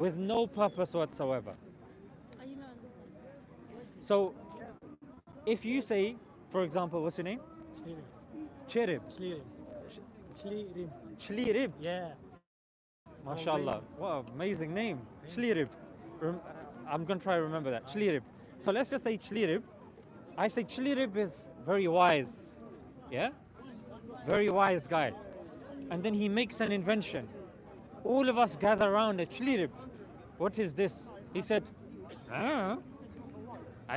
with no purpose whatsoever. I do not understand. So if you say, for example, what's your name? Cherib. Slirim. Chlirib. Yeah. MashaAllah. What an amazing name. Chlirib. I'm going to try to remember that. Chlirib. So let's just say Chlirib. I say Chlirib is very wise. Yeah? Very wise guy. And then he makes an invention. All of us gather around a Chlirib. What is this? He said, I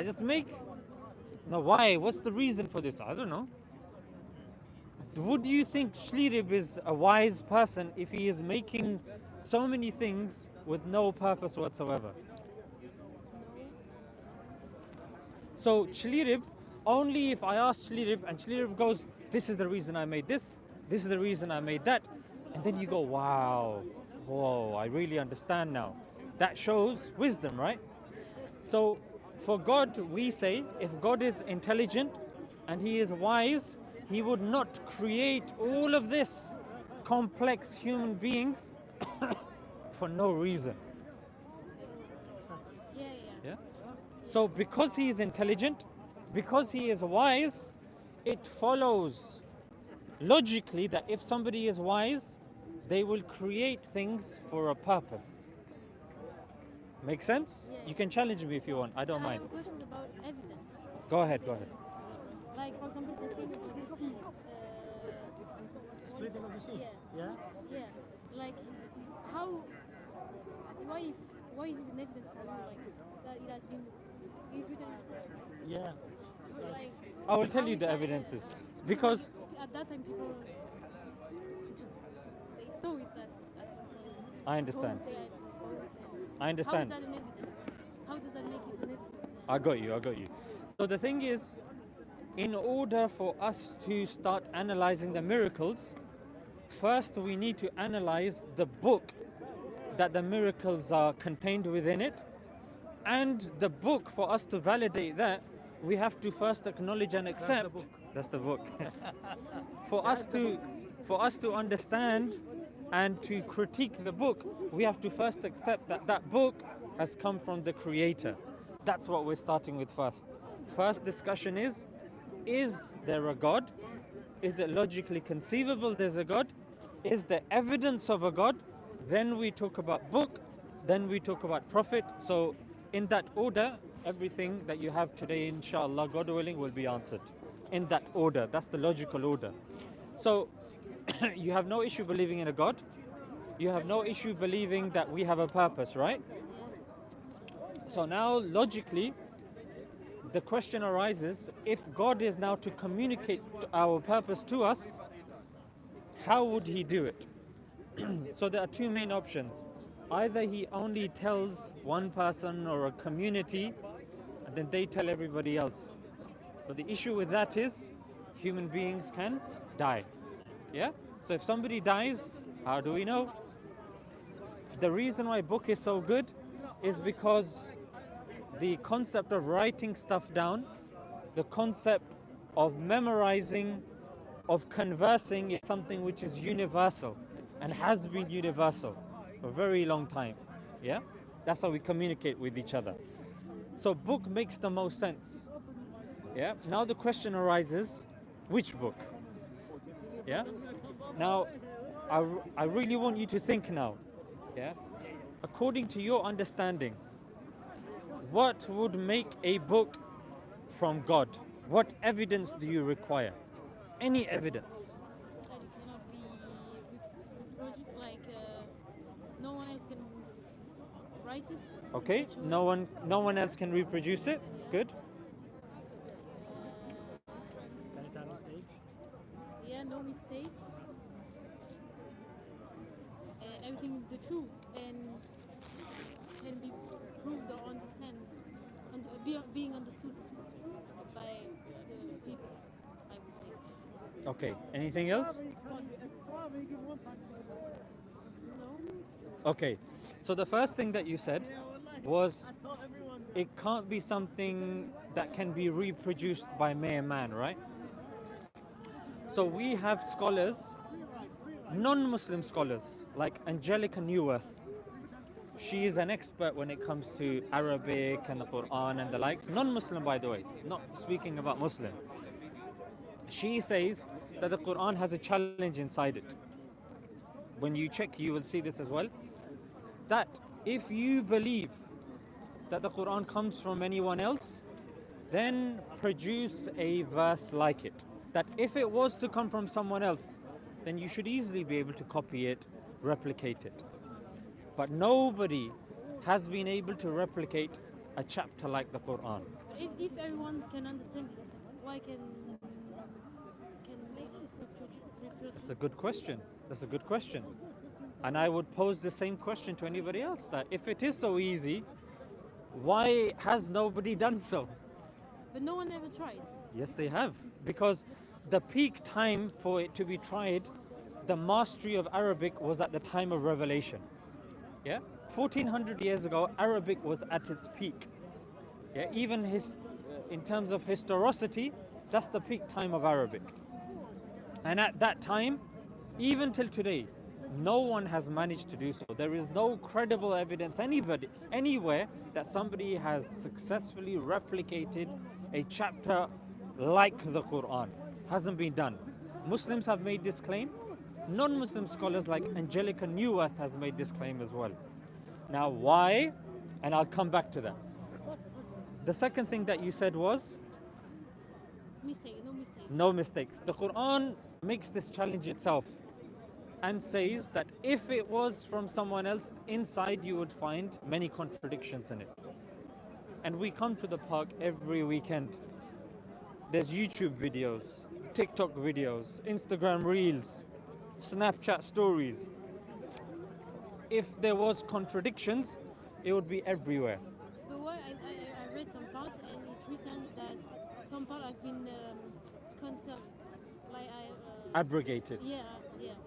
just make. Now why? What's the reason for this? I don't know. Would you think Shlirib is a wise person if he is making so many things with no purpose whatsoever? So Shlirib, only if I ask Shlirib and Shlirib goes, this is the reason I made this is the reason I made that, and then you go, wow, whoa, I really understand now. That shows wisdom, right? So for God, we say, if God is intelligent and he is wise, he would not create all of this complex human beings for no reason. Yeah. So because he is intelligent, because he is wise, it follows logically that if somebody is wise, they will create things for a purpose. Make sense? Yeah. You can challenge me if you want. I don't I mind. have questions about evidence. Go ahead. Like, for example, the thing about the sea. Splitting of the sea. Yeah. Yeah. Yeah. Like, how? Why is it an evidence for you? Like that it has been. It is written. Yeah. So, like, I will tell how you is the that evidences. evidence? Because At that time, people just they saw it that at some point. I understand. They had told them. I understand. How is that an evidence? How does that make it an evidence? I got you. So the thing is, in order for us to start analyzing the miracles, first we need to analyze the book that the miracles are contained within it. And the book, for us to validate that, we have to first acknowledge and accept. That's the book. For us to understand and to critique the book, we have to first accept that that book has come from the Creator. That's what we're starting with first. First discussion is there a God? Is it logically conceivable there's a God? Is there evidence of a God? Then we talk about book, then we talk about prophet. So in that order, everything that you have today, inshallah, God willing, will be answered. In that order, that's the logical order. So you have no issue believing in a God. You have no issue believing that we have a purpose, right? So now, logically, the question arises, if God is now to communicate our purpose to us, how would he do it? So there are two main options. Either he only tells one person or a community, and then they tell everybody else. But the issue with that is, human beings can die. Yeah? So if somebody dies, how do we know? The reason why book is so good is because the concept of writing stuff down, the concept of memorizing, of conversing is something which is universal and has been universal for a very long time. Yeah? That's how we communicate with each other. So book makes the most sense. Yeah? Now the question arises, which book? Yeah? Now, I really want you to think now. Yeah? According to your understanding, what would make a book from God? What evidence do you require? Any evidence. That it cannot be reproduced, like no one else can write it. Okay, no one else can reproduce it. Good. Can it have mistakes? Yeah, no mistakes. Everything is the truth and can be proved or being understood by the people, I would say. Okay, anything else? No? Okay, so the first thing that you said was it can't be something that can be reproduced by mere man, right? So we have scholars, non-Muslim scholars, like Angelica Newworth. She is an expert when it comes to Arabic and the Quran and the likes. Non-Muslim, by the way, not speaking about Muslim. She says that the Quran has a challenge inside it. When you check, you will see this as well. That if you believe that the Quran comes from anyone else, then produce a verse like it. That if it was to come from someone else, then you should easily be able to copy it, replicate it. But nobody has been able to replicate a chapter like the Quran. If everyone can understand it, why can they reproduce? That's a good question. That's a good question. And I would pose the same question to anybody else, that if it is so easy, why has nobody done so? But no one ever tried. Yes, they have. Because the peak time for it to be tried, the mastery of Arabic was at the time of revelation. Yeah? 1400 years ago, Arabic was at its peak. Yeah? Even in terms of historicity, that's the peak time of Arabic. And at that time, even till today, no one has managed to do so. There is no credible evidence anywhere that somebody has successfully replicated a chapter like the Quran. Hasn't been done. Muslims have made this claim. Non-Muslim scholars like Angelica Neworth has made this claim as well. Now why? And I'll come back to that. The second thing that you said was? No mistakes. No mistakes. The Quran makes this challenge itself and says that if it was from someone else, inside you would find many contradictions in it. And we come to the park every weekend. There's YouTube videos, TikTok videos, Instagram Reels, Snapchat stories. If there was contradictions, it would be everywhere. But what I read some parts and it's written that some parts have been cancelled. Like Abrogated. Yeah.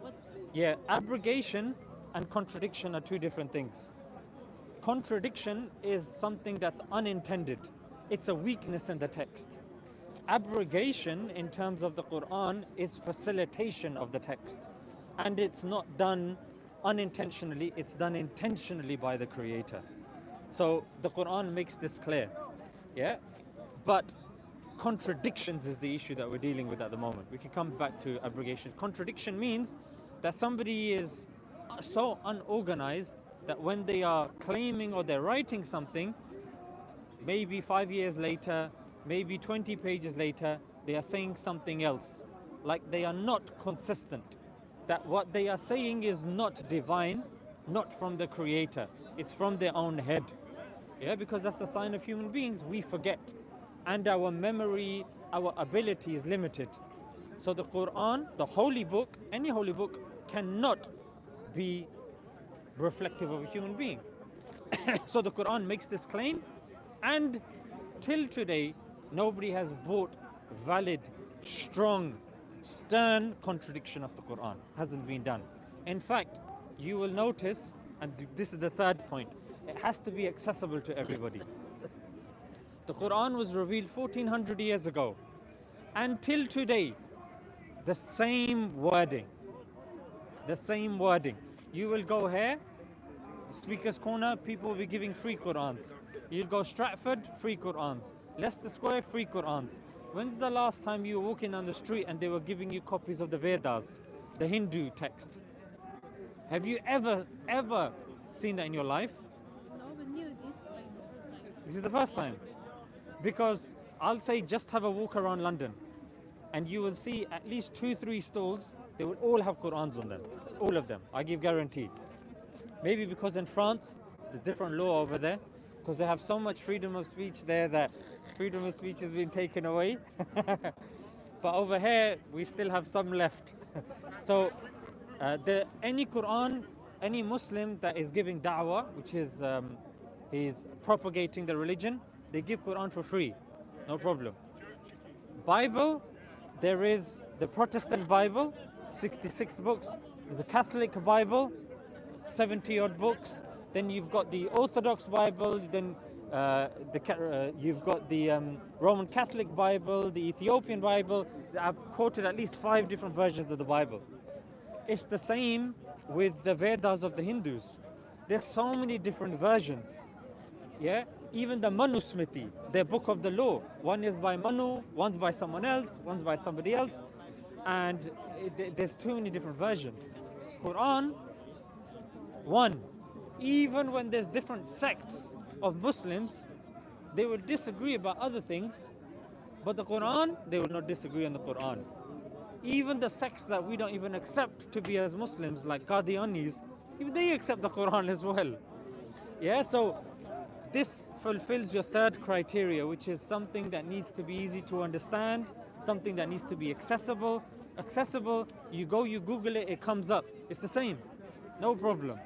What? Yeah, abrogation and contradiction are two different things. Contradiction is something that's unintended. It's a weakness in the text. Abrogation in terms of the Quran is facilitation of the text. And it's not done unintentionally, it's done intentionally by the Creator. So the Quran makes this clear. Yeah? But contradictions is the issue that we're dealing with at the moment. We can come back to abrogation. Contradiction means that somebody is so unorganized that when they are claiming or they're writing something, maybe 5 years later, maybe 20 pages later, they are saying something else. Like they are not consistent. That what they are saying is not divine, not from the Creator. It's from their own head. Yeah, because that's the sign of human beings. We forget. And our memory, our ability is limited. So the Quran, the holy book, any holy book cannot be reflective of a human being. So the Quran makes this claim, and till today, nobody has brought valid, strong, stern contradiction of the Quran. Hasn't been done. In fact, you will notice, and this is the third point, it has to be accessible to everybody. The Quran was revealed 1400 years ago. Until today, the same wording. The same wording. You will go here, Speaker's Corner, people will be giving free Qurans. You'll go Stratford, free Qurans. Leicester Square, free Qurans. When's the last time you were walking on the street and they were giving you copies of the Vedas, the Hindu text? Have you ever seen that in your life? No, but knew this like the first time. This is the first time. Because I'll say just have a walk around London and you will see at least 2-3 stalls, they will all have Qurans on them. All of them, I give guaranteed. Maybe because in France, the different law over there, because they have so much freedom of speech there that freedom of speech has been taken away. But over here, we still have some left. So any Quran, any Muslim that is giving da'wah, which is he's propagating the religion, they give Quran for free, no problem. Bible, there is the Protestant Bible, 66 books. There's the Catholic Bible, 70 odd books. Then you've got the Orthodox Bible, then you've got the Roman Catholic Bible, the Ethiopian Bible. I've quoted at least 5 different versions of the Bible. It's the same with the Vedas of the Hindus. There's so many different versions. Yeah, even the Manusmriti, their book of the law. One is by Manu, one's by someone else, one's by somebody else, and there's too many different versions. Quran, one. Even when there's different sects of Muslims, they will disagree about other things, but the Quran, they will not disagree on the Quran. Even the sects that we don't even accept to be as Muslims, like Qadianis, even they accept the Quran as well. Yeah, so this fulfills your third criteria, which is something that needs to be easy to understand, something that needs to be accessible. Accessible, you go, you Google it, it comes up. It's the same, no problem.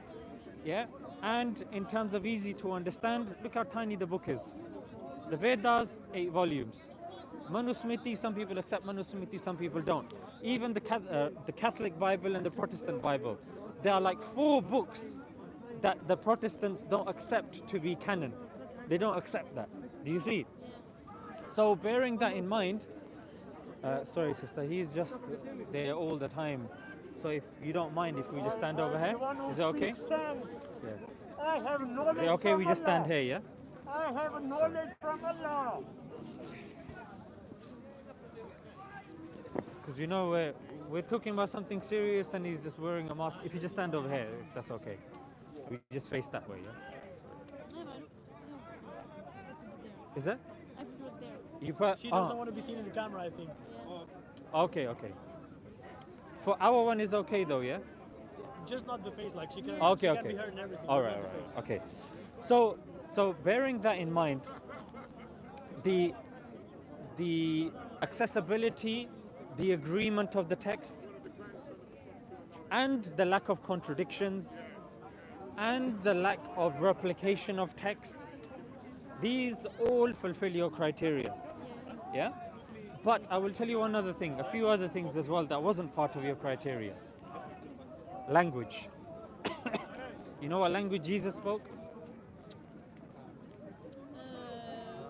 Yeah, and in terms of easy to understand, look how tiny the book is. The Vedas, 8 volumes. Manusmriti, some people accept Manusmriti, some people don't. Even the Catholic Bible and the Protestant Bible, there are like 4 books that the Protestants don't accept to be canon. They don't accept that. Do you see? So bearing that in mind, sorry sister, he's just there all the time. So if you don't mind, if we just stand over here, is it okay? Yes. I have knowledge. Is it okay we just stand here, yeah? I have knowledge from Allah. Because you know we're talking about something serious and he's just wearing a mask. If you just stand over here, if that's okay. We just face that way, yeah? No, no, it's over there. Is that? I prefer it there. You put. She doesn't want to be seen in the camera, I think. Yeah. Okay, okay. For our one is okay though, yeah? Just not the face, like she can, Okay, she okay. can be heard and everything. All but right, not all the right. face. Okay. So bearing that in mind, the accessibility, the agreement of the text, and the lack of contradictions, and the lack of replication of text, these all fulfill your criteria. Yeah? But I will tell you one other thing, a few other things as well that wasn't part of your criteria. Language. You know what language Jesus spoke?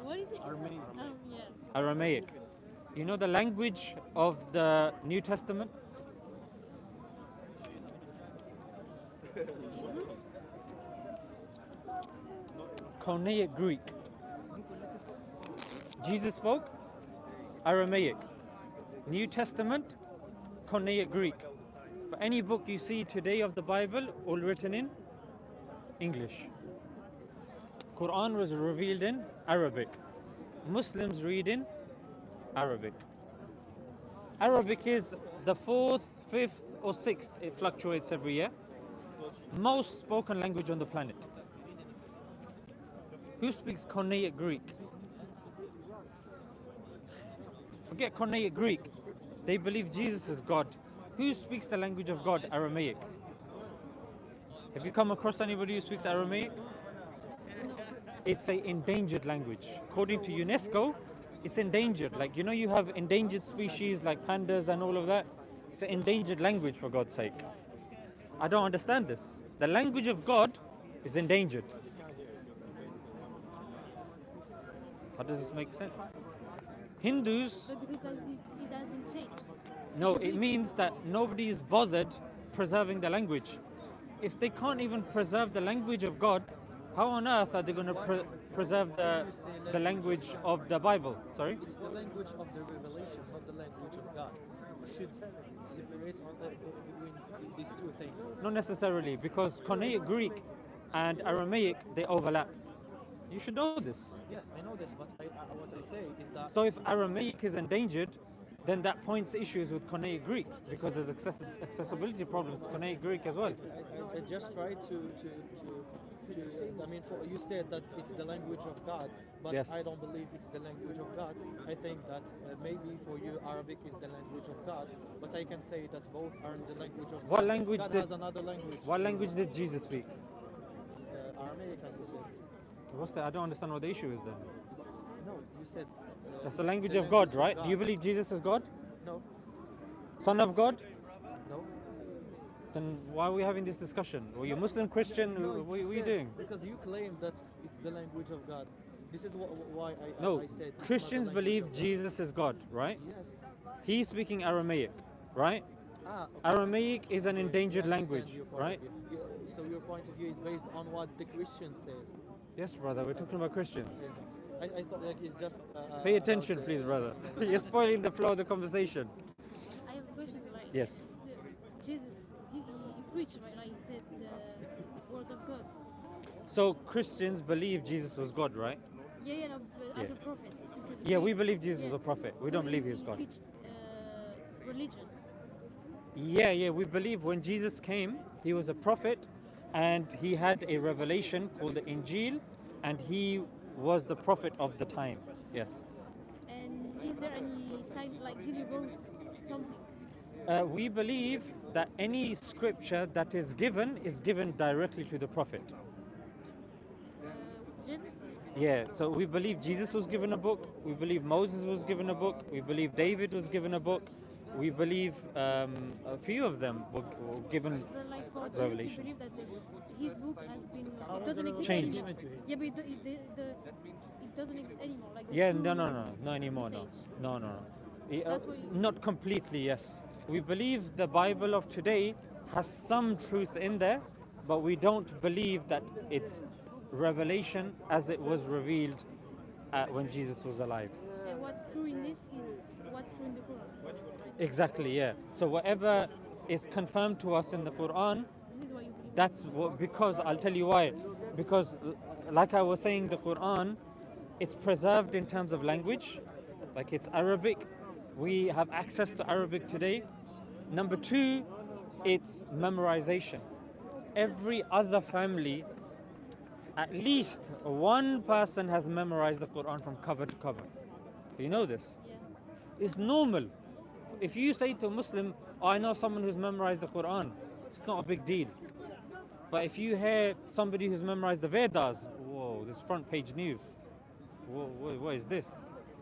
What is it? Armenian. Yeah. Aramaic. You know the language of the New Testament? Koine Greek. Jesus spoke Aramaic. New Testament, Koine Greek. But any book you see today of the Bible, all written in English. Quran was revealed in Arabic. Muslims read in Arabic. Arabic is the 4th, 5th, or 6th, it fluctuates every year, most spoken language on the planet. Who speaks Koine Greek? Forget Koine Greek. They believe Jesus is God. Who speaks the language of God? Aramaic. Have you come across anybody who speaks Aramaic? It's an endangered language. According to UNESCO, it's endangered. Like, you know, you have endangered species like pandas and all of that. It's an endangered language, for God's sake. I don't understand this. The language of God is endangered. How does this make sense? Hindus, But because it has been changed. no, it means that nobody is bothered preserving the language. If they can't even preserve the language of God, how on earth are they going to preserve the language of the Bible? Sorry? It's the language of the revelation, not the language of God. We should separate between these two things. Not necessarily, because Koine Greek and Aramaic, they overlap. You should know this. Yes, I know this, but what I say is that So if Aramaic is endangered, then that points issues with Koine Greek, because there's accessibility problems with Koine Greek as well. I just try to I mean, you said that it's the language of God, but Yes. I don't believe it's the language of God. I think that maybe for you Arabic is the language of God, but I can say that both are the language of What God. language God did- has another language. What language did Jesus speak? Aramaic, as you said. I don't understand what the issue is then. No, you said. That's the it's language of God, right? Do you believe Jesus is God? No, Son of God? no. Then why are we having this discussion? Were you Muslim, Christian? No, What are you said- doing? Because you claim that it's the language of God. This is why No, I said it's not the Christians language believe of God. Jesus is God, right? Yes. He's speaking Aramaic, right? Okay. Aramaic is an endangered I understand language, your point right? of view. So your point of view is based on what the Christian says. Yes, brother, we're talking about Christians. I thought like it just. Pay attention, please, brother. You're spoiling the flow of the conversation. I have a question. Like, Yes. so Jesus, he preached, right? Like he said the words of God. So Christians believe Jesus was God, right? Yeah, no, but as Yeah. a prophet. Because Yeah, we believe Jesus yeah. was a prophet. We So don't believe he was he God. teach religion. Yeah, we believe when Jesus came, he was a prophet and he had a revelation called the Injil, and he was the prophet of the time. Yes. And is there any sign, like, did he wrote something? We believe that any scripture that is given directly to the prophet. Jesus? Yeah, so we believe Jesus was given a book. We believe Moses was given a book. We believe David was given a book. We believe a few of them were given So, like, for Jesus, you revelations. believe that his book has been, it doesn't exist Changed. anymore. Yeah, but it doesn't exist anymore. Like, the Yeah, true no anymore, no. message. No. That's what you- Not completely, yes. We believe the Bible of today has some truth in there, but we don't believe that it's revelation as it was revealed when Jesus was alive. And what's true in it is what's true in the Quran. Right? Exactly, yeah. So whatever is confirmed to us in the Quran, This is what you believe. that's what, because I'll tell you why. Because, like I was saying, the Quran, it's preserved in terms of language, like it's Arabic. We have access to Arabic today. Number two, it's memorization. Every other family, at least one person has memorized the Quran from cover to cover. You know this? Yeah. It's normal. If you say to a Muslim, oh, I know someone who's memorized the Quran, it's not a big deal. But if you hear somebody who's memorized the Vedas, whoa, this front page news. Whoa, what is this?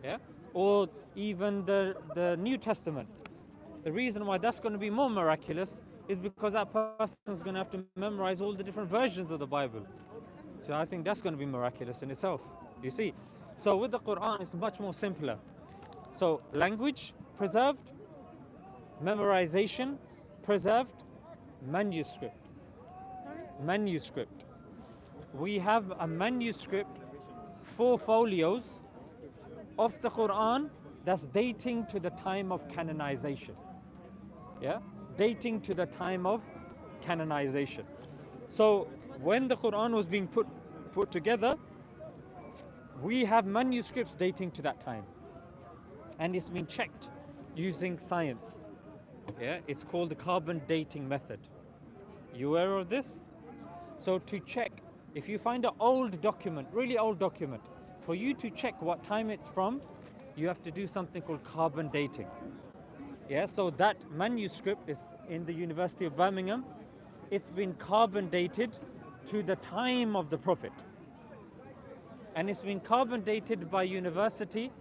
Yeah? Or even the New Testament. The reason why that's going to be more miraculous is because that person's going to have to memorize all the different versions of the Bible. So I think that's going to be miraculous in itself. You see? So with the Quran, it's much more simpler. So language preserved, memorization preserved, manuscript. Sorry? Manuscript. We have a manuscript, 4 folios of the Quran that's dating to the time of canonization. Yeah? Dating to the time of canonization. So when the Quran was being put together, we have manuscripts dating to that time. And it's been checked using science. Yeah? It's called the carbon dating method. You aware of this? So to check, if you find an old document, really old document, for you to check what time it's from, you have to do something called carbon dating. Yeah, so that manuscript is in the University of Birmingham. It's been carbon dated to the time of the Prophet. And it's been carbon dated by university,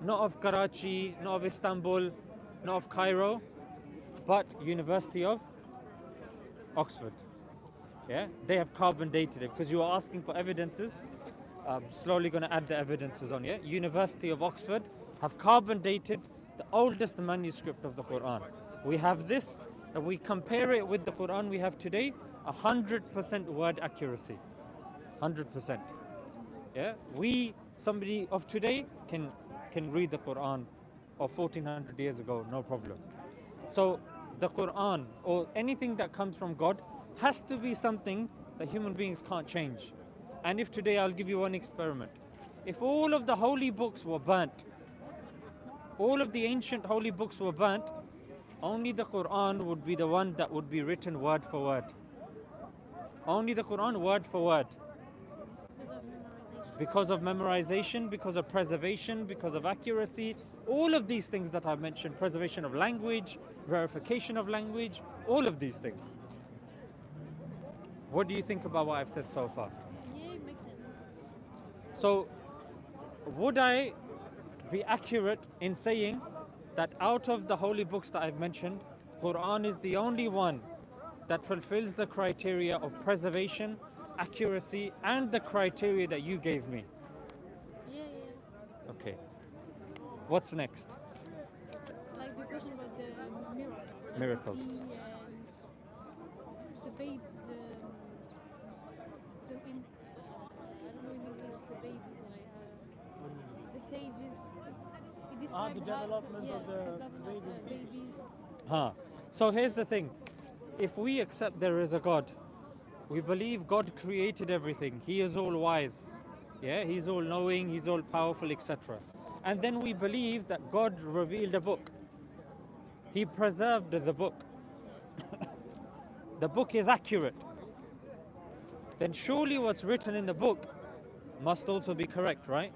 not of Karachi, not of Istanbul, not of Cairo, but University of Oxford. Yeah, they have carbon dated it because you are asking for evidences. I'm slowly going to add the evidences on. Yeah, University of Oxford have carbon dated the oldest manuscript of the Quran. We have this, and we compare it with the Quran we have today, 100% word accuracy, 100%. Yeah, somebody of today can read the Quran of 1400 years ago, no problem. So the Quran or anything that comes from God has to be something that human beings can't change. And if today, I'll give you one experiment. If all of the holy books were burnt, all of the ancient holy books were burnt, only the Quran would be the one that would be written word for word. Only the Quran word for word. Because of memorization. Because of preservation, because of accuracy, all of these things that I've mentioned, preservation of language, verification of language, all of these things. What do you think about what I've said so far? Yeah, it makes sense. So, would I be accurate in saying that out of the holy books that I've mentioned, Quran is the only one that fulfills the criteria of preservation, accuracy, and the criteria that you gave me? Yeah. Okay. What's next? Like the question about the miracles. Like Miracles. The sea, the babe, stages. It The describes development of the development of babies. Huh. So here's the thing. If we accept there is a God, we believe God created everything. He is all wise. Yeah, he's all knowing, he's all powerful, etc. And then we believe that God revealed a book. He preserved the book. The book is accurate. Then surely what's written in the book must also be correct, right?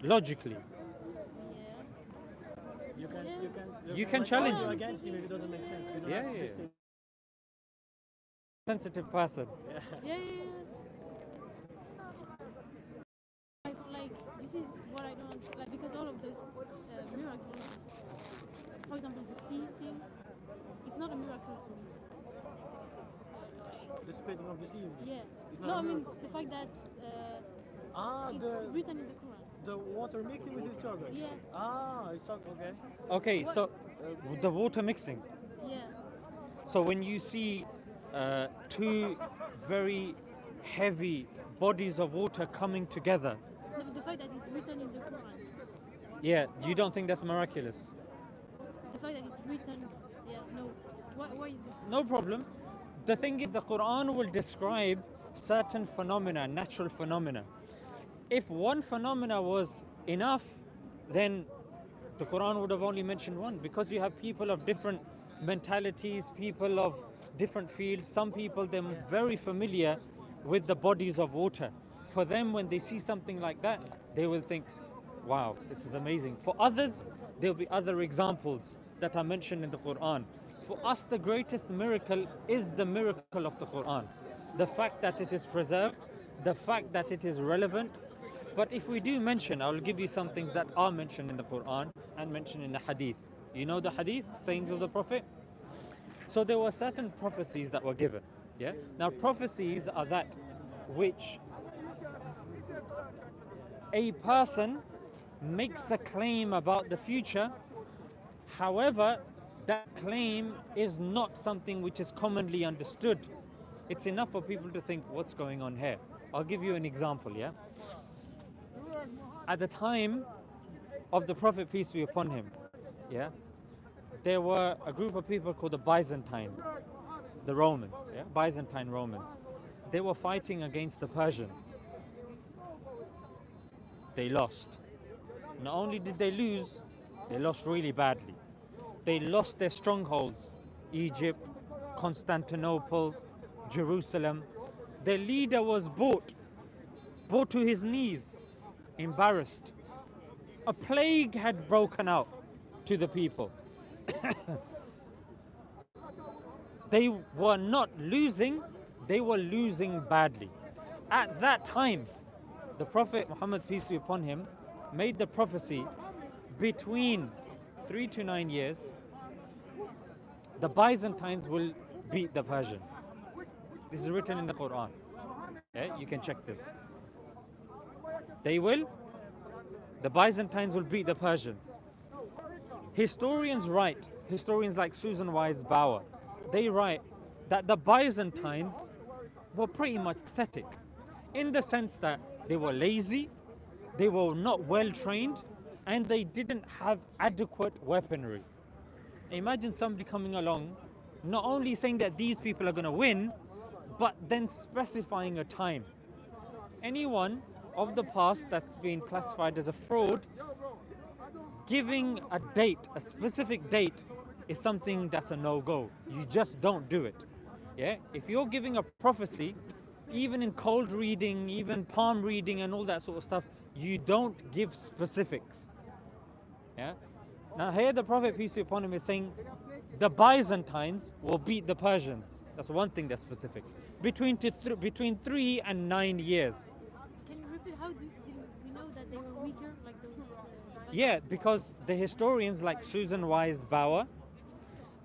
Logically. Yeah. You can challenge argue me. against him if it doesn't make sense. You don't Yeah, have to yeah. just say, Sensitive person. Yeah. Like this is what I don't like because all of those miracles, for example, the sea thing, it's not a miracle to me. the splitting of the sea. Yeah. It's not No, a I mean miracle. the fact that it's the written in the Quran. water mixing with each other. Yeah. It's not okay. Okay, What? so the water mixing. Yeah. So when you see two very heavy bodies of water coming together, No, but the fact that it's written in the Quran. yeah, you don't think that's miraculous? The fact that it's written. Yeah. No. Why is it? No problem. The thing is, the Quran will describe certain phenomena, natural phenomena. If one phenomena was enough, then the Quran would have only mentioned one, because you have people of different mentalities, people of different fields. Some people, they're very familiar with the bodies of water. For them, when they see something like that, they will think, wow, this is amazing. For others, there'll be other examples that are mentioned in the Quran. For us, the greatest miracle is the miracle of the Quran. The fact that it is preserved, the fact that it is relevant. But if we do mention, I'll give you some things that are mentioned in the Quran and mentioned in the Hadith. You know the Hadith, sayings of the Prophet? So there were certain prophecies that were given. Yeah. Now prophecies are that which a person makes a claim about the future. However, that claim is not something which is commonly understood. It's enough for people to think, what's going on here? I'll give you an example, yeah? At the time of the Prophet, peace be upon him, yeah, there were a group of people called the Byzantines, the Romans, yeah, Byzantine Romans. They were fighting against the Persians. They lost. Not only did they lose, they lost really badly. They lost their strongholds, Egypt, Constantinople, Jerusalem. Their leader was brought to his knees, embarrassed. A plague had broken out to the people. They were not losing, they were losing badly. At that time, the Prophet Muhammad, peace be upon him, made the prophecy between 3 to 9 years, the Byzantines will beat the Persians. This is written in the Quran. Okay, you can check this. The Byzantines will beat the Persians. Historians write, historians like Susan Wise Bauer, they write that the Byzantines were pretty much pathetic in the sense that they were lazy, they were not well trained, and they didn't have adequate weaponry. Imagine somebody coming along, not only saying that these people are going to win, but then specifying a time. Anyone of the past that's been classified as a fraud, giving a date, a specific date, is something that's a no-go. You just don't do it. Yeah? If you're giving a prophecy, even in cold reading, even palm reading and all that sort of stuff, you don't give specifics. Yeah? Now here the Prophet, peace be upon him, is saying the Byzantines will beat the Persians. That's one thing that's specific. Between 3 and 9 years. Can you repeat? How did we know that they were weaker, like those? Yeah, because the historians like Susan Wise Bauer,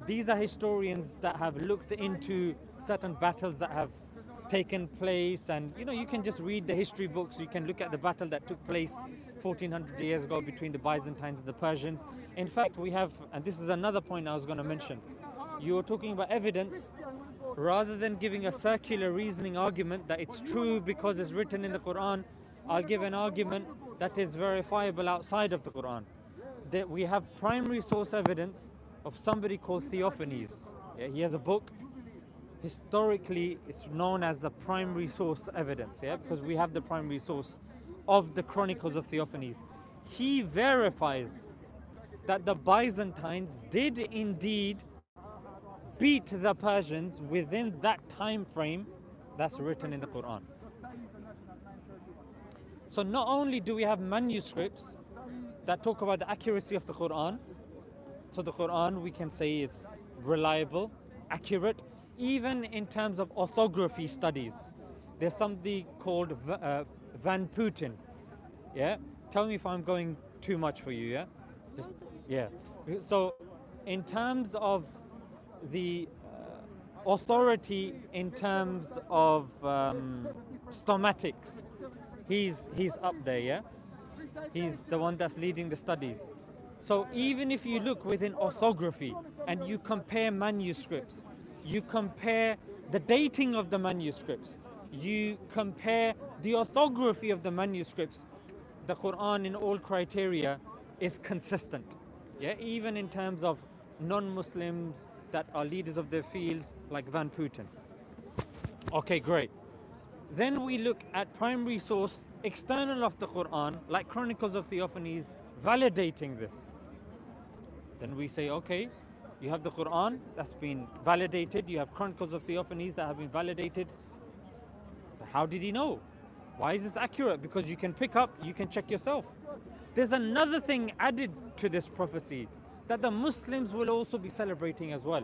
these are historians that have looked into certain battles that have taken place, and you can just read the history books. You can look at the battle that took place 1400 years ago between the Byzantines and the Persians. In fact, we have, and this is another point I was going to mention, you were talking about evidence. Rather than giving a circular reasoning argument that it's true because it's written in the Quran, I'll give an argument that is verifiable outside of the Quran. That we have primary source evidence of somebody called Theophanes. Yeah, he has a book. Historically, it's known as the primary source evidence, yeah, because we have the primary source of the Chronicles of Theophanes. He verifies that the Byzantines did indeed beat the Persians within that time frame that's written in the Quran. So not only do we have manuscripts that talk about the accuracy of the Quran, so the Quran we can say is reliable, accurate, even in terms of orthography studies. There's something called Van Putin. Yeah? Tell me if I'm going too much for you, yeah? Just, yeah. So in terms of the authority in terms of stomatics, he's up there, yeah? He's the one that's leading the studies. So even if you look within orthography and you compare manuscripts, you compare the dating of the manuscripts, you compare the orthography of the manuscripts, the Quran in all criteria is consistent. Yeah, even in terms of non-Muslims that are leaders of their fields like Van Putin. Okay, great. Then we look at primary source external of the Quran, like Chronicles of Theophanes, validating this. Then we say, okay, you have the Quran that's been validated, you have Chronicles of Theophanes that have been validated. How did he know? Why is this accurate? Because you can pick up, you can check yourself. There's another thing added to this prophecy that the Muslims will also be celebrating as well.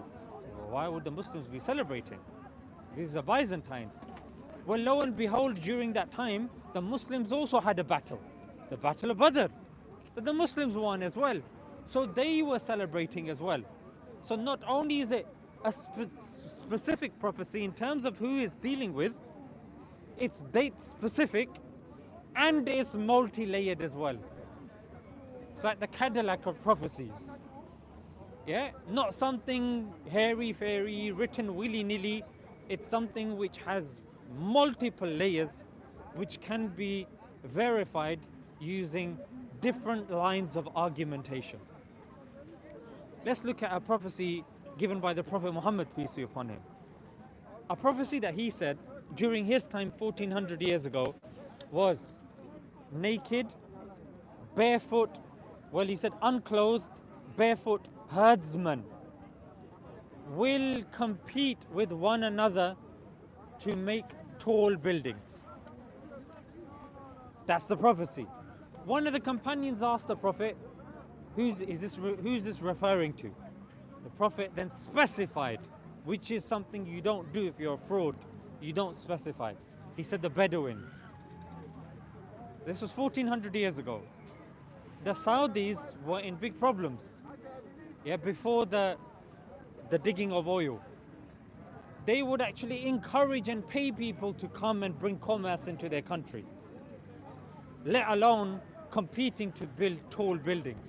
Why would the Muslims be celebrating? These are Byzantines. Well, lo and behold, during that time, the Muslims also had a battle, the Battle of Badr, that the Muslims won as well. So they were celebrating as well. So not only is it a specific prophecy in terms of who it's dealing with, it's date specific and it's multi-layered as well. It's like the Cadillac of prophecies. Yeah, not something hairy-fairy, written willy-nilly. It's something which has multiple layers, which can be verified using different lines of argumentation. Let's look at a prophecy given by the Prophet Mohammed, peace be upon him. A prophecy that he said during his time 1400 years ago was naked, barefoot, well, he said unclothed, barefoot herdsmen will compete with one another to make tall buildings. That's the prophecy. One of the companions asked the Prophet, who's this referring to? The Prophet then specified, which is something you don't do if you're a fraud. You don't specify. He said the Bedouins. This was 1400 years ago. The Saudis were in big problems. Yeah, before the digging of oil. They would actually encourage and pay people to come and bring commerce into their country, let alone competing to build tall buildings.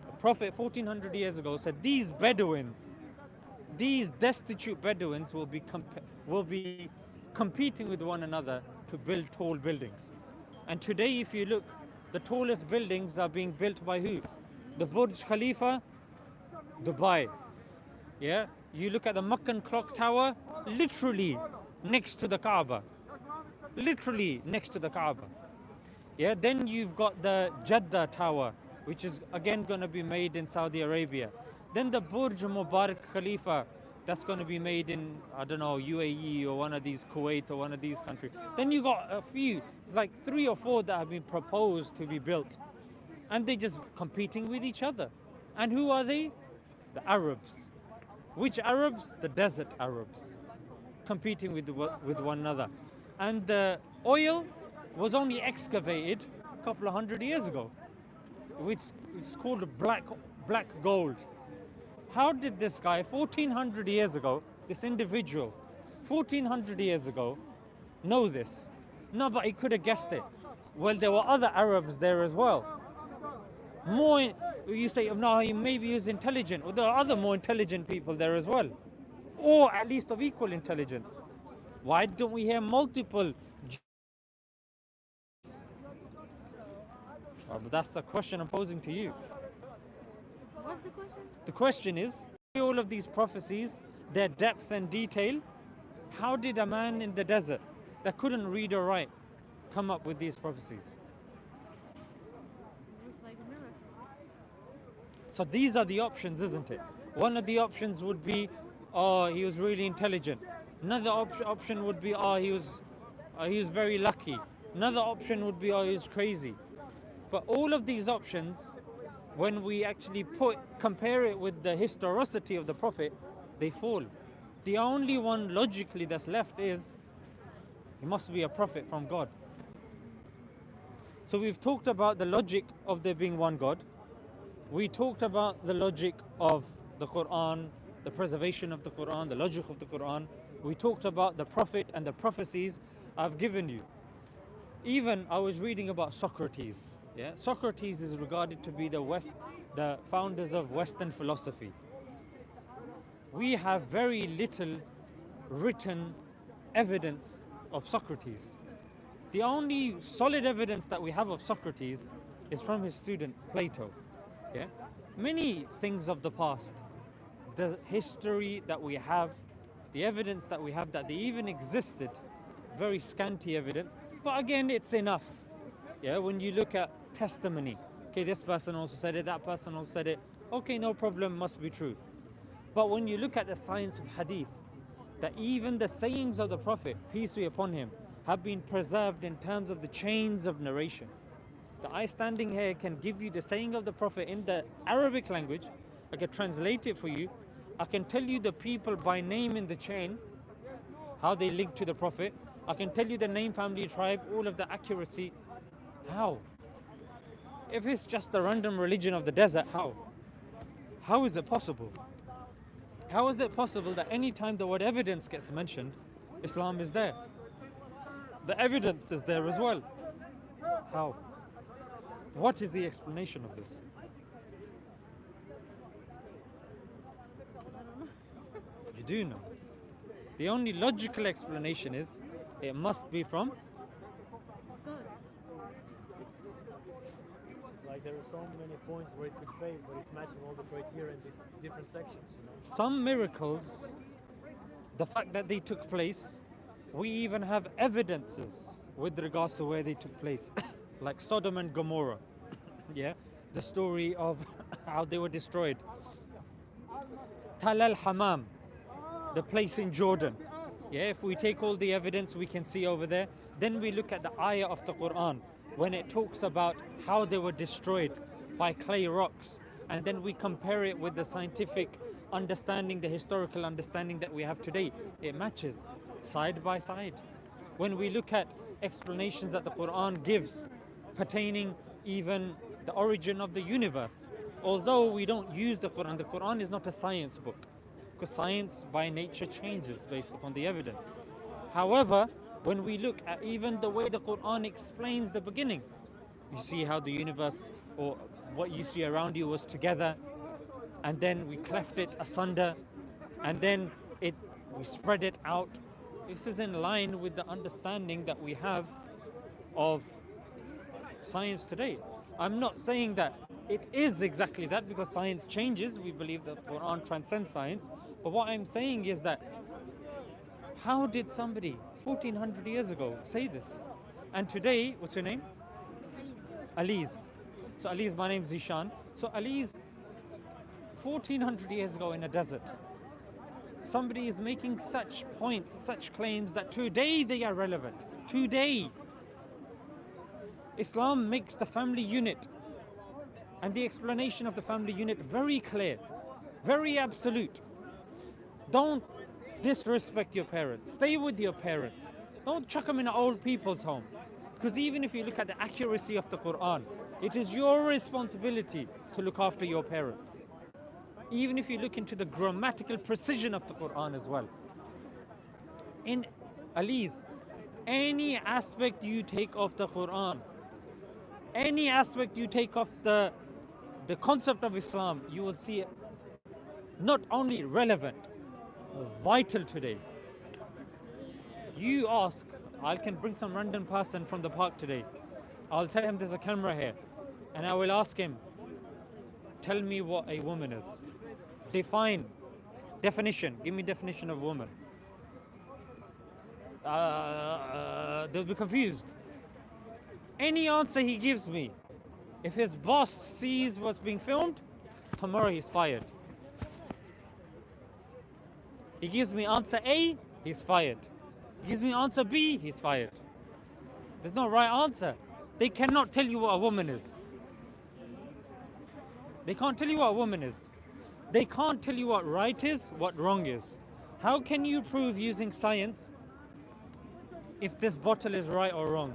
The Prophet 1400 years ago said these Bedouins, these destitute Bedouins will be competing with one another to build tall buildings. And today, if you look, the tallest buildings are being built by who? The Burj Khalifa, Dubai. Yeah, you look at the Meccan clock tower, literally next to the Kaaba. Literally next to the Kaaba. Yeah, then you've got the Jeddah tower, which is again going to be made in Saudi Arabia. Then the Burj Mubarak Khalifa, that's going to be made in, I don't know, UAE or one of these, Kuwait or one of these countries. Then you got a few, it's like 3 or 4 that have been proposed to be built. And they're just competing with each other. And who are they? The Arabs. Which Arabs? The desert Arabs. Competing with one another. And the oil was only excavated a couple of 100 years ago. It's called black gold. How did this guy, 1400 years ago, this individual, 1400 years ago, know this? No, but he could have guessed it. Well, there were other Arabs there as well. More, you say, no, maybe he's intelligent. Well, there are other more intelligent people there as well. Or at least of equal intelligence. Why don't we hear multiple But that's the question I'm posing to you. What's the question? The question is, all of these prophecies, their depth and detail, how did a man in the desert that couldn't read or write come up with these prophecies? Looks like a miracle. So these are the options, isn't it? One of the options would be, oh, he was really intelligent. Another option would be, oh, he was very lucky. Another option would be, oh, he was crazy. But all of these options, when we actually compare it with the historicity of the Prophet, they fall. The only one logically that's left is, he must be a prophet from God. So we've talked about the logic of there being one God. We talked about the logic of the Quran, the preservation of the Quran, the logic of the Quran. We talked about the Prophet and the prophecies I've given you. Even I was reading about Socrates. Yeah, Socrates is regarded to be the founders of Western philosophy. We have very little written evidence of Socrates. The only solid evidence that we have of Socrates is from his student Plato. Yeah? Many things of the past, the history that we have, the evidence that we have that they even existed, very scanty evidence, but again, it's enough. Yeah, when you look at testimony, okay, this person also said it, that person also said it, okay, no problem, must be true. But when you look at the science of hadith, that even the sayings of the Prophet, peace be upon him, have been preserved in terms of the chains of narration. That I standing here can give you the saying of the Prophet in the Arabic language, I can translate it for you, I can tell you the people by name in the chain, how they link to the Prophet, I can tell you the name, family, tribe, all of the accuracy. How? If it's just a random religion of the desert, how? How is it possible? How is it possible that any time the word evidence gets mentioned, Islam is there? The evidence is there as well. How? What is the explanation of this? You do know. The only logical explanation is it must be from God. Like there are so many points where it could fail, but it's matching all the criteria in these different sections, you know. some miracles. The fact that they took place, we even have evidences with regards to where they took place, like Sodom and Gomorrah. Yeah, the story of how they were destroyed. Tal al-Hamam, the place in Jordan. Yeah, if we take all the evidence we can see over there, then we look at the ayah of the Quran when it talks about how they were destroyed by clay rocks, and then we compare it with the scientific understanding, the historical understanding that we have today. It matches side by side. When we look at explanations that the Quran gives pertaining even the origin of the universe, although we don't use the Quran is not a science book, because science by nature changes based upon the evidence. However, when we look at even the way the Quran explains the beginning, you see how the universe, or what you see around you, was together, and then we cleft it asunder, and then we spread it out. This is in line with the understanding that we have of science today. I'm not saying that it is exactly that, because science changes. We believe that Quran transcends science. But what I'm saying is that how did somebody 1400 years ago say this? And today, what's your name? Alice. Ali's. So Ali's, my name's Zishan. So Ali's 1400 years ago in a desert. Somebody is making such points, such claims that today they are relevant. Today. Islam makes the family unit and the explanation of the family unit very clear, very absolute. Don't disrespect your parents. Stay with your parents. Don't chuck them in an old people's home. Because even if you look at the accuracy of the Quran, it is your responsibility to look after your parents. Even if you look into the grammatical precision of the Quran as well. In Ali's, any aspect you take of the Quran, any aspect you take of the concept of Islam, you will see it not only relevant, vital today. You ask, I can bring some random person from the park today. I'll tell him there's a camera here. and I will ask him, tell me what a woman is. Definition. Give me definition of woman. They'll be confused. Any answer he gives me, if his boss sees what's being filmed, tomorrow he's fired. He gives me answer A, he's fired. He gives me answer B, he's fired. There's no right answer. They cannot tell you what a woman is. They can't tell you what a woman is. They can't tell you what right is, what wrong is. How can you prove using science if this bottle is right or wrong?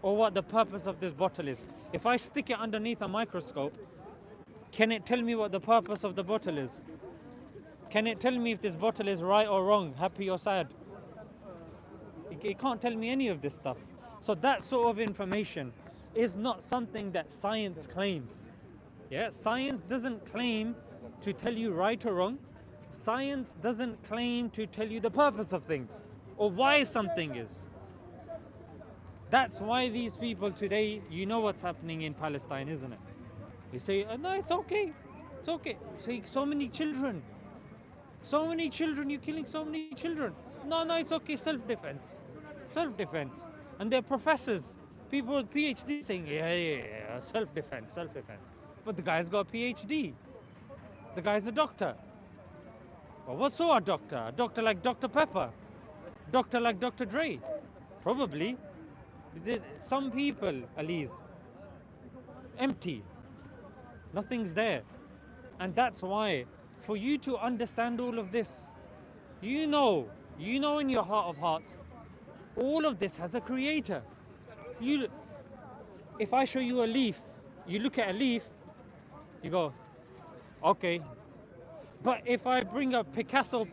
Or what the purpose of this bottle is? If I stick it underneath a microscope, can it tell me what the purpose of the bottle is? Can it tell me if this bottle is right or wrong, happy or sad? It can't tell me any of this stuff. So that sort of information is not something that science claims. Yeah, science doesn't claim to tell you right or wrong. Science doesn't claim to tell you the purpose of things or why something is. That's why these people today, you know what's happening in Palestine, isn't it? You say, no, it's okay. It's okay. Say, so many children. So many children, you're killing so many children. No, it's okay, self-defense. Self-defense. And they're professors, people with PhD saying, yeah, self-defense. But the guy's got a PhD. The guy's a doctor. Well, what's so a doctor? A doctor like Dr. Pepper? Doctor like Dr. Dre? Probably. Some people, Ali's, empty. Nothing's there. And that's why, for you to understand all of this, you know in your heart of hearts, all of this has a creator. If I show you a leaf, you look at a leaf, you go, okay. But if I bring a Picasso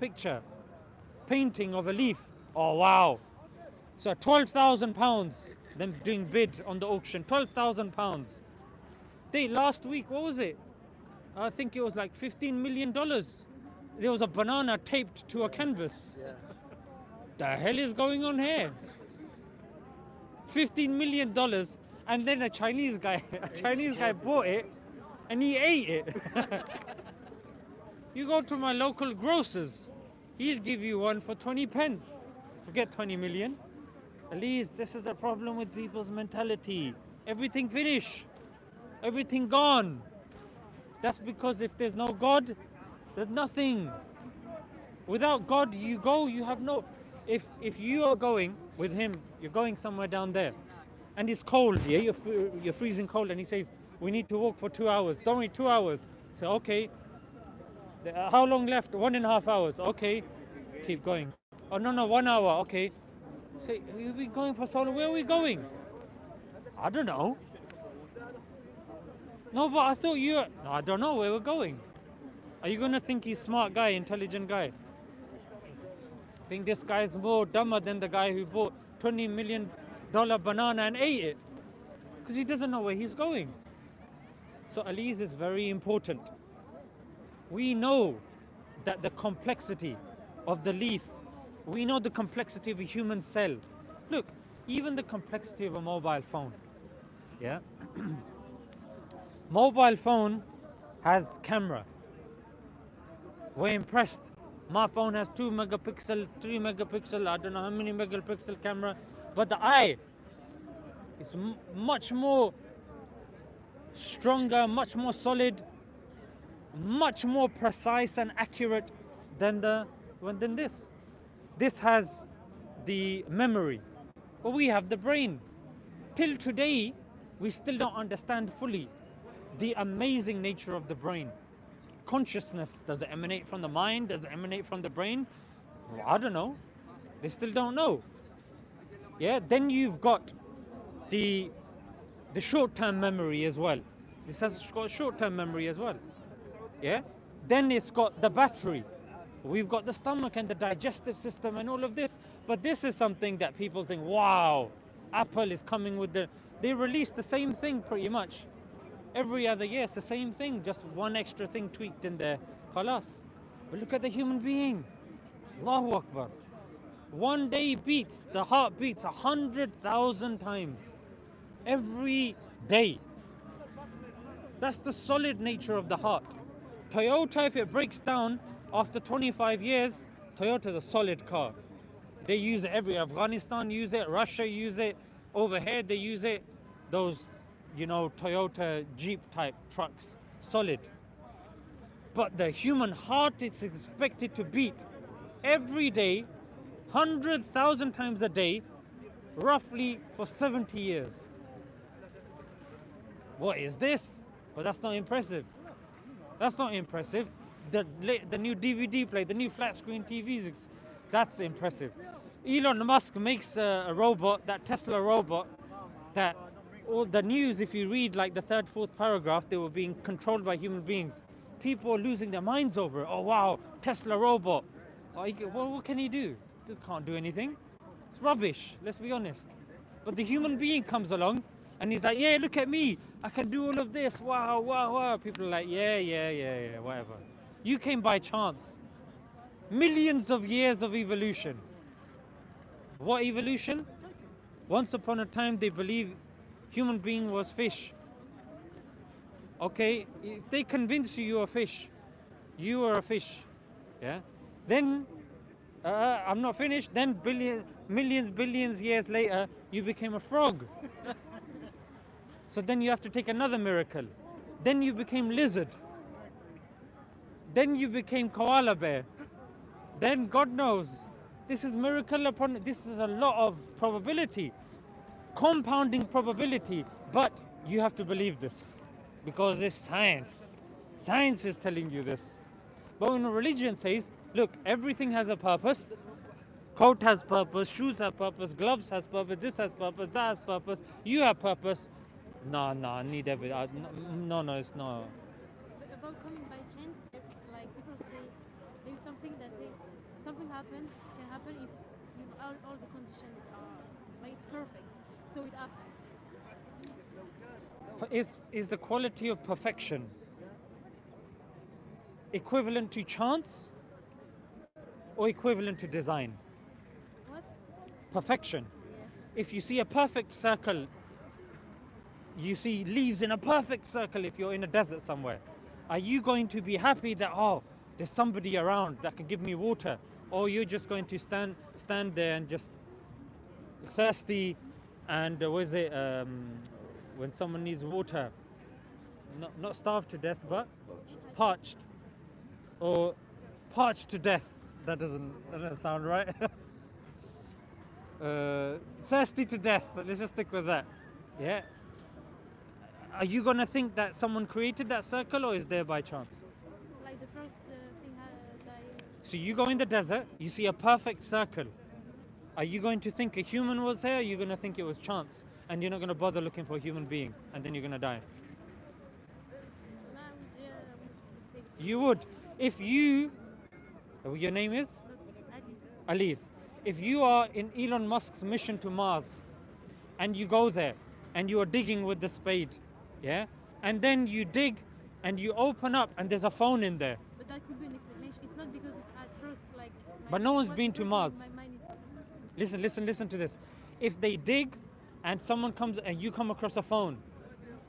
painting of a leaf, oh wow. So £12,000, them doing bid on the auction, £12,000. Last week, what was it? I think it was like $15 million. There was a banana taped to a canvas. Yeah. The hell is going on here? $15 million, and then a Chinese guy bought it, and he ate it. You go to my local grocers, he'll give you one for 20 pence. Forget 20 million. At least this is the problem with people's mentality. Everything finished. Everything gone. That's because if there's no God, there's nothing. Without God, you have no... If you are going with him, you're going somewhere down there, and it's cold, yeah, you're freezing cold, and he says, we need to walk for 2 hours. Don't worry, 2 hours. So, okay. How long left? 1.5 hours. Okay. Keep going. Oh, no, 1 hour. Okay. Say, you've been going for so long. Where are we going? I don't know. No, but I thought no, I don't know where we're going. Are you going to think he's smart guy, intelligent guy? Think this guy's more dumber than the guy who bought $20 million banana and ate it? Because he doesn't know where he's going. So Ali's is very important. We know that the complexity of the leaf, we know the complexity of a human cell. Look, even the complexity of a mobile phone. Yeah? Mobile phone has camera. We're impressed. My phone has 2 megapixel, 3 megapixel, I don't know how many megapixel camera, but the eye is much more stronger, much more solid, much more precise and accurate than this. This has the memory, but we have the brain. Till today, we still don't understand fully the amazing nature of the brain. Consciousness, does it emanate from the mind? Does it emanate from the brain? Well, I don't know. They still don't know. Yeah, then you've got the short-term memory as well. This has got short-term memory as well. Yeah? Then it's got the battery. We've got the stomach and the digestive system and all of this. But this is something that people think, wow, Apple is coming with they release the same thing pretty much. Every other year, it's the same thing, just one extra thing tweaked in there. Khalas. But look at the human being. Allahu Akbar. One day the heart beats 100,000 times. every day. That's the solid nature of the heart. Toyota, if it breaks down after 25 years, Toyota's a solid car. They use it everywhere. Afghanistan use it, Russia use it, over here they use it. Those, Toyota Jeep type trucks, solid. But the human heart is expected to beat every day, 100,000 times a day, roughly for 70 years. What is this? But that's not impressive. That's not impressive. The new DVD player, the new flat screen TVs, that's impressive. Elon Musk makes a robot, that Tesla robot, that all the news, if you read like the third, fourth paragraph, they were being controlled by human beings. People are losing their minds over it. Oh wow, Tesla robot. Well, what can he do? He can't do anything. It's rubbish, let's be honest. But the human being comes along and he's like, yeah, look at me. I can do all of this. Wow, wow, wow. People are like, yeah, whatever. You came by chance. Millions of years of evolution. What evolution? Once upon a time, they believe human being was fish. Okay, if they convince you you're a fish, you are a fish, yeah? Then, I'm not finished, then billions years later, you became a frog. So then you have to take another miracle. Then you became lizard. Then you became koala bear. Then God knows. This is miracle upon, this is a lot of probability. Compounding probability. But you have to believe this. Because it's science. Science is telling you this. But when a religion says, look, everything has a purpose. Coat has purpose, shoes have purpose, gloves has purpose, this has purpose, that has purpose, you have purpose. No, I need everything. No, it's not. But about coming by chance, like people say, there's something that say something can happen if you all the conditions are like it's perfect, so it happens. Is the quality of perfection equivalent to chance or equivalent to design? What? Perfection. Yeah. If you see a perfect circle, you see leaves in a perfect circle if you're in a desert somewhere, are you going to be happy that, oh, there's somebody around that can give me water? Or you're just going to stand there and just thirsty and when someone needs water, not starved to death, but parched. Or parched to death. That doesn't sound right. Thirsty to death. Let's just stick with that. Yeah. Are you gonna think that someone created that circle, or is there by chance? Like the first thing that So you go in the desert, you see a perfect circle. Are you going to think a human was here? Or are you gonna think it was chance, and you're not gonna bother looking for a human being, and then you're gonna die? I would take You would. If you, your name is? at least. Alice. If you are in Elon Musk's mission to Mars, and you go there, and you are digging with the spade, yeah? And then you dig, and you open up, and there's a phone in there. But that could be an explanation. It's not because it's at first like. But no one's what been to first Mars. thing in my mind is Listen to this. If they dig, and someone comes, and you come across a phone,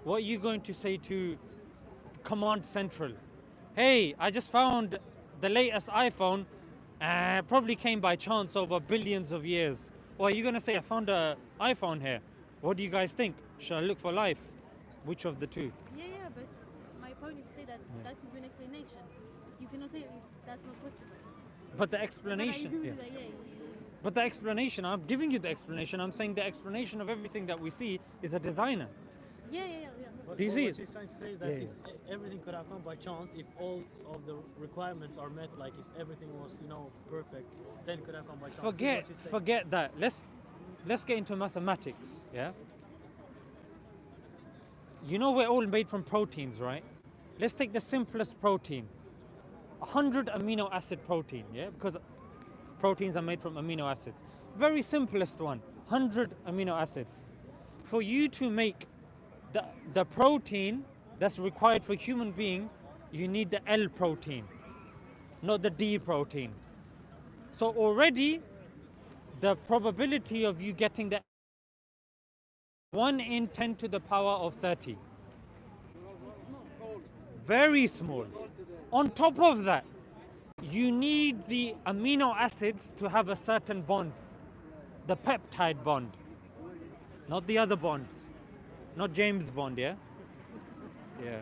what are you going to say to Command Central? Hey, I just found the latest iPhone, probably came by chance over billions of years. Or are you going to say, I found an iPhone here. What do you guys think? Should I look for life? Which of the two? yeah, but my point is to say that that could be an explanation. You cannot say that's not possible. But the But I explanation, agree yeah. with that, yeah. But the explanation, I'm giving you the explanation. I'm saying the explanation of everything that we see is a designer. Yeah. But Do you see what it? she's trying to say is that Yeah, everything could have come by chance if all of the requirements are met. Like if everything was, perfect, then it could have come by chance. This is what she's saying. Forget that. Let's get into mathematics, yeah? You know we're all made from proteins, right? Let's take the simplest protein. 100 amino acid protein, yeah? Because proteins are made from amino acids. Very simplest one, 100 amino acids. For you to make the protein that's required for human being, you need the L protein, not the D protein. So already the probability of you getting the 1 in 10 to the power of 30. It's small. Very small. On top of that, you need the amino acids to have a certain bond, the peptide bond, not the other bonds, not James Bond, yeah? Yeah.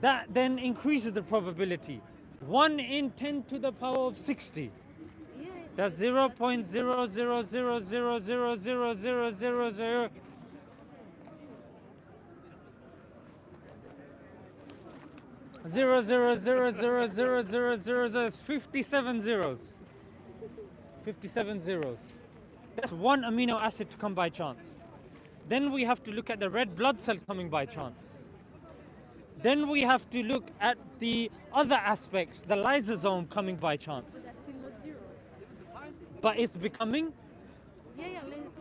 That then increases the probability. 1 in 10 to the power of 60. Yeah. That's 0.00000000000. Zero zero zero zero zero zero zero zero. 57 zeros. 57 zeros. That's one amino acid to come by chance. Then we have to look at the red blood cell coming by chance. Then we have to look at the other aspects, the lysosome coming by chance. That's still not zero. But it's becoming Let's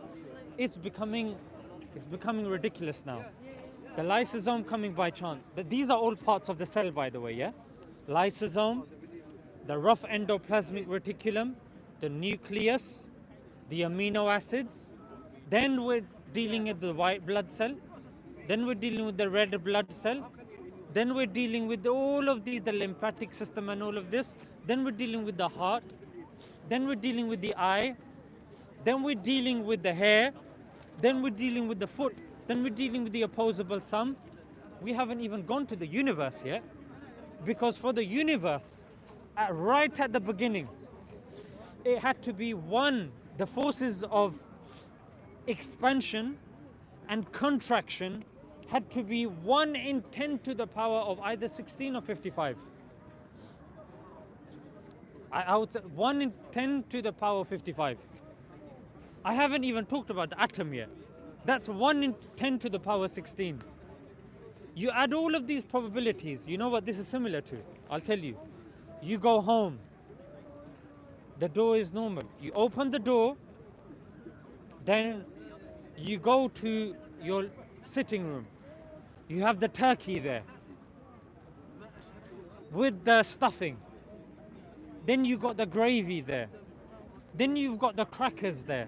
it's becoming ridiculous now. The lysosome coming by chance. These are all parts of the cell, by the way, yeah? Lysosome, the rough endoplasmic reticulum, the nucleus, the amino acids. Then we're dealing with the white blood cell. Then we're dealing with the red blood cell. Then we're dealing with all of these, the lymphatic system and all of this. Then we're dealing with the heart. Then we're dealing with the eye. Then we're dealing with the hair. Then we're dealing with the foot. Then we're dealing with the opposable thumb. We haven't even gone to the universe yet. Because for the universe, right at the beginning, it had to be one, the forces of expansion and contraction had to be 1 in 10 to the power of either 16 or 55. I would say 1 in 10 to the power of 55. I haven't even talked about the atom yet. That's 1 in 10 to the power 16. You add all of these probabilities, you know what this is similar to? I'll tell you. You go home. The door is normal. You open the door, then you go to your sitting room. You have the turkey there with the stuffing. Then you got the gravy there. Then you've got the crackers there.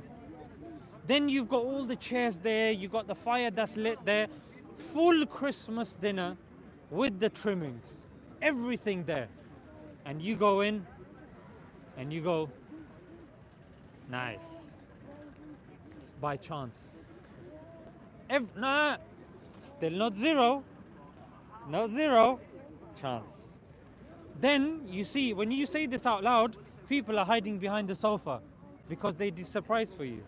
Then you've got all the chairs there. You got the fire that's lit there. Full Christmas dinner with the trimmings. Everything there. And you go in and you go, nice. It's by chance. Nah, still not zero. Not zero. Chance. Then you see, when you say this out loud, people are hiding behind the sofa because they did surprise for you.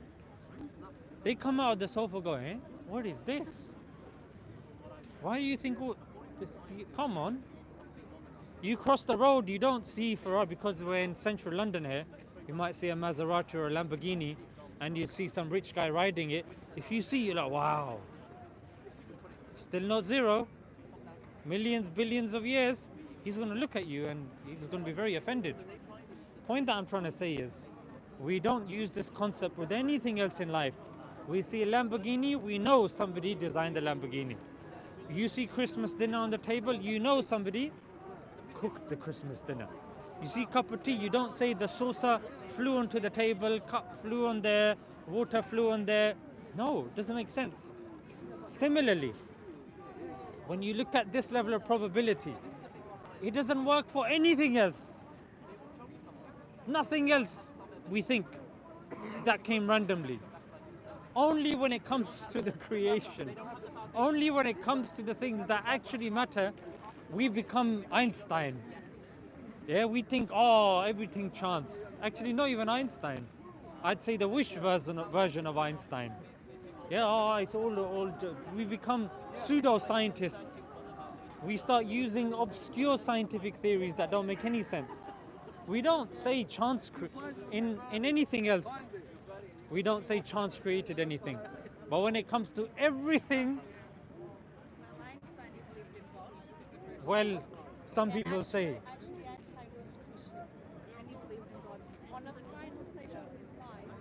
They come out of the sofa going, eh? What is this? Why do you think this? Come on. You cross the road, you don't see Ferrari because we're in central London here. You might see a Maserati or a Lamborghini and you see some rich guy riding it. If you see, you're like, wow. Still not zero. Millions, billions of years. He's going to look at you and he's going to be very offended. Point that I'm trying to say is, we don't use this concept with anything else in life. We see a Lamborghini, we know somebody designed the Lamborghini. You see Christmas dinner on the table, you know somebody cooked the Christmas dinner. You see cup of tea, you don't say the saucer flew onto the table, cup flew on there, water flew on there. No, it doesn't make sense. Similarly, when you look at this level of probability, it doesn't work for anything else. Nothing else, we think, that came randomly. Only when it comes to the creation, only when it comes to the things that actually matter, we become Einstein. Yeah, we think, oh, everything chance. Actually, not even Einstein. I'd say the wish version of Einstein. Yeah, oh, it's all. We become pseudo-scientists. We start using obscure scientific theories that don't make any sense. We don't say chance in anything else. We don't say chance created anything. But when it comes to everything, Einstein believed in God. well, some people say. Actually, Einstein was Christian and he believed in God. On the final stage of his life,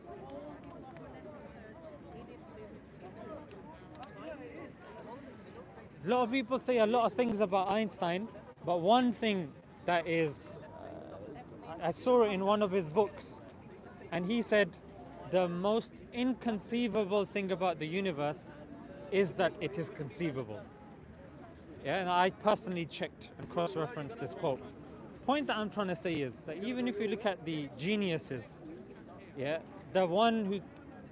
of all development and research, he did believe in God. A lot of people say a lot of things about Einstein, but one thing that is, I saw it in one of his books, and he said the most inconceivable thing about the universe is that it is conceivable. Yeah, and I personally checked and cross-referenced this quote. Point that I'm trying to say is that even if you look at the geniuses, yeah, the one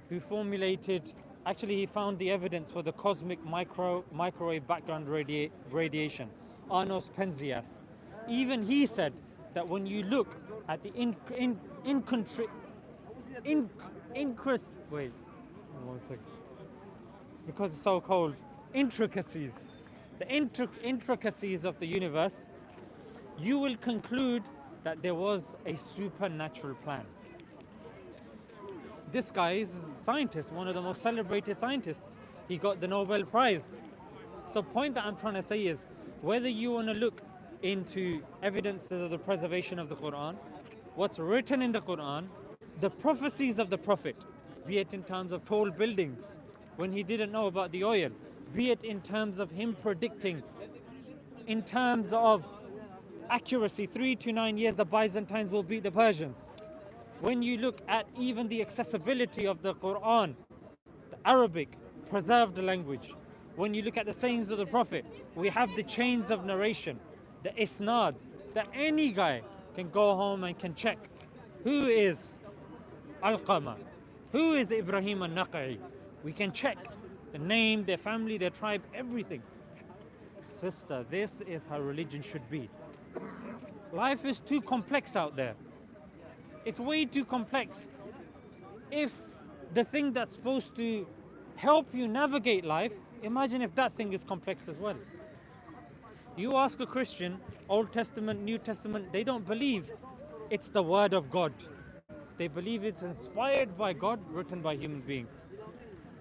who formulated, actually he found the evidence for the cosmic microwave background radiation, Arnos Penzias. Even he said that when you look at the wait, one second. It's because it's so cold. Intricacies, the intricacies of the universe, you will conclude that there was a supernatural plan. This guy is a scientist, one of the most celebrated scientists. He got the Nobel Prize. So point that I'm trying to say is, whether you want to look into evidences of the preservation of the Quran, what's written in the Quran, the prophecies of the Prophet, be it in terms of tall buildings, when he didn't know about the oil, be it in terms of him predicting, in terms of accuracy, 3 to 9 years the Byzantines will beat the Persians. When you look at even the accessibility of the Quran, the Arabic, preserved language, when you look at the sayings of the Prophet, we have the chains of narration, the isnad, that any guy can go home and can check. Who is Alqama? Who is Ibrahim al-Naqi? We can check the name, their family, their tribe, everything. Sister, this is how religion should be. Life is too complex out there. It's way too complex. If the thing that's supposed to help you navigate life, imagine if that thing is complex as well. You ask a Christian, Old Testament, New Testament, they don't believe it's the word of God. They believe it's inspired by God, written by human beings.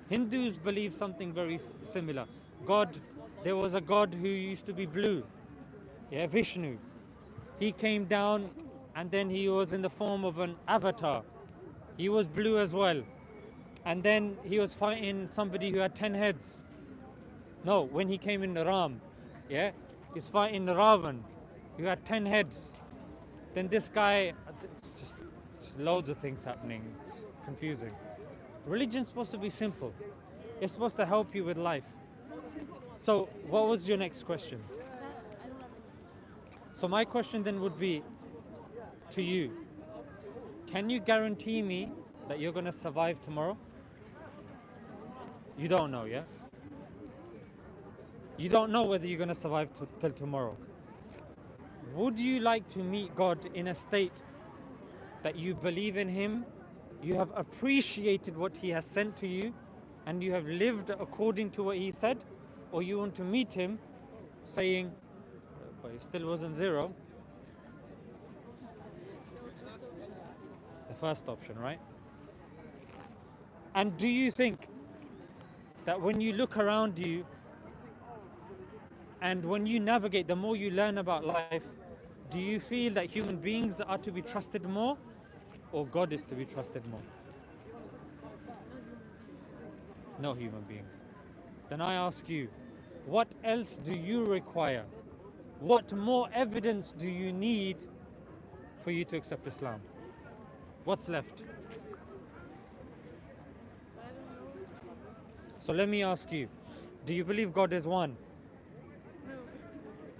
Hindus believe something very similar. God, there was a God who used to be blue, yeah, Vishnu. He came down and then he was in the form of an avatar. He was blue as well. And then he was fighting somebody who had 10 heads. No, when he came in Ram, yeah, he's fighting Ravan, who had 10 heads. Then this guy, it's just loads of things happening. It's confusing. Religion's supposed to be simple. It's supposed to help you with life. So, what was your next question? I don't have any. So my question then would be to you. Can you guarantee me that you're going to survive tomorrow? You don't know, yeah? You don't know whether you're going to survive till tomorrow. Would you like to meet God in a state that you believe in Him, you have appreciated what He has sent to you, and you have lived according to what He said? Or you want to meet Him saying, but it still wasn't zero? The first option, right? And do you think that when you look around you and when you navigate, the more you learn about life, do you feel that human beings are to be trusted more or God is to be trusted more? No human beings. Then I ask you, what else do you require? What more evidence do you need for you to accept Islam? What's left? So let me ask you, do you believe God is one?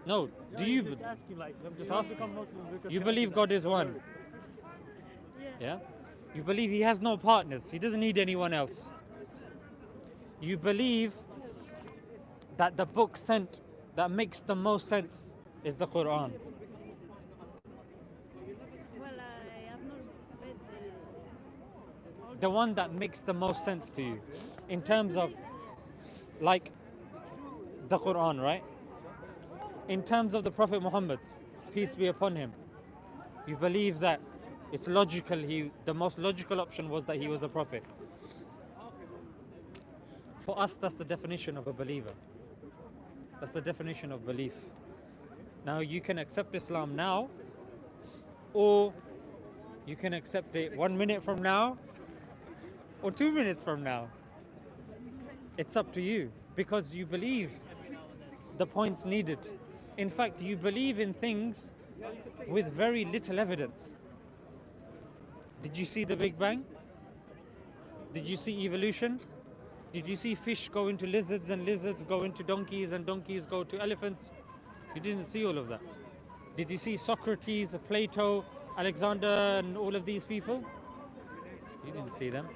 No. Do you? Just asking, like, I'm just you want to asking. become Muslim because You you believe have God to, is one? Yeah. Yeah? You believe He has no partners. He doesn't need anyone else. You believe that the book sent that makes the most sense is the Quran. Well, I have not read all The one that makes the most sense to you in terms of, like, the Quran, right? In terms of the Prophet Muhammad, peace be upon him, you believe that it's logical, the most logical option was that he was a prophet. For us, that's the definition of a believer. That's the definition of belief. Now, you can accept Islam now, or you can accept it 1 minute from now, or 2 minutes from now. It's up to you, because you believe the points needed. In fact, you believe in things with very little evidence. Did you see the Big Bang? Did you see evolution? Did you see fish go into lizards and lizards go into donkeys and donkeys go to elephants? You didn't see all of that. Did you see Socrates, Plato, Alexander and all of these people? You didn't see them.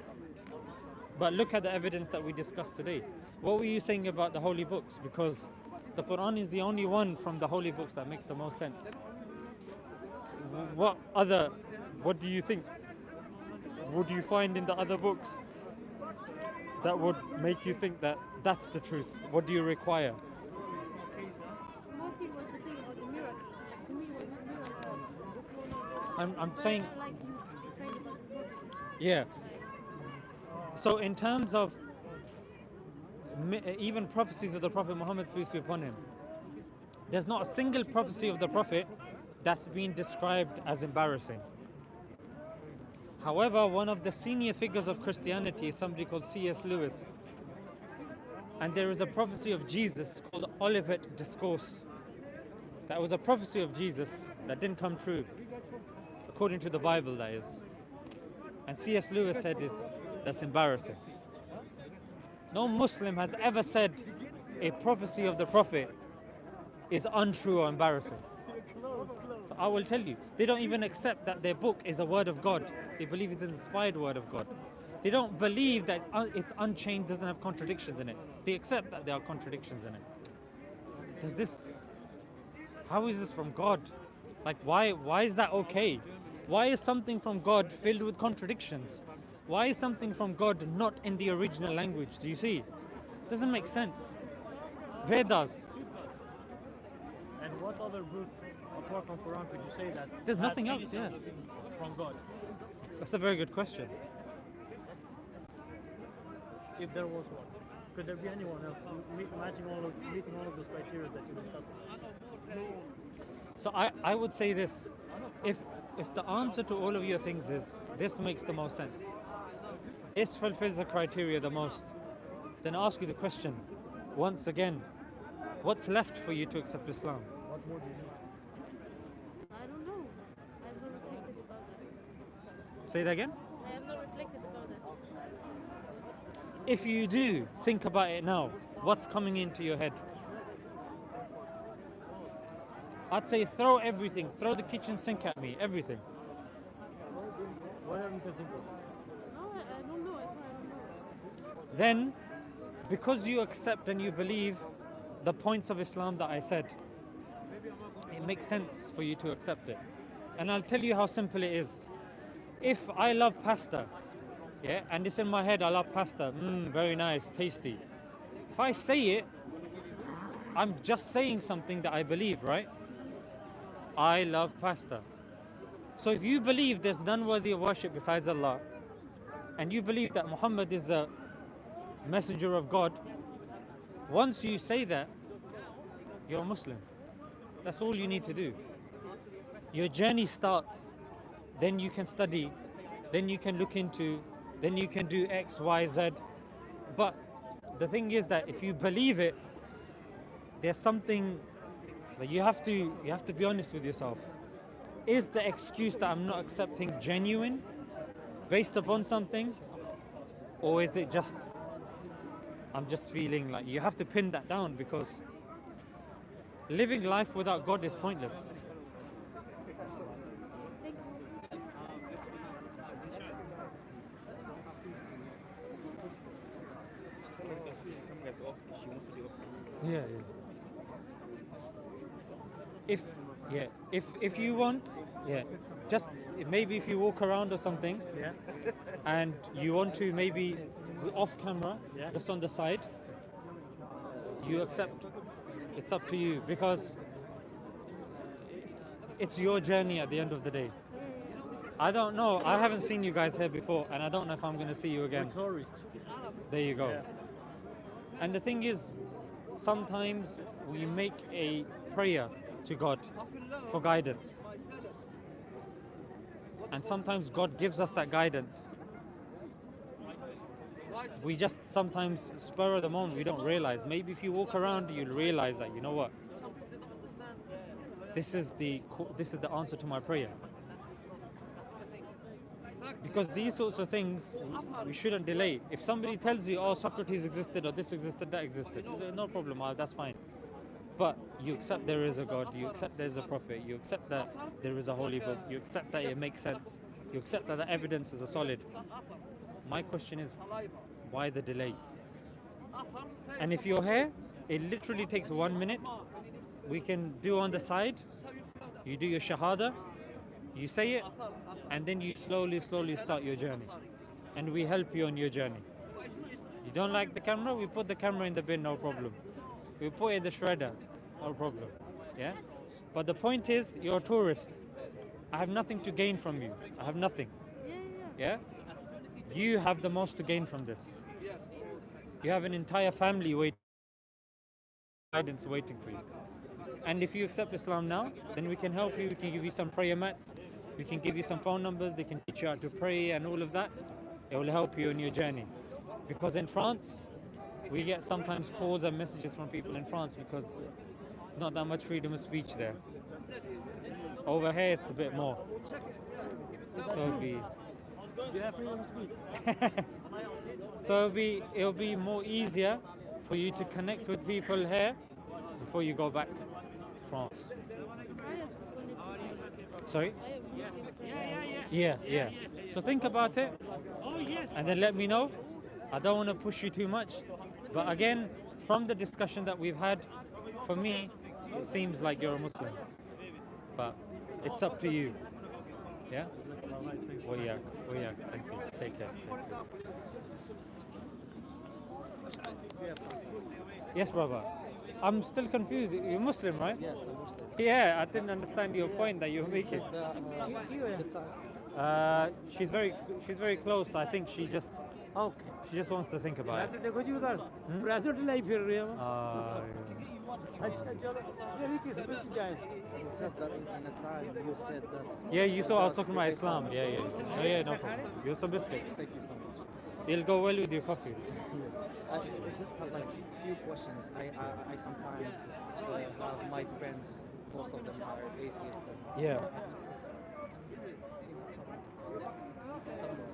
But look at the evidence that we discussed today. What were you saying about the holy books? Because the Quran is the only one from the holy books that makes the most sense. What do you think? What do you find in the other books that would make you think that that's the truth? What do you require? Mostly it was the thing about the miracles. Like, to me, it was not miracles. I'm But saying, like you explained about the prophecies. yeah. So in terms of even prophecies of the Prophet Muhammad, peace be upon him, there's not a single prophecy of the Prophet that's been described as embarrassing. However, one of the senior figures of Christianity is somebody called C.S. Lewis. And there is a prophecy of Jesus called Olivet Discourse. That was a prophecy of Jesus that didn't come true, according to the Bible, that is. And C.S. Lewis said that's embarrassing. No Muslim has ever said a prophecy of the Prophet is untrue or embarrassing. So I will tell you, they don't even accept that their book is a word of God. They believe it's an inspired word of God. They don't believe that it's unchained, doesn't have contradictions in it. They accept that there are contradictions in it. How is this from God? Like, why is that okay? Why is something from God filled with contradictions? Why is something from God not in the original language? Do you see? Doesn't make sense. Vedas. And what other book apart from Quran could you say that There's has nothing else, anything yeah. from God? That's a very good question. If there was one, could there be anyone else meeting all of those criteria that you discussed? So I would say this. If the answer to all of your things is this makes the most sense, this fulfills the criteria the most, then I ask you the question once again, what's left for you to accept Islam? What more do you need? I don't know. I have not reflected about that. Say that again? I have not reflected about that. If you do, think about it now. What's coming into your head? I'd say throw everything. Throw the kitchen sink at me. Everything. Whatever you can think of. No, I don't know. I don't know. Then, because you accept and you believe the points of Islam that I said, it makes sense for you to accept it. And I'll tell you how simple it is. If I love pasta, yeah, and it's in my head, I love pasta, very nice, tasty. If I say it, I'm just saying something that I believe, right? I love pasta. So if you believe there's none worthy of worship besides Allah, and you believe that Muhammad is the messenger of God, once you say that, you're a Muslim. That's all you need to do. Your journey starts, then you can study, then you can look into, then you can do X, Y, Z. But the thing is that if you believe it, there's something that you have to be honest with yourself. Is the excuse that I'm not accepting genuine, based upon something, or is it just I'm just feeling like you have to pin that down, because living life without God is pointless. Yeah. If you want, just maybe if you walk around or something, and you want to maybe off camera, just on the side, you accept. It's up to you, because it's your journey at the end of the day. I don't know. I haven't seen you guys here before, and I don't know if I'm going to see you again. We're tourists. There you go. Yeah. And the thing is, sometimes we make a prayer to God for guidance. And sometimes God gives us that guidance. We just sometimes spur of the moment, we don't realize. Maybe if you walk around, you'll realize that, you know what? This is the answer to my prayer. Because these sorts of things we shouldn't delay. If somebody tells you, oh, Socrates existed, or this existed, that existed, no problem, that's fine. But you accept there is a God, you accept there's a prophet, you accept that there is a holy book, you accept that it makes sense, you accept that the evidences are solid. My question is, why the delay? And if you're here, it literally takes 1 minute. We can do on the side. You do your shahada, you say it, and then you slowly start your journey. And we help you on your journey. You don't like the camera, we put the camera in the bin, no problem. We put it in the shredder, no problem. Yeah? But the point is, you're a tourist. I have nothing to gain from you. I have nothing. Yeah? You have the most to gain from this. You have an entire family waiting, guidance waiting for you. And if you accept Islam now, then we can help you. We can give you some prayer mats. We can give you some phone numbers. They can teach you how to pray and all of that. It will help you in your journey. Because in France, we get sometimes calls and messages from people in France because there's not that much freedom of speech there. Over here, it's a bit more. So it'll be. You have freedom of speech. So it'll be more easier for you to connect with people here before you go back to France. Sorry? Yeah. So think about it, and then let me know. I don't want to push you too much, but again, from the discussion that we've had, for me, it seems like you're a Muslim. But it's up to you. Yeah? Well, yeah. Thank you. Take care. Yes, brother. I'm still confused. You're Muslim, right? Yes, I'm Muslim. Yeah, I didn't understand your point that you were making. She's very close. I think she just wants to think about it. Just that in a time you said that. Yeah, you thought I was talking about Islam. Yeah, no problem. You want some biscuits? Thank you so much. It'll go well with your coffee. Yes, I just have like few questions. I sometimes have my friends. Most of them are atheists. Yeah.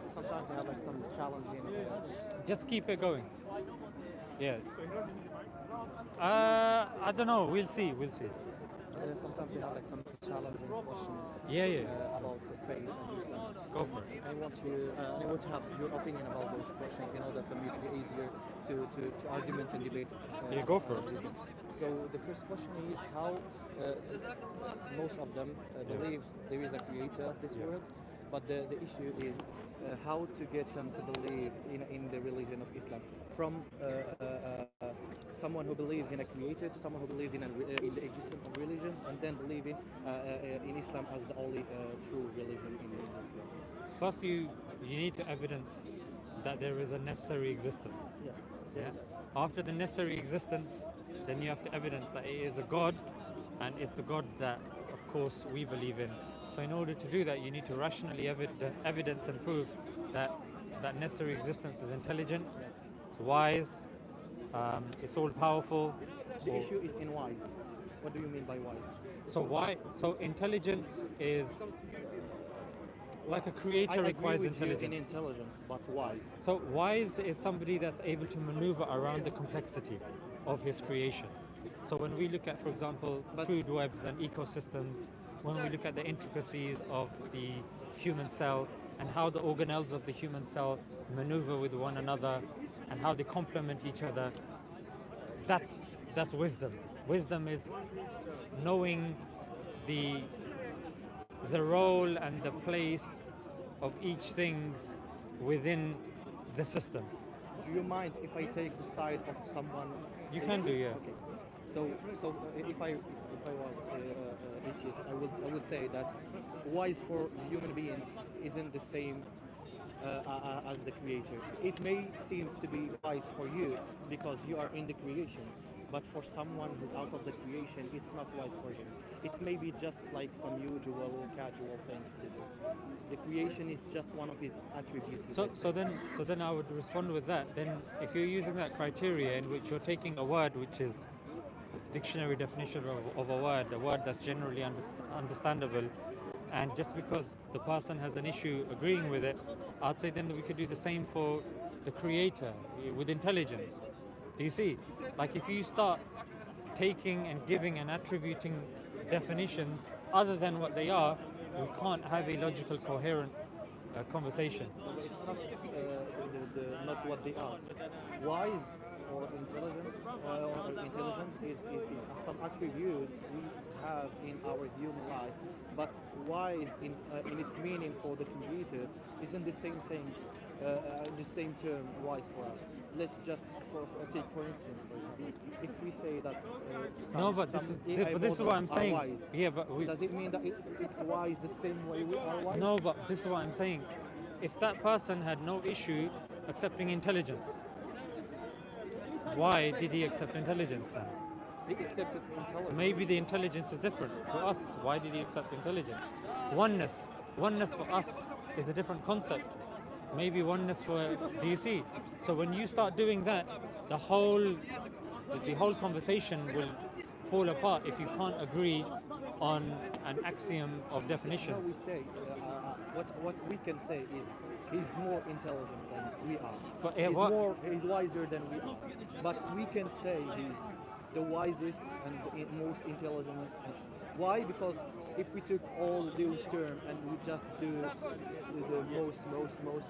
Sometimes they have like some challenging. Just keep it going. Yeah. I don't know. We'll see. Sometimes they have like some challenging questions. About faith and Islam. Go for it. I want to have your opinion about those questions in order for me to be easier to argument and debate. Go for it. So the first question is how most of them believe there is a creator of this world, but the issue is how to get them to believe in the religion of Islam. From someone who believes in a creator to someone who believes in the existence of religions, and then believing in Islam as the only true religion in this world. First, you need to evidence that there is a necessary existence. Yes. Yeah. After the necessary existence, then you have to evidence that it is a God, and it's the God that, of course, we believe in. So in order to do that, you need to rationally evidence and prove that that necessary existence is intelligent, it's wise, it's all powerful. The issue is in wise. What do you mean by wise? So intelligence is like a creator requires intelligence. In intelligence, but wise. So wise is somebody that's able to maneuver around the complexity of his creation. So when we look at, for example, food webs and ecosystems, when we look at the intricacies of the human cell and how the organelles of the human cell maneuver with one another and how they complement each other, that's wisdom. Wisdom is knowing the role and the place of each thing within the system. Do you mind if I take the side of someone? You can do, yeah. Okay. So if I was atheist, I would say that wise for the human being isn't the same as the creator. It may seem to be wise for you because you are in the creation, but for someone who's out of the creation, it's not wise for him. It's maybe just like some usual, casual things to do. The creation is just one of his attributes. So then I would respond with that. Then if you're using that criteria in which you're taking a word which is dictionary definition of a word that's generally understandable, and just because the person has an issue agreeing with it, I'd say then we could do the same for the creator with intelligence. Do you see? Like if you start taking and giving and attributing definitions other than what they are, we can't have a logical, coherent conversation. But it's not not what they are. Wise or intelligent is some attributes we have in our human life. But wise in its meaning for the creator isn't the same thing, the same term wise for us. Let's just take for instance, for example, if we say that No, but some this AI is what I'm models are saying. wise, Yeah, but does it mean that it's wise the same way we are wise? no, but this is what I'm saying. If that person had no issue accepting intelligence, why did he accept intelligence then? He accepted intelligence. Maybe the intelligence is different to us. Why did he accept intelligence? Oneness for us is a different concept. Maybe oneness for, do you see? So when you start doing that, the whole conversation will fall apart if you can't agree on an axiom of No, we definitions. say what we can say is he's more intelligent than we are. But He's wiser than we are. But we can say he's the wisest and most intelligent. And why? Because if we took all those terms and we just do the most,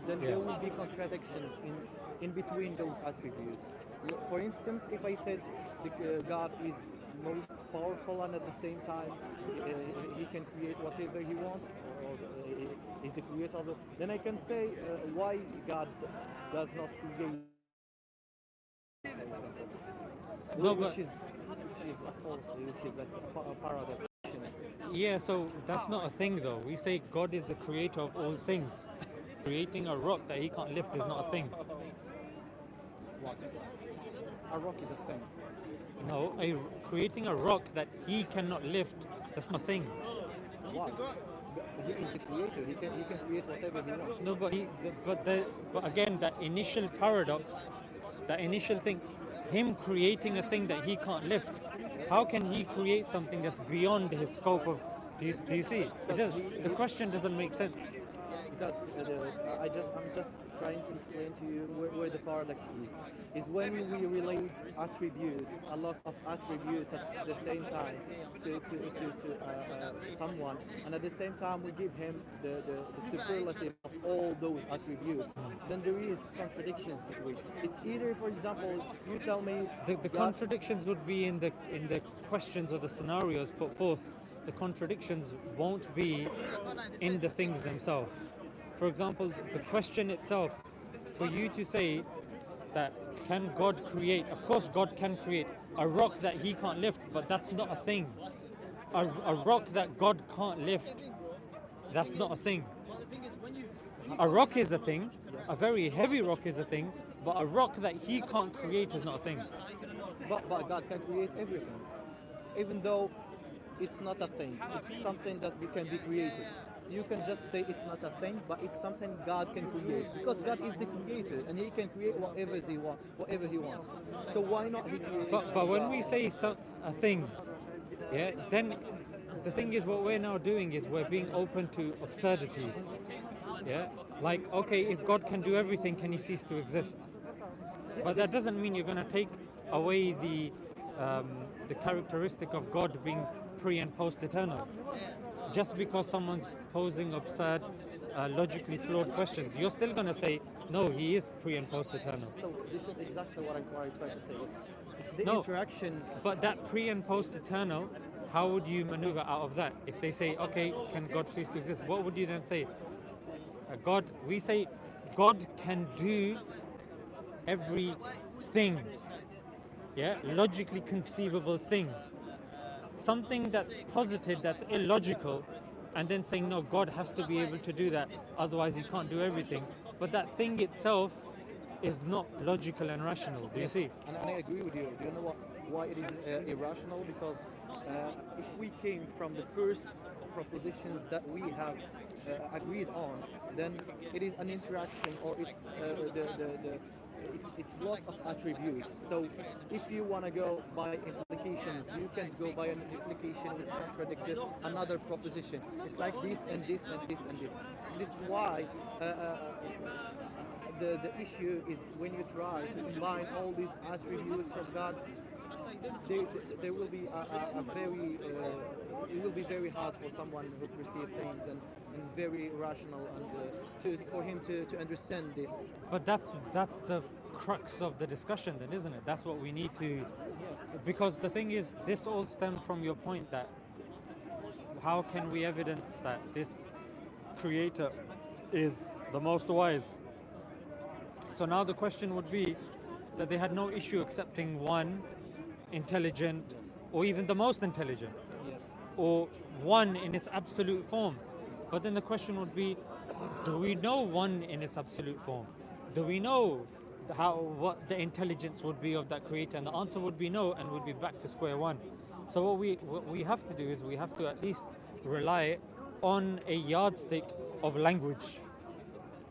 then there will be contradictions in between those attributes. For instance, if I said God is most powerful and at the same time he can create whatever he wants, or is the creator of it, then I can say why God does not create, for example. No, which is a false, which is like a paradox. Yeah, so that's not a thing though. We say God is the creator of all things. Creating a rock that he can't lift is not a thing. What? A rock is a thing. No, creating a rock that he cannot lift, that's not a thing. Why? He is the creator. He can create whatever he wants. No, but again, that initial paradox, that initial thing, him creating a thing that he can't lift, how can he create something that's beyond his scope of? Do you see? The question doesn't make sense. Because I'm just trying to explain to you where the paradox is when we relate attributes, a lot of attributes at the same time to someone, and at the same time we give him the superlative of all those attributes, then there is contradictions between. It's either, for example, you tell me The contradictions would be in the questions or the scenarios put forth. The contradictions won't be in the things themselves. For example, the question itself, for you to say that can God create? Of course God can create a rock that he can't lift, but that's not a thing. A rock that God can't lift, that's not a thing. A rock is a thing, a very heavy rock is a thing, but a rock that he can't create is not a thing. but God can create everything, even though it's not a thing. It's something that can be created. You can just say it's not a thing, but it's something God can create, because God is the creator and He can create whatever He wants. So why not He create? But when we say a thing, yeah, then the thing is what we're now doing is we're being open to absurdities. Yeah, like okay, if God can do everything, can He cease to exist? But that doesn't mean you're going to take away the characteristic of God being pre and post eternal. Just because someone's posing absurd, logically flawed questions, you're still going to say, no, he is pre and post eternal. So this is exactly what I try to say. It's the No, interaction. But that pre and post eternal, how would you maneuver out of that? If they say, okay, can God cease to exist? What would you then say? We say God can do everything. Yeah, logically conceivable thing. Something that's posited, that's illogical, and then saying, no, God has to be able to do that, otherwise he can't do everything. But that thing itself is not logical and rational. Do you see? And I agree with you. Do you know why it is irrational? Because if we came from the first propositions that we have agreed on, then it is an interaction, or it's lots of attributes. So if you want to go by implications, you can't go by an implication which contradicted another proposition. It's like this and this and this and this. This is why the issue is when you try to combine all these attributes of God, there will be a very it will be very hard for someone who perceives things and very rational, and for him to understand this. But that's the crux of the discussion then, isn't it? That's what we need to, Yes. because the thing is, this all stemmed from your point that how can we evidence that this creator is the most wise? So now the question would be that they had no issue accepting one intelligent, or even the most intelligent, Yes. or one in its absolute form. But then the question would be, do we know one in its absolute form? Do we know what the intelligence would be of that creator? And the answer would be no, and we'd be back to square one. So what we have to do is we have to at least rely on a yardstick of language.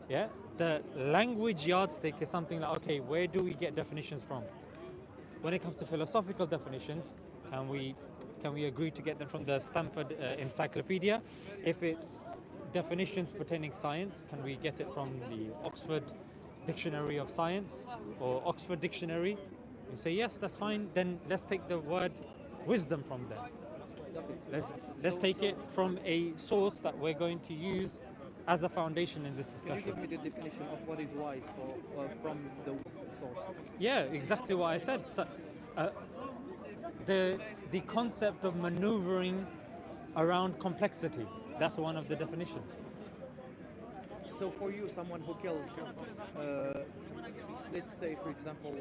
Yeah? The language yardstick is something like, okay, where do we get definitions from? When it comes to philosophical definitions, can we agree to get them from the Stanford Encyclopedia? If it's definitions pertaining science, can we get it from the Oxford Dictionary of Science or Oxford Dictionary? You say yes, that's fine. Then let's take the word wisdom from there. Let's take it from a source that we're going to use as a foundation in this Can you discussion. give me the definition of what is wise from those sources? Yeah, exactly what I said. So, the concept of maneuvering around complexity. That's one of the definitions. So for you, someone who kills, let's say, for example,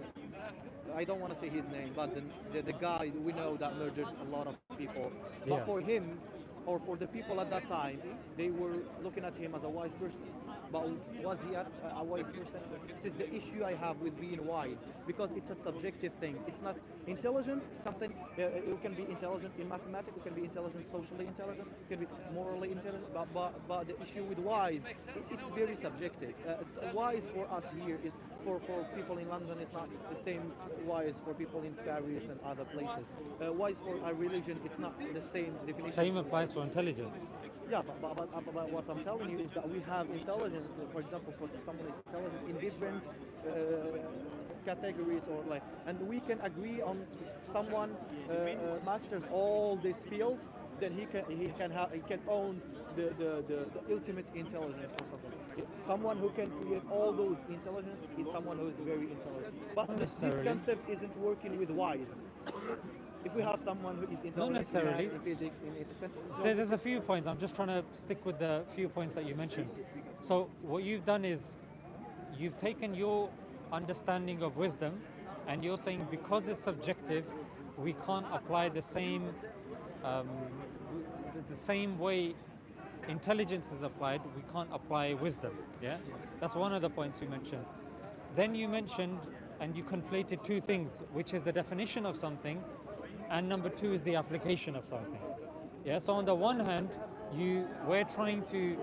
I don't want to say his name, but the guy we know that murdered a lot of people. But Yeah. for him, or for the people at that time, they were looking at him as a wise person. But was he a wise person? This is the issue I have with being wise, because it's a subjective thing. It's not intelligent, something, you can be intelligent in mathematics, you can be intelligent socially intelligent, you can be morally intelligent, but the issue with wise, it's very subjective. It's wise for us here is, for people in London, it's not the same wise for people in Paris and other places. Wise for a religion, it's not the same definition. Same applies for intelligence. Yeah, but what I'm telling you is that we have intelligence, for example, for someone is intelligent in different categories, or like, and we can agree on someone masters all these fields, then he can own the ultimate intelligence or something. Someone who can create all those intelligence is someone who is very intelligent. But this concept isn't working with wise. If we have someone who is intelligent necessarily. in physics, so There's a few points. I'm just trying to stick with the few points that you mentioned. So what you've done is you've taken your understanding of wisdom and you're saying because it's subjective, we can't apply the same way intelligence is applied, we can't apply wisdom. Yeah, that's one of the points you mentioned. Then you mentioned, and you conflated two things, which is the definition of something, and number two is the application of something. Yeah. So on the one hand, we're trying to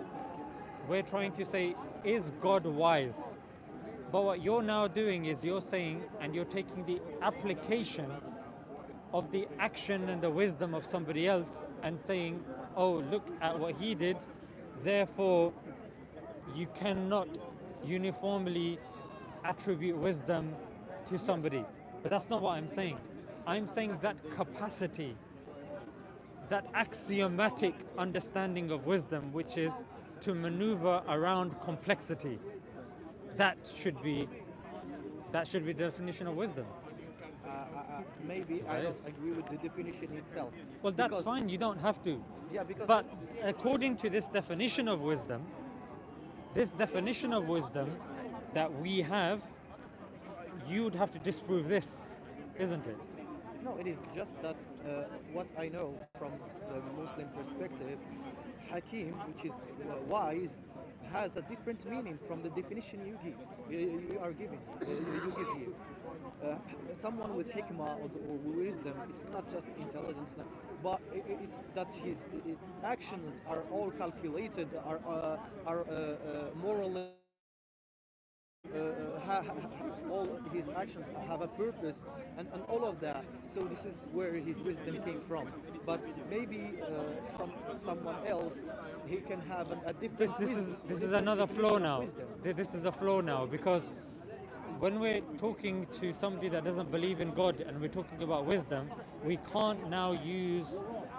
say, is God wise? But what you're now doing is you're saying, and you're taking the application of the action and the wisdom of somebody else and saying, oh, look at what he did, therefore you cannot uniformly attribute wisdom to somebody. But that's not what I'm saying. I'm saying that capacity, that axiomatic understanding of wisdom, which is to maneuver around complexity, that should be the definition of wisdom. maybe I don't agree with the definition itself. Well, that's Because- fine, you don't have to. Yeah, because But according to this definition of wisdom that we have, you'd have to disprove this, isn't it? no, it is just that what I know from the Muslim perspective, Hakim, which is wise, has a different meaning from the definition you are giving. You give here. Someone with hikmah or wisdom, it's not just intelligence, but it's that his actions are all calculated, are morally. All his actions have a purpose, and all of that. So this is where his wisdom came from. But maybe from someone else, he can have a different. This is another flow now. This is a flow now, because when we're talking to somebody that doesn't believe in God and we're talking about wisdom, we can't now use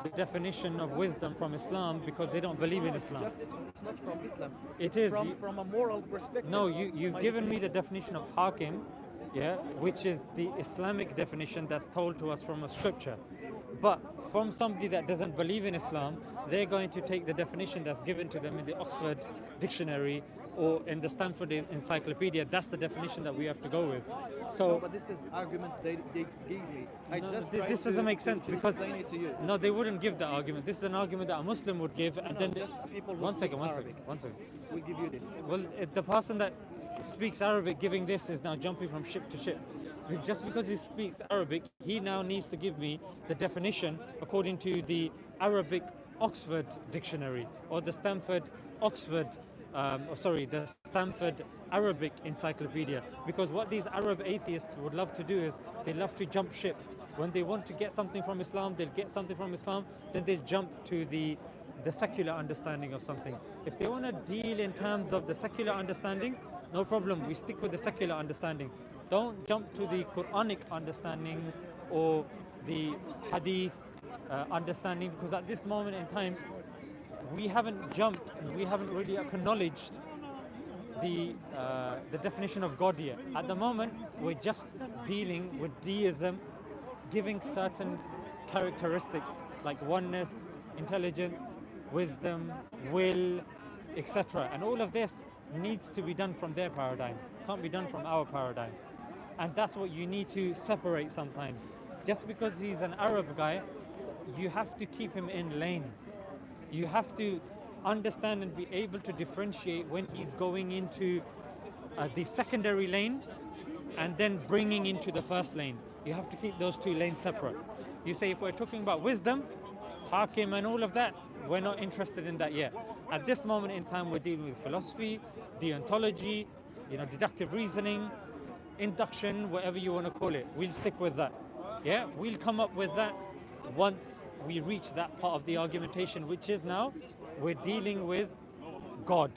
the definition of wisdom from Islam because they don't believe in Islam. It's not from Islam. It It's is. from a moral perspective. No, you've given me the definition of hakim, yeah, which is the Islamic definition that's told to us from a scripture. But from somebody that doesn't believe in Islam, they're going to take the definition that's given to them in the Oxford Dictionary or in the Stanford Encyclopedia. That's the definition that we have to go with. So, No, but this is arguments they gave me. I no, just this tried doesn't make sense to because explain it to you. no, they wouldn't give the argument. This is an argument that a Muslim would give, and No, then just people who one second, speaks one second, Arabic. one second. We'll give you this. Well, the person that speaks Arabic giving this is now jumping from ship to ship. Just because he speaks Arabic, he now needs to give me the definition according to the Arabic Oxford Dictionary or the Stanford Oxford, the Stanford Arabic Encyclopedia. Because what these Arab atheists would love to do is they love to jump ship. When they want to get something from Islam, they'll get something from Islam, then they'll jump to the secular understanding of something. If they want to deal in terms of the secular understanding, no problem, we stick with the secular understanding. Don't jump to the Quranic understanding or the Hadith understanding, because at this moment in time, we haven't jumped and we haven't really acknowledged the definition of God yet. At the moment, we're just dealing with deism, giving certain characteristics like oneness, intelligence, wisdom, will, etc. And all of this needs to be done from their paradigm, can't be done from our paradigm. And that's what you need to separate sometimes. Just because he's an Arab guy, you have to keep him in lane. You have to understand and be able to differentiate when he's going into the secondary lane and then bringing into the first lane. You have to keep those two lanes separate. You say if we're talking about wisdom, hakim and all of that, we're not interested in that yet. At this moment in time, we're dealing with philosophy, deontology, deductive reasoning, induction, whatever you want to call it. We'll stick with that. Yeah, we'll come up with that once we reach that part of the argumentation, which is now we're dealing with God.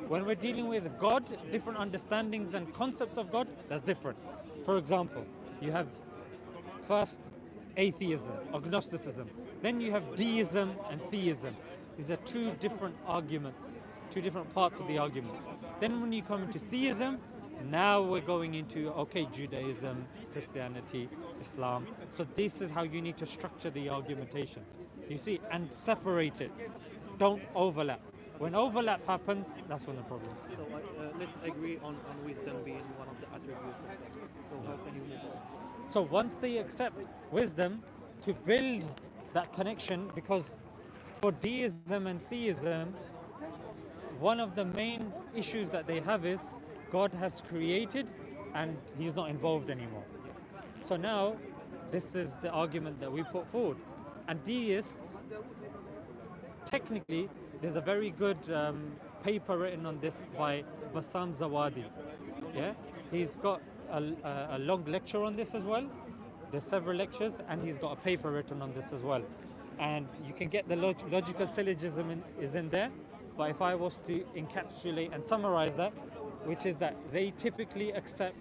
When we're dealing with God, different understandings and concepts of God, that's different. For example, you have first atheism, agnosticism. Then you have deism and theism. These are two different arguments, two different parts of the argument. Then when you come into theism, now we're going into, okay, Judaism, Christianity, Islam. So this is how you need to structure the argumentation. You see, and separate it. Don't overlap. When overlap happens, that's when the problem is. So let's agree on wisdom being one of the attributes of God. So how can you move on? So once they accept wisdom, to build that connection, because for deism and theism, one of the main issues that they have is God has created and he's not involved anymore. So now, this is the argument that we put forward. And deists, technically, there's a very good paper written on this by Bassam Zawadi. Yeah, he's got a long lecture on this as well. There's several lectures, and he's got a paper written on this as well. And you can get the logical syllogism is in there. But if I was to encapsulate and summarize that, which is that they typically accept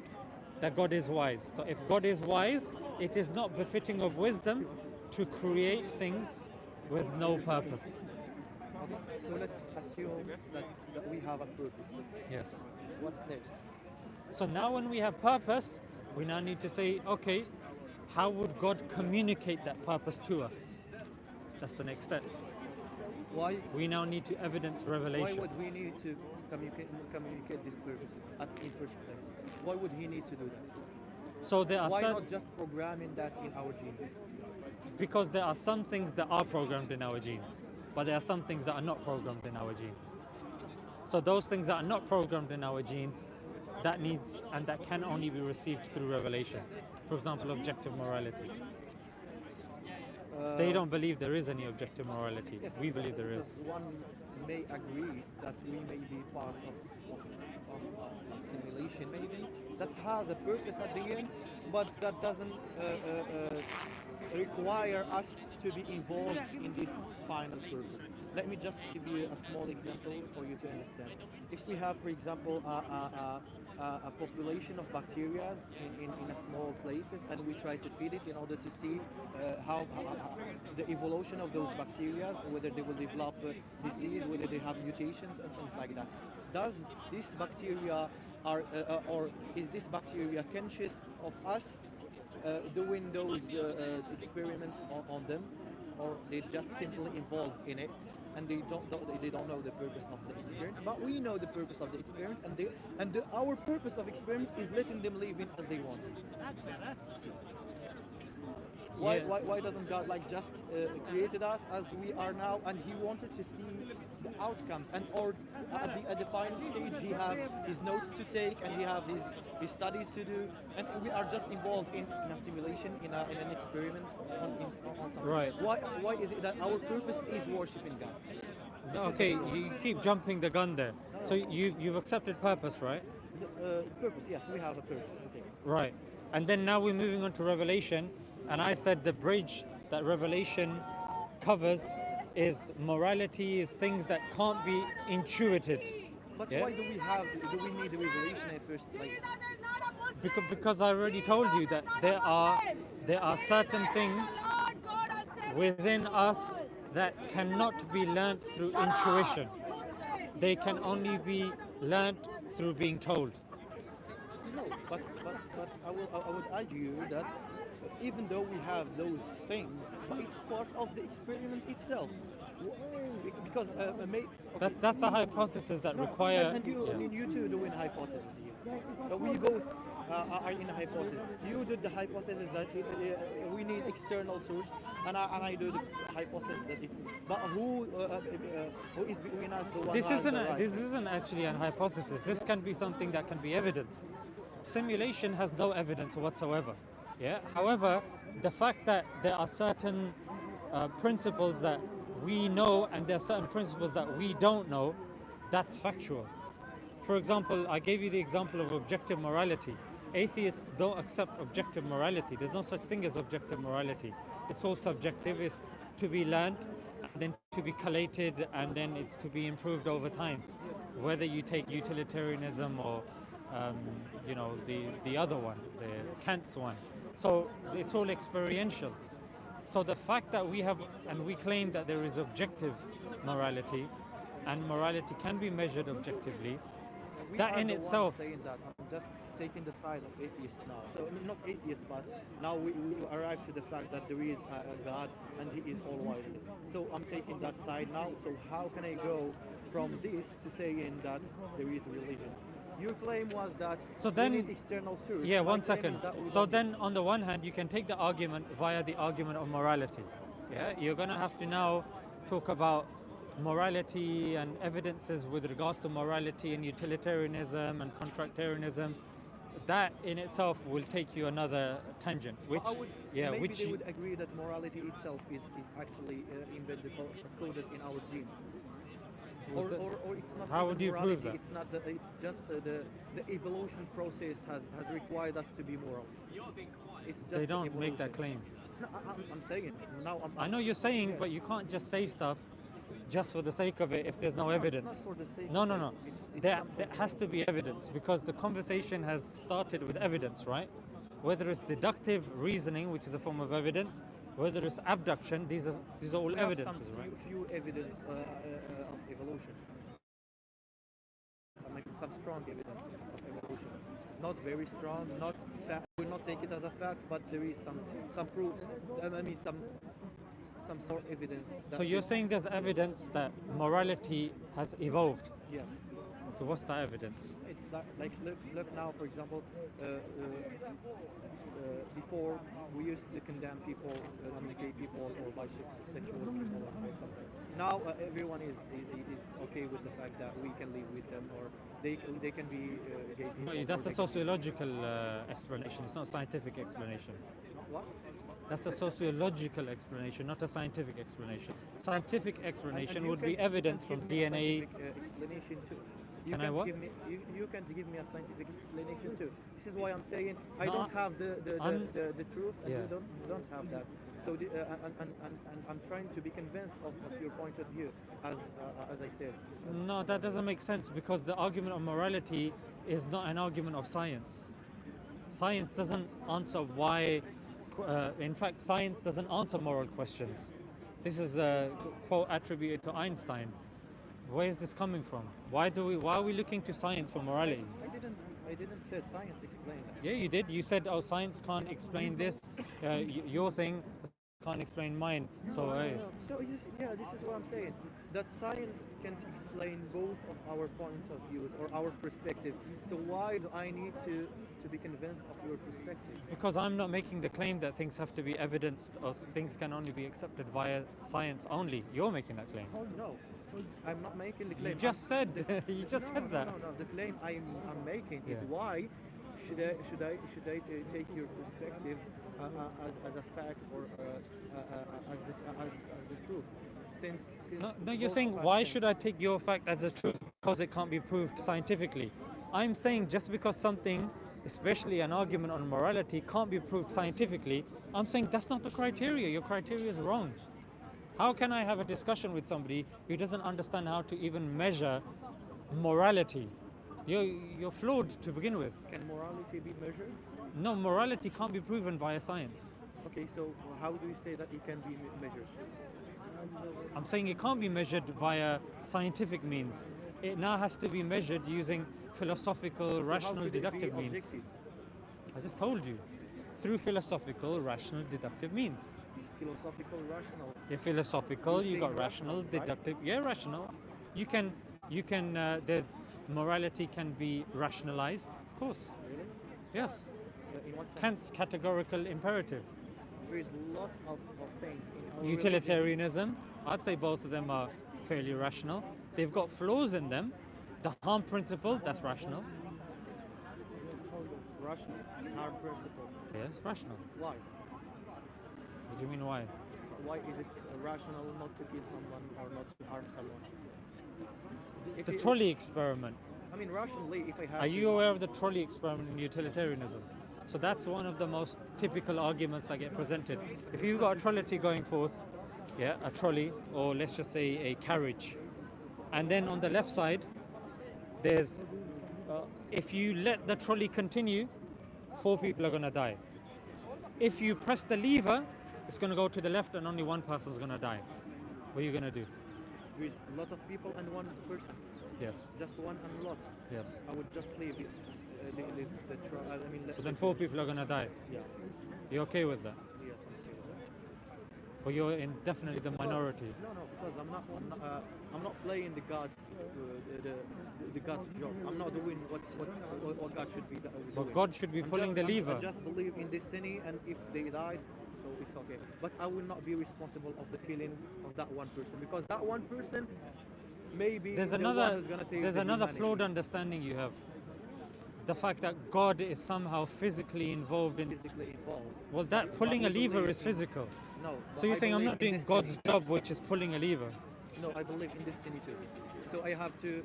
that God is wise. So if God is wise, it is not befitting of wisdom to create things with no purpose. Okay, so let's assume that we have a purpose. Yes. What's next? So now when we have purpose, we now need to say, okay, how would God communicate that purpose to us? That's the next step. Why? We now need to evidence Why revelation. would we need to communicate this purpose in first place? Why would he need to do that? So there are Why certain, not just programming that in our genes? because there are some things that are programmed in our genes, but there are some things that are not programmed in our genes. So those things that are not programmed in our genes, that needs and that can only be received through revelation. For example, objective morality. They don't believe there is any objective morality. Yes, We believe there is. because one may agree that we may be part of a simulation, maybe, that has a purpose at the end, but that doesn't require us to be involved in this final purpose. Let me just give you a small example for you to understand. If we have, for example, a population of bacteria in a small places, and we try to feed it in order to see how the evolution of those bacteria, whether they will develop disease, whether they have mutations and things like that. Does this bacteria or is this bacteria conscious of us doing those experiments on them, or they just simply involved in it? And they don't know the purpose of the experiment, but we know the purpose of the experiment, and our purpose of experiment is letting them live in as they want. Why doesn't God like just created us as we are now, and He wanted to see the outcomes, and or at the final stage He have His notes to take, and He have his studies to do, and we are just involved in a simulation, in an experiment on something. Right. Why is it that our purpose is worshiping God? Okay, you keep jumping the gun there. So you've accepted purpose, right? Purpose, yes, we have a purpose. Okay. Right. And then now we're moving on to Revelation, and I said the bridge that Revelation covers is morality, is things that can't be intuited. But Yeah? why do we need the revelation in the first place? Because I already told you that there are certain things within us that cannot be learnt through intuition. They can only be learnt through being told. No, but I would argue that even though we have those things, but it's part of the experiment itself. Because That's a hypothesis that require. and you, I mean, you two doing hypothesis here. We both are in a hypothesis. You did the hypothesis that we need external source, and I do the hypothesis that it's. But who is between us the one? This isn't actually an hypothesis. This can be something that can be evidenced. Simulation has no evidence whatsoever. Yeah. However, the fact that there are certain principles that we know and there are certain principles that we don't know, that's factual. For example, I gave you the example of objective morality. Atheists don't accept objective morality. There's no such thing as objective morality. It's all subjective. It's to be learned, and then to be collated, and then it's to be improved over time. Whether you take utilitarianism or the other one, the Kant's one. So it's all experiential. So the fact that we claim that there is objective morality, and morality can be measured objectively, We that are in the itself. ones saying that. I'm just taking the side of atheists now. So I mean, not atheists, but now we arrive to the fact that there is a God and He is all wise. So I'm taking that side now. So how can I go from this to saying that there is religions? Your claim was that So we then- need external source. Yeah, My one claim second. is that we So don't need- then, on the one hand, you can take the argument via the argument of morality. Yeah, you're going to have to now talk about morality and evidences with regards to morality and utilitarianism and contractarianism. That in itself will take you another tangent, which I would, yeah, maybe which they would agree that morality itself is actually embedded or coded in our genes. Or it's not. How even would you morality, prove that? It's not. It's just the evolution process has required us to be moral. It's just they the don't make that evolution. claim. No, I'm saying now. I know you're saying, yes. but you can't just say stuff just for the sake of it if there's no evidence. It's not for the sake No, of no, it. no. It's There something- has to be evidence because the conversation has started with evidence, right? Whether it's deductive reasoning, which is a form of evidence, whether it's abduction, these are all we have evidences, some right? few evidence of evolution. Some strong evidence of evolution. Not very strong. Not fact. We'll not take it as a fact, but there is some proofs. I mean some sort of evidence. So you're saying there's evidence that morality has evolved. Yes. Okay, what's that evidence? it's like look now, for example, before we used to condemn people, gay people or bisexual people or something. Now everyone is okay with the fact that we can live with them, or they can be gay people. No, that's a sociological explanation. It's not a scientific explanation. What? That's a sociological explanation, not a scientific explanation. Scientific explanation you would be can't evidence from give me a DNA. scientific, explanation too. Can I what? You can't give me a scientific explanation too. This is why I'm saying I No, don't have the truth, and Yeah. you don't have that. So and I'm trying to be convinced of your point of view, as I said. No, that doesn't make sense because the argument of morality is not an argument of science. Science doesn't answer why. In fact, science doesn't answer moral questions. This is a quote attributed to Einstein. Where is this coming from? Why are we looking to science for morality? I didn't say science explain that. Yeah, you did. You said, "Oh, science can't explain this. Your thing can't explain mine." So, So this is what I'm saying. That science can't explain both of our points of views or our perspective. So why do I need to be convinced of your perspective? because I'm not making the claim that things have to be evidenced or things can only be accepted via science only. You're making that claim. No, I'm not making the claim. You just said you just said that. No. The claim I'm making is Yeah. why should I take your perspective as a fact or as the truth? Since No, you're both saying of us why can- should I take your fact as a truth because it can't be proved scientifically? I'm saying just because something, especially an argument on morality, can't be proved scientifically, I'm saying that's not the criteria. Your criteria is wrong. How can I have a discussion with somebody who doesn't understand how to even measure morality? You're flawed to begin with. Can morality be measured? No, morality can't be proven via science. Okay, so how do you say that it can be measured? I'm saying it can't be measured via scientific means. It now has to be measured using philosophical, So how rational, could it be deductive means. objective? I just told you. Through philosophical, rational, deductive means. Philosophical, rational. If philosophical, You're you got saying rational, rational, right? deductive. Yeah, rational. You can, the morality can be rationalized, of course. Really? Yes. In what sense? Kant's categorical imperative. There is lots of things in our religion. Utilitarianism, I'd say both of them are fairly rational. They've got flaws in them. The harm principle, that's rational. Rational, our principle. Yes, rational. Why? What do you mean why? Why is it rational not to kill someone or not to harm someone? If The you- trolley experiment. I mean, rationally, if I had Are to- you aware of the trolley experiment in utilitarianism? So that's one of the most typical arguments that get presented. If you've got a trolley going forth, yeah, a trolley, or let's just say a carriage, and then on the left side, there's, if you let the trolley continue, 4 people are going to die. If you press the lever, it's going to go to the left and only one person is going to die. What are you going to do? There is a lot of people and one person. Yes, Just one and a lot. yes. I would just leave it. Leave the I mean, let So then the- 4 people are going to die. Yeah. You okay with that? Yes, I'm okay with that. But you're in definitely the minority. No, because I'm not playing the God's the God's job. I'm not doing what God should be doing. But God should be pulling the lever. I just believe in destiny, and if they died, so it's okay. But I will not be responsible of the killing of that one person, because that one person may be There's the one another who's gonna save there's the another humanity. flawed understanding you have. The fact that God is somehow physically involved in. Physically involved. Well, that But pulling I a lever believe is in- physical. No. but So you're I saying I'm believe not in doing destiny. God's job, which is pulling a lever. No, I believe in destiny too. So I have to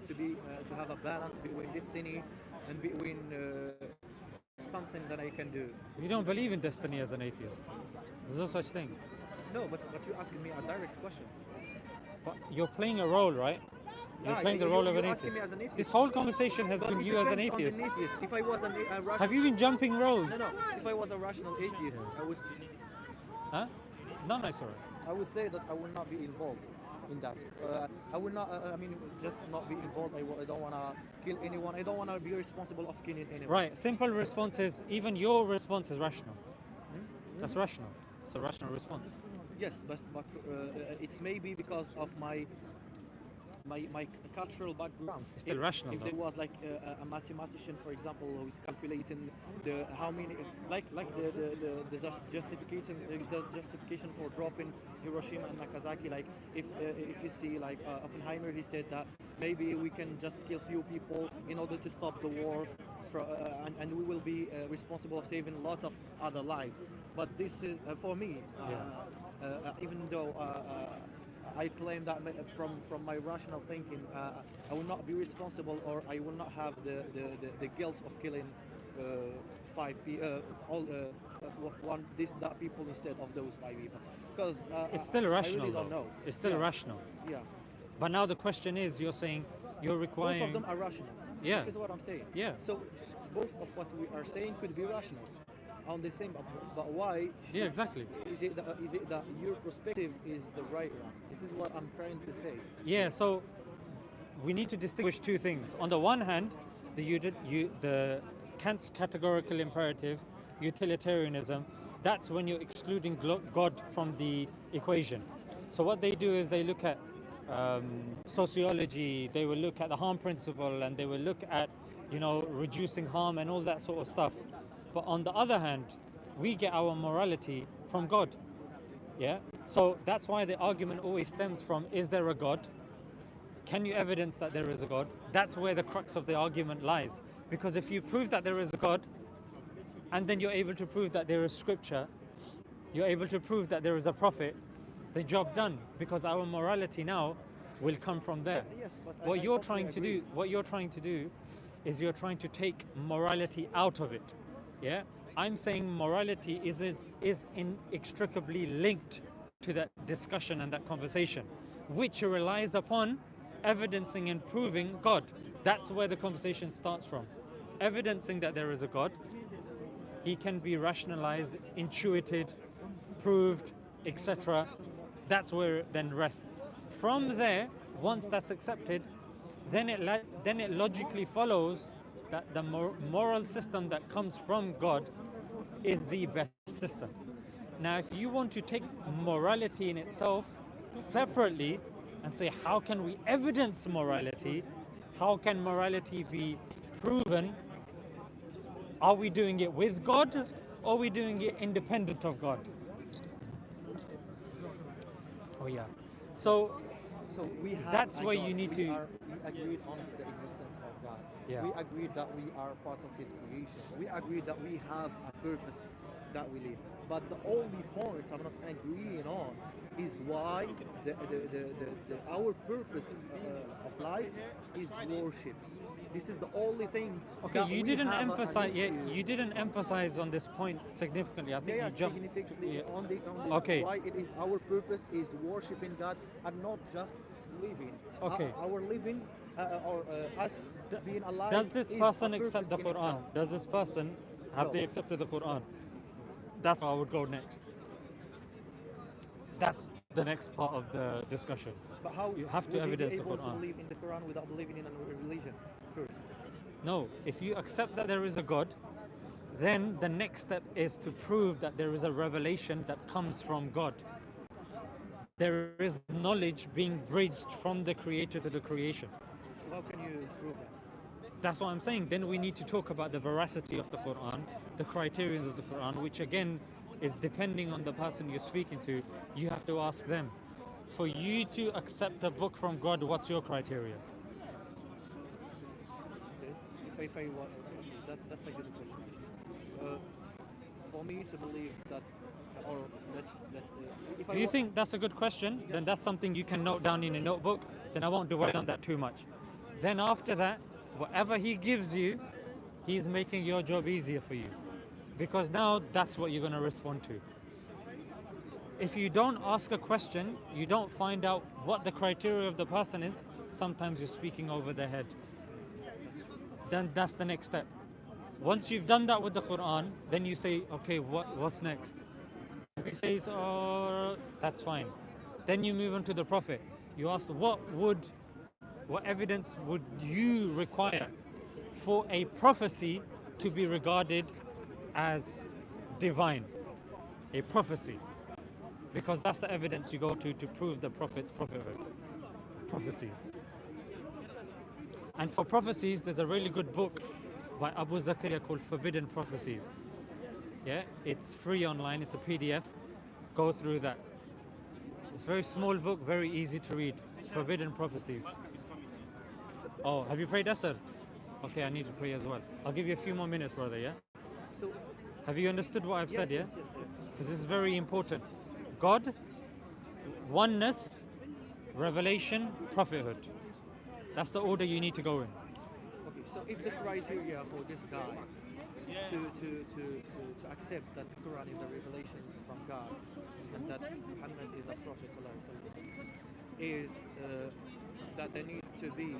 have a balance between destiny and between something that I can do. You don't believe in destiny as an atheist. There's no such thing. No, but you're asking me a direct question. But you're playing a role, right? You're Yeah, playing the you- role of you're an asking atheist. me as an atheist. This whole conversation has But been it you as an depends on atheist. the atheist. If I was a rational, Have you been jumping roles? No. If I was a rational atheist, Huh? No, sorry. I would say that I will not be involved in that. I will not. I mean, just not be involved. I don't want to kill anyone. I don't want to be responsible of killing anyone. Right. Simple response is even your response is rational. That's rational. It's a rational response. Yes, but it's maybe because of my my cultural background. It's still if, rational, If though. there was like a mathematician, for example, who is calculating the how many like the justification for dropping Hiroshima and Nagasaki. Like if you see like Oppenheimer, he said that maybe we can just kill few people in order to stop the war. And we will be responsible of saving a lot of other lives. But this is for me, even though I claim that from my rational thinking, I will not be responsible, or I will not have the guilt of killing that people instead of those 5 people, because It's still I rational, really don't though. know. It's still Yeah. rational. Yeah, But now the question is, you're saying you're both requiring. of them are rational. Yeah. This is what I'm saying. Yeah. So both of what we are saying could be rational on the same, but why? Yeah, exactly. Is it that your perspective is the right one? This is what I'm trying to say. Yeah, so we need to distinguish two things. On the one hand, the Kant's categorical imperative, utilitarianism, that's when you're excluding God from the equation. So what they do is they look at sociology, they will look at the harm principle, and they will look at, reducing harm and all that sort of stuff. But on the other hand, we get our morality from God. Yeah? So that's why the argument always stems from, is there a God? Can you evidence that there is a God? That's where the crux of the argument lies. Because if you prove that there is a God, and then you're able to prove that there is scripture, you're able to prove that there is a prophet, the job done. Because our morality now will come from there. Yes, but What I you're totally trying to agree. do, what you're trying to do, is you're trying to take morality out of it. Yeah, I'm saying morality is inextricably linked to that discussion and that conversation, which relies upon evidencing and proving God. That's where the conversation starts from. Evidencing that there is a God, he can be rationalized, intuited, proved, etc. That's where it then rests. From there, once that's accepted, then it logically follows that the moral system that comes from God is the best system. Now, if you want to take morality in itself separately and say, how can we evidence morality? How can morality be proven? Are we doing it with God, or are we doing it independent of God? Oh yeah. So So we have. That's a where God. you need we to- We agreed on the existence of God. Yeah. We agreed that we are part of His creation. We agreed that we have a purpose that we live. But the only point I'm not agreeing on is why our purpose of life is worship. This is the only thing. Okay, that you we didn't have an emphasize. Yeah, issue. you didn't emphasize on this point significantly. I think Yeah, you jumped. significantly Yeah. on the Okay. why it is our purpose is worshiping God and not just living. Okay. Our living or us being alive. Does this is person a accept purpose the in Quran? itself. Does this person have No. they accepted the Quran? That's where I would go next. That's the next part of the discussion. But how You have to would evidence you the be able to Quran. believe in the Quran without believing in a religion first? No, if you accept that there is a God, then the next step is to prove that there is a revelation that comes from God. There is knowledge being bridged from the creator to the creation. So how can you prove that? That's what I'm saying. Then we need to talk about the veracity of the Quran, the criterions of the Quran, which again is depending on the person you're speaking to. You have to ask them. For you to accept a book from God, what's your criteria? Okay. If I want, that's a good question. For me to believe that, or let's if I If you wa- think that's a good question, then that's something you can note down in a notebook. Then I won't dwell on that too much. Then after that, whatever he gives you, he's making your job easier for you. Because now that's what you're going to respond to. If you don't ask a question, you don't find out what the criteria of the person is, sometimes you're speaking over their head. Then that's the next step. Once you've done that with the Quran, then you say, okay, what's next? If he says, oh, that's fine. Then you move on to the Prophet. You ask, what evidence would you require for a prophecy to be regarded as divine? A prophecy. Because that's the evidence you go to prove the Prophet's prophethood. Prophecies. And for prophecies, there's a really good book by Abu Zakaria called Forbidden Prophecies. Yeah, it's free online, it's a PDF. Go through that. It's a very small book, very easy to read. Forbidden Prophecies. Oh, have you prayed Asr? Okay, I need to pray as well. I'll give you a few more minutes, brother, yeah? So Have you understood what I've yes, said, yeah? yes, yes, yes. Because this is very important. God, oneness, revelation, prophethood. That's the order you need to go in. Okay, so if the criteria for this guy to accept that the Quran is a revelation from God and that Muhammad is a prophet sallallahu alaihi wasallam, is that there needs to be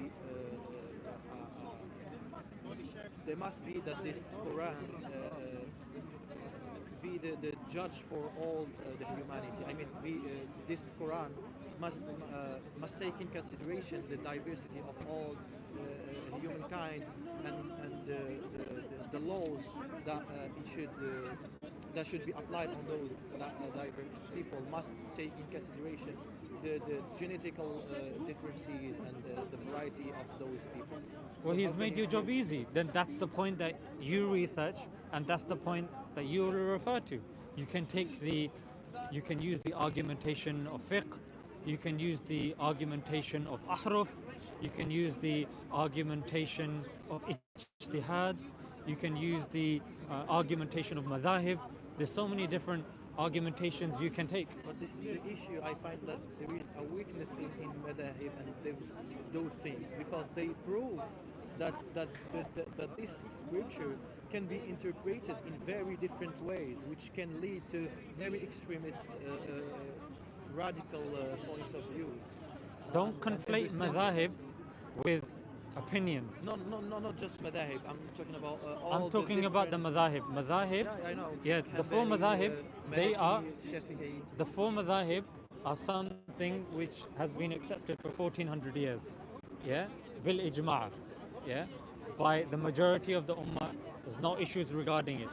there must be that this Quran be the judge for all the humanity. I mean, this Quran must take in consideration the diversity of all humankind and the laws that that should be applied on those diverse people must take in consideration the genetical differences and the variety of those people. Well, So he's how made can your you- job easy. Then that's the point that you research, and that's the point that you refer to. You can you can use the argumentation of fiqh, you can use the argumentation of ahruf, you can use the argumentation of ijtihad, you can use the argumentation of madhahib. There's so many different argumentations you can take. But this is the issue. I find that there is a weakness in madhahib and those things because they prove that this scripture can be interpreted in very different ways, which can lead to very extremist, radical points of views. Don't And conflate every single- madhahib with opinions. No, not just madhahib. I'm talking about all. I'm talking about the madhahib. Madhahib, Yeah, I know. yeah, the four Hanbali, madhahib, they Maliki, are Shafi'i. the four madhahib are something which has been accepted for 1400 years. Yeah, bil ijma'. Yeah, by the majority of the ummah. There's no issues regarding it.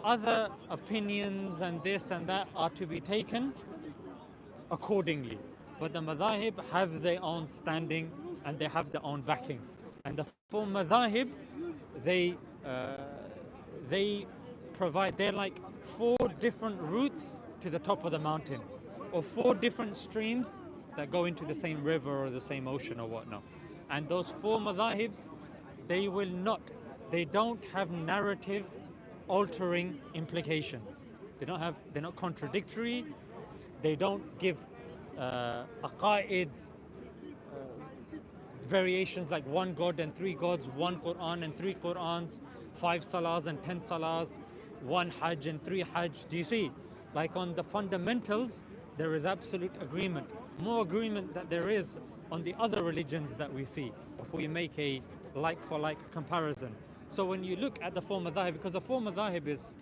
Other opinions and this and that are to be taken accordingly. But the madhahib have their own standing and they have their own backing. And the four madhahib, they provide, they're like four different routes to the top of the mountain, or four different streams that go into the same river or the same ocean or whatnot. And those four madhahibs, they don't have narrative altering implications. They're not contradictory. They don't give aqaid variations like one God and three gods, one Quran and three Qurans, 5 salahs and 10 salahs, one hajj and 3 hajj. Do you see? Like on the fundamentals, there is absolute agreement. More agreement that there is on the other religions that we see, if we make a like-for-like comparison. So when you look at the four madhahib, because the four madhahib is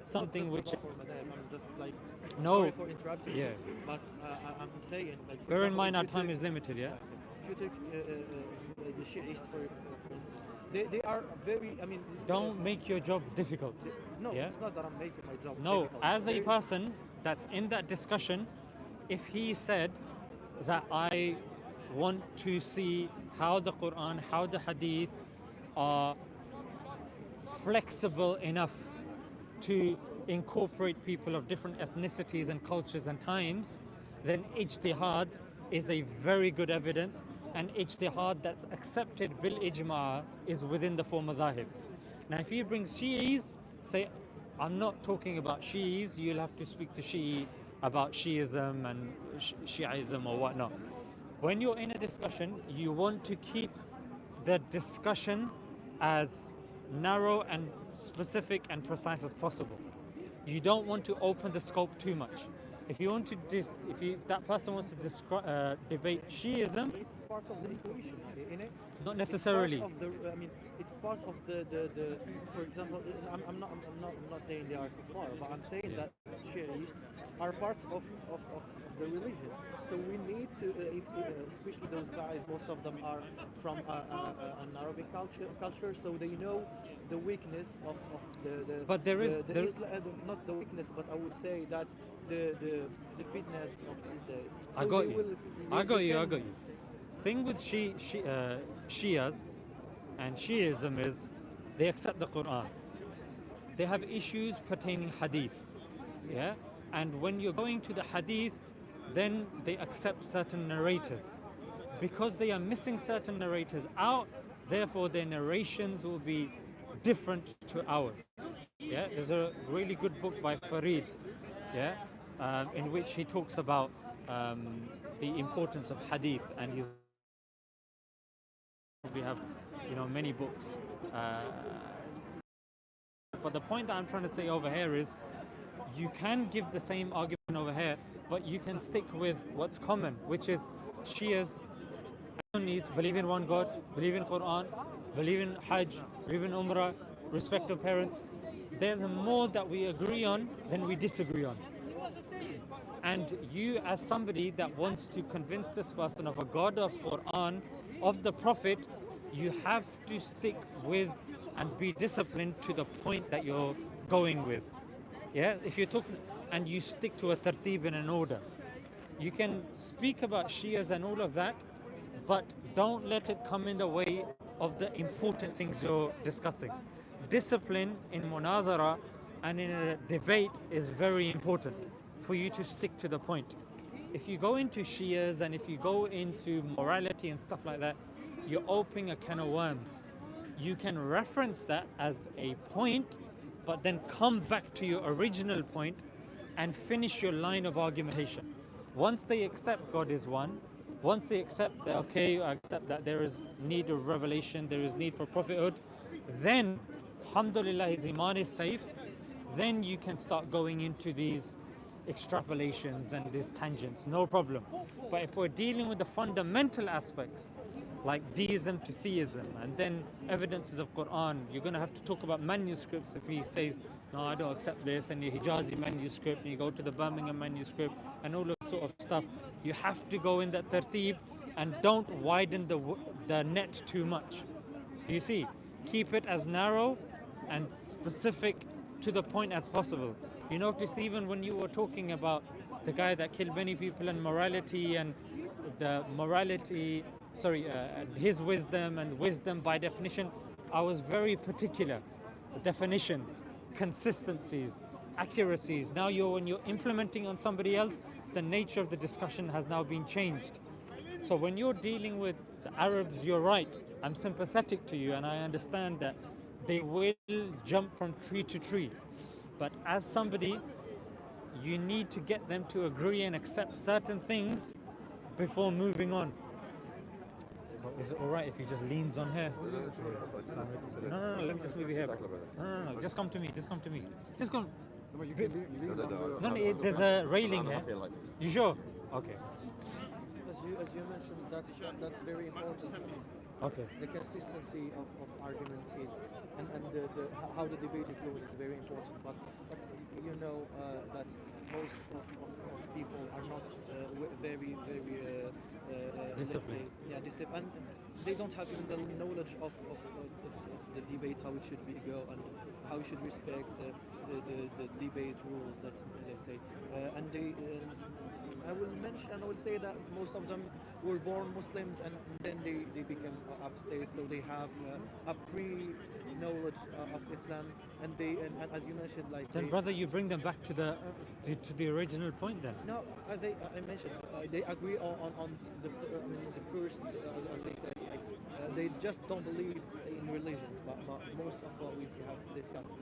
something Not which just about madhahib, I'm just like No. sorry for interrupting. Yeah. But I'm saying like. for bear in example, mind if our you time take- is limited, yeah? If you take the Shiites for instance, they are very. I mean. Don't make your job difficult. No, yeah? it's not that I'm making my job. No, difficult. as a They- person that's in that discussion, if he said that I want to see how the Quran, how the Hadith are flexible enough to incorporate people of different ethnicities and cultures and times, then ijtihad is a very good evidence, and ijtihad that's accepted bil ijma' is within the four madhahib. Now if you bring Shi'is, say, I'm not talking about Shi'is, you'll have to speak to Shi'i about Shi'ism and Shi'ism or whatnot. When you're in a discussion, you want to keep the discussion as narrow and specific and precise as possible. You don't want to open the scope too much. If you want to, that person wants to debate Shi'ism, It's part of the equation, innit? not necessarily. It's part of the, I mean, it's part of the for example, I'm not saying they are kuffar, but I'm saying that Shiites are part of the religion. So we need to, especially those guys, most of them are from an Arabic culture, so they know the weakness of the But there is- there- not the weakness, but I would say that the fitness of the. I so got they you. will- I got they you. I can- got you. Thing with Shias and Shiism is they accept the Quran. They have issues pertaining hadith. Yeah? And when you're going to the hadith, then they accept certain narrators. Because they are missing certain narrators out, therefore their narrations will be different to ours. Yeah? There's a really good book by Farid, yeah, in which he talks about the importance of hadith, and we have, many books. But the point that I'm trying to say over here is, you can give the same argument over here, but you can stick with what's common, which is Shias, Sunnis believe in one God, believe in Quran, believe in Hajj, believe in Umrah, respect of parents. There's more that we agree on than we disagree on. And you, as somebody that wants to convince this person of a God of Quran, of the Prophet, you have to stick with and be disciplined to the point that you're going with. Yeah, if you took and you stick to a tartib in an order, you can speak about Shias and all of that, but don't let it come in the way of the important things you're discussing. Discipline in munadhara and in a debate is very important for you to stick to the point. If you go into Shias and if you go into morality and stuff like that, you're opening a can of worms. You can reference that as a point, but then come back to your original point and finish your line of argumentation. Once they accept God is one, once they accept that, okay, I accept that there is need of revelation, there is need for prophethood, then, alhamdulillah, his iman is safe, then you can start going into these extrapolations and these tangents, no problem. But if we're dealing with the fundamental aspects, like deism to theism, and then evidences of Quran, you're going to have to talk about manuscripts. If he says, no, I don't accept this, and the Hijazi manuscript, and you go to the Birmingham manuscript, and all that sort of stuff, you have to go in that tartib, and don't widen the net too much. You see, keep it as narrow and specific to the point as possible. You notice even when you were talking about the guy that killed many people and morality and the morality, his wisdom and wisdom by definition, I was very particular. Definitions, consistencies, accuracies. Now when you're implementing on somebody else, the nature of the discussion has now been changed. So when you're dealing with the Arabs, you're right. I'm sympathetic to you and I understand that they will jump from tree to tree. But as somebody, you need to get them to agree and accept certain things before moving on. But is it alright if he just leans on here? No, let me just move you here. No, just come to me, just come. No, there's a railing here. You sure? Okay. As you mentioned, that's very important. Okay. The consistency of argument is, and how the debate is going is very important. But you know that most of people are not very disciplined. Disciplined. And they don't have even the knowledge of the debate, how it should go, and how you should respect the debate rules. Let's say, and they. I would say that most of them were born Muslims and then they became upstate, so they have a pre-knowledge of Islam, and as you mentioned, like. Then, brother, you bring them back to the original point. Then. No, as I mentioned, they agree on the first, as they say, they just don't believe in religions, but most of what we have discussed.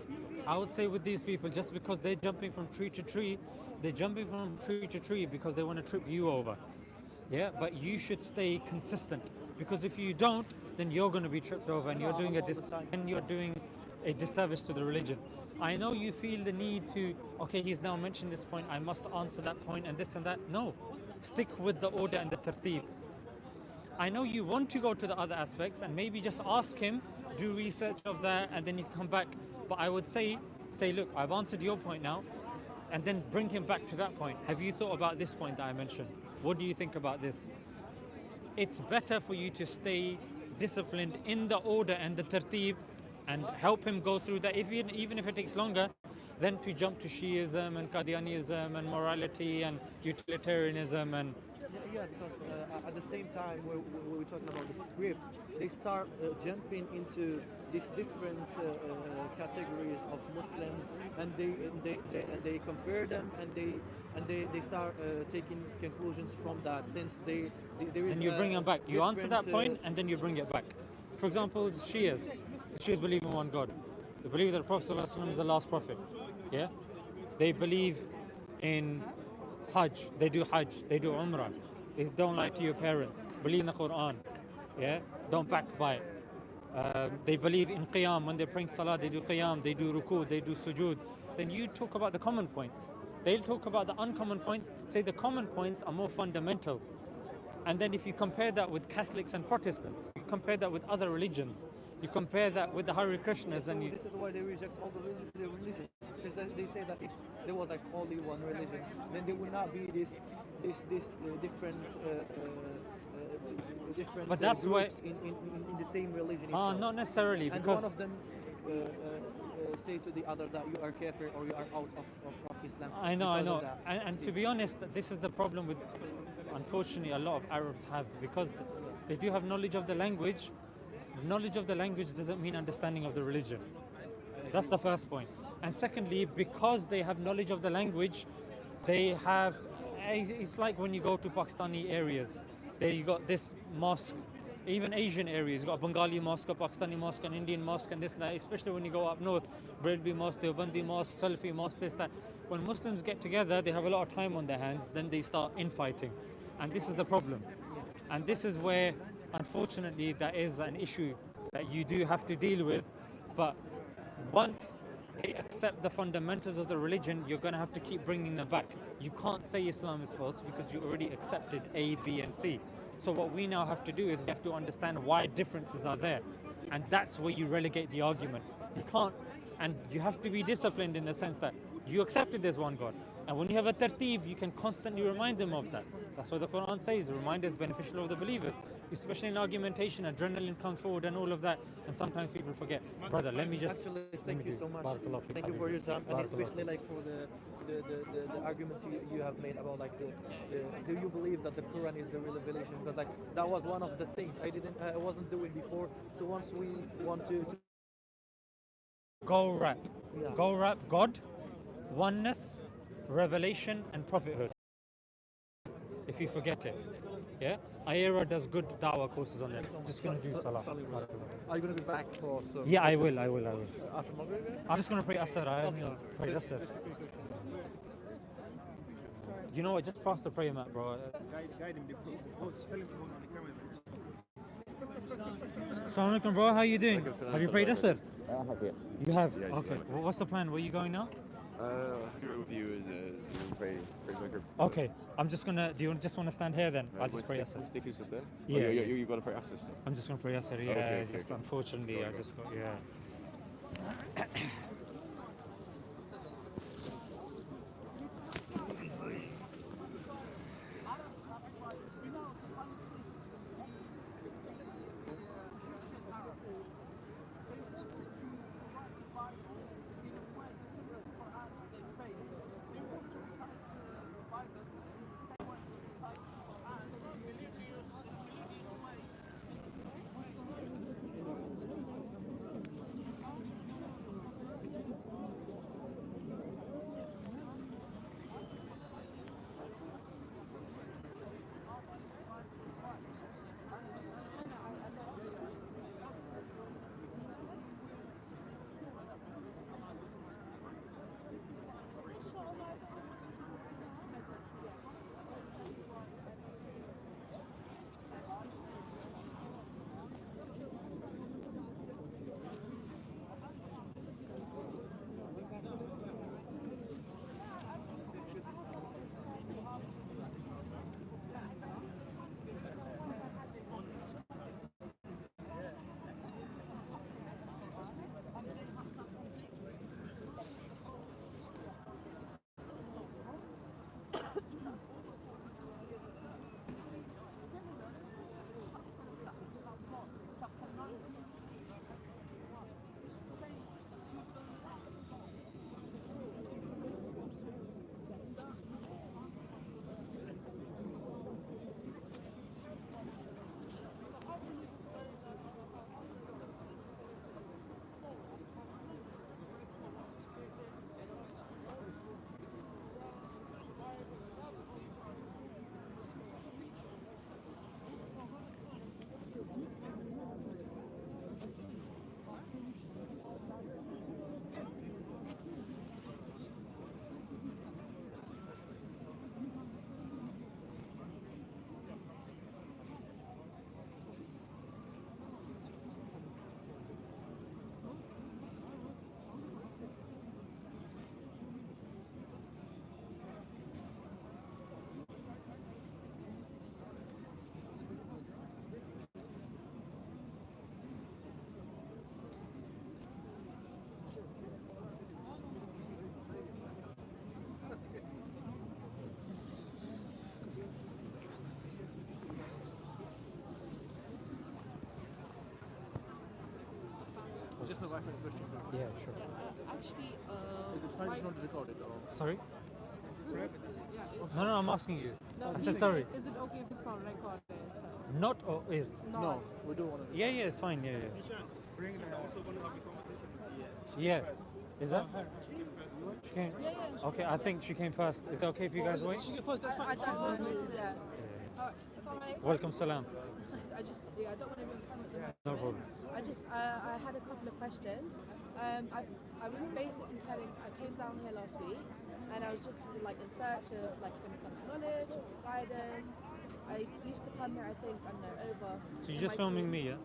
I would say with these people, just because they're jumping from tree to tree, they're jumping from tree to tree because they want to trip you over. Yeah, but you should stay consistent, because if you don't, then you're going to be tripped over, and you're doing a disservice to the religion. I know you feel the need to, okay, he's now mentioned this point, I must answer that point and this and that. No, stick with the order and the tartib. I know you want to go to the other aspects and maybe just ask him, do research of that, and then you come back. But I would say, look, I've answered your point now, and then bring him back to that point. Have you thought about this point that I mentioned? What do you think about this? It's better for you to stay disciplined in the order and the tartib and help him go through that, even if it takes longer, than to jump to Shiism and Qadianism and morality and utilitarianism and yeah, because at the same time we're talking about the scripts, they start jumping into these different categories of Muslims, and they compare them, and they start taking conclusions from that, since there is And you bring them back. You answer that different, point and then you bring it back. For example, the Shias. The Shias believe in one God. They believe that the Prophet ﷺ is the last prophet. Yeah? They believe in Hajj. They do Hajj. They do Umrah. They don't lie to your parents. Believe in the Quran. Yeah? Don't backbite. They believe in Qiyam. When they're praying Salah, they do Qiyam. They do Ruku. They do Sujood. Then you talk about the common points. They'll talk about the uncommon points. Say the common points are more fundamental. And then if you compare that with Catholics and Protestants, you compare that with other religions, you compare that with the Hare Krishnas, so and you, this is why they reject all the religions, because they say that if there was like only one religion, then there would not be this different different But that's why- groups in the same religion ah, itself. not necessarily, And because one of them say to the other that you are kafir or you are out of Islam. I know, because of that. and See? to be honest, this is the problem with, unfortunately, a lot of Arabs have, because they do have knowledge of the language. Knowledge of the language doesn't mean understanding of the religion. That's the first point. And secondly, because they have knowledge of the language, they have. It's like when you go to Pakistani areas, there you got this mosque. Even Asian areas, you got Bengali mosque, a Pakistani mosque, an Indian mosque, and this and that. Especially when you go up north, Bredvi mosque, Deobandi mosque, Salafi mosque, this that. When Muslims get together, they have a lot of time on their hands. Then they start infighting, and this is the problem. And this is where, unfortunately, that is an issue that you do have to deal with. But once they accept the fundamentals of the religion, you're going to have to keep bringing them back. You can't say Islam is false because you already accepted A, B, and C. So what we now have to do is we have to understand why differences are there. And that's where you relegate the argument. You can't, and you have to be disciplined in the sense that you accepted there's one God. And when you have a tartib, you can constantly remind them of that. That's what the Quran says. Reminder is beneficial of the believers, especially in argumentation. Adrenaline comes forward and all of that. And sometimes people forget. Brother, let me just. Actually, thank you so much. Barakallah feek, Thank you for your time, and Barakallah especially like for the argument you have made about like the do you believe that the Quran is the real revelation? Because like that was one of the things I wasn't doing before. So once we want to Go rap. Yeah. Go rap God, oneness, revelation, and prophethood. If you forget it. Yeah? Ayera does good da'wah courses on it. Just going to do salah. Are you going to be back for some? Yeah, I will. After Maghrib? I'm just going to pray Asr. I only pray Asr. You know what? Just pass the prayer mat, bro. Guide him. Tell him to hold on the camera. Assalamu alaikum, bro. How you doing? Have you prayed Asr? I have, yes. You have? Yeah, Okay. Well, what's the plan? Where are you going now? With you is pray Maghrib. Okay. I'm just going to... Do you just want to stand here then? I'll just pray Asr. Stick is just there? Yeah, Oh, yeah. you're going to pray Asr still? I'm just going to pray Asr. Yeah, Okay, just okay. unfortunately, I just got... Yeah. just my wife had a question. Yeah, sure. Actually, Is it fine not to record it or? Sorry? yeah. No, I'm asking you. No, I he said sorry. Is it okay if it's on record? Not or is? Not. No, we don't want to. Yeah, it's fine. Yeah. Bring her. Also going to have a conversation with you. Yeah. Is that? She came first. She came. Okay, I think she came first. Is it okay if you guys wait? She get first, that's fine. Yeah. Welcome, salam. I just, I don't want to be on camera. No problem. I had a couple of questions. I was basically I came down here last week, and I was just like in search of like some knowledge, guidance. I used to come here, I think, I don't know, over. So you're just filming me, yeah?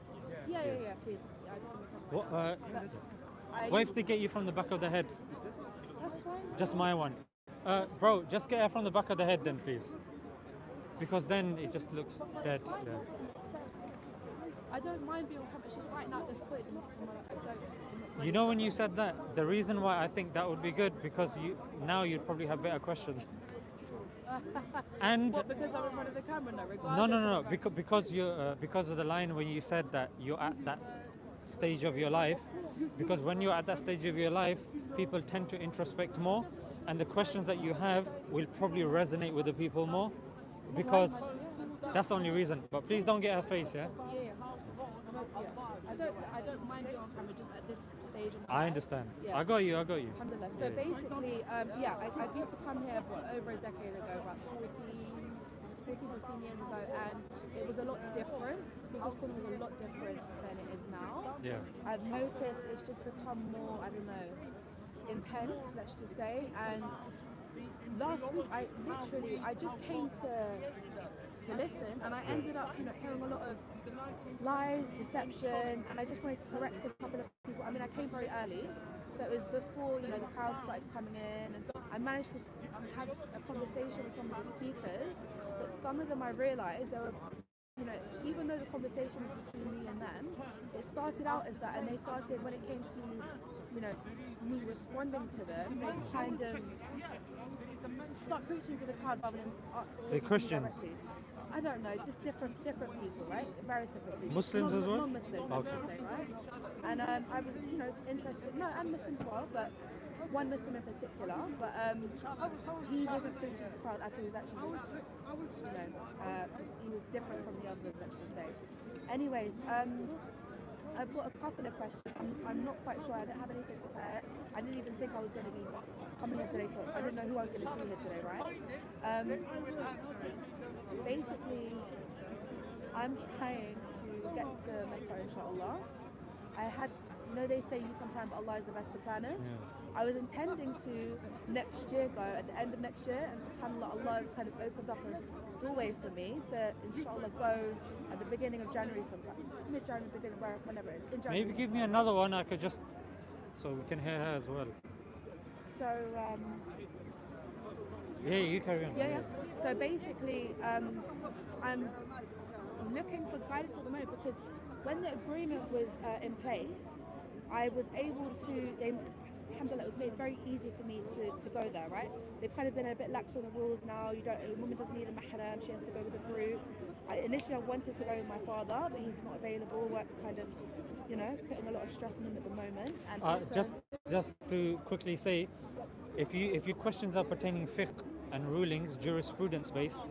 Yeah, please. Yeah, I don't What? But What if they get you from the back of the head? That's fine. Just my one. Bro, just get her from the back of the head then, please. Because then it just looks dead. Yeah. I don't mind being on camera. It's just right now at this point, You know when you said that, the reason why I think that would be good because now you'd probably have better questions. And what, because I'm in front of the camera now, regardless? No. Because of the line when you said that you're at that stage of your life. Because when you're at that stage of your life, people tend to introspect more, and the questions that you have will probably resonate with the people more. Because that's the only reason. But please don't get her face, yeah. I don't mind being on camera just at this stage. I understand. Yeah. I got you. Alhamdulillah. So basically, I used to come here over a decade ago, about 15 years ago, and it was a lot different. Because Cornwall was a lot different than it is now. Yeah. I've noticed it's just become more, I don't know, intense, let's just say. And last week, I just came to listen, and I ended up, hearing a lot of lies, deception, and I just wanted to correct a couple of people. I mean, I came very early, so it was before, the crowd started coming in, and I managed to have a conversation with some of the speakers, but some of them I realized they were, even though the conversation was between me and them, it started out as that, and they started, when it came to, me responding to them, they kind of start preaching to the crowd rather than The Christians. directly. I don't know, just different people, right? Various different people. Muslims as well? Non-Muslims, Okay. let's say, right? And I was, interested. No, and Muslims as well, but one Muslim in particular. But he wasn't preaching to the crowd at all. He was actually just, he was different from the others, let's just say. Anyways, I've got a couple of questions. I'm not quite sure. I don't have anything prepared. I didn't even think I was going to be coming here today. I didn't know who I was going to see here today, right? Basically, I'm trying to get to Mecca, inshallah. They say you can plan, but Allah is the best of planners. Yeah. I was intending to next year go at the end of next year, and subhanAllah, Allah has kind of opened up a doorway for me to, inshallah, go at the beginning of January sometime. Mid-January, beginning, whenever it is. In January. Maybe give me another one I could just, so we can hear her as well. So, yeah, you carry on. Yeah. So basically, I'm looking for guidance at the moment because when the agreement was in place, I was able to, alhamdulillah, it was made very easy for me to go there, right? They've kind of been a bit lax on the rules now. A woman doesn't need a mahram, she has to go with a group. Initially I wanted to go with my father, but he's not available, work's kind of, putting a lot of stress on him at the moment. And also, just to quickly say, if your questions are pertaining fiqh and rulings, jurisprudence based,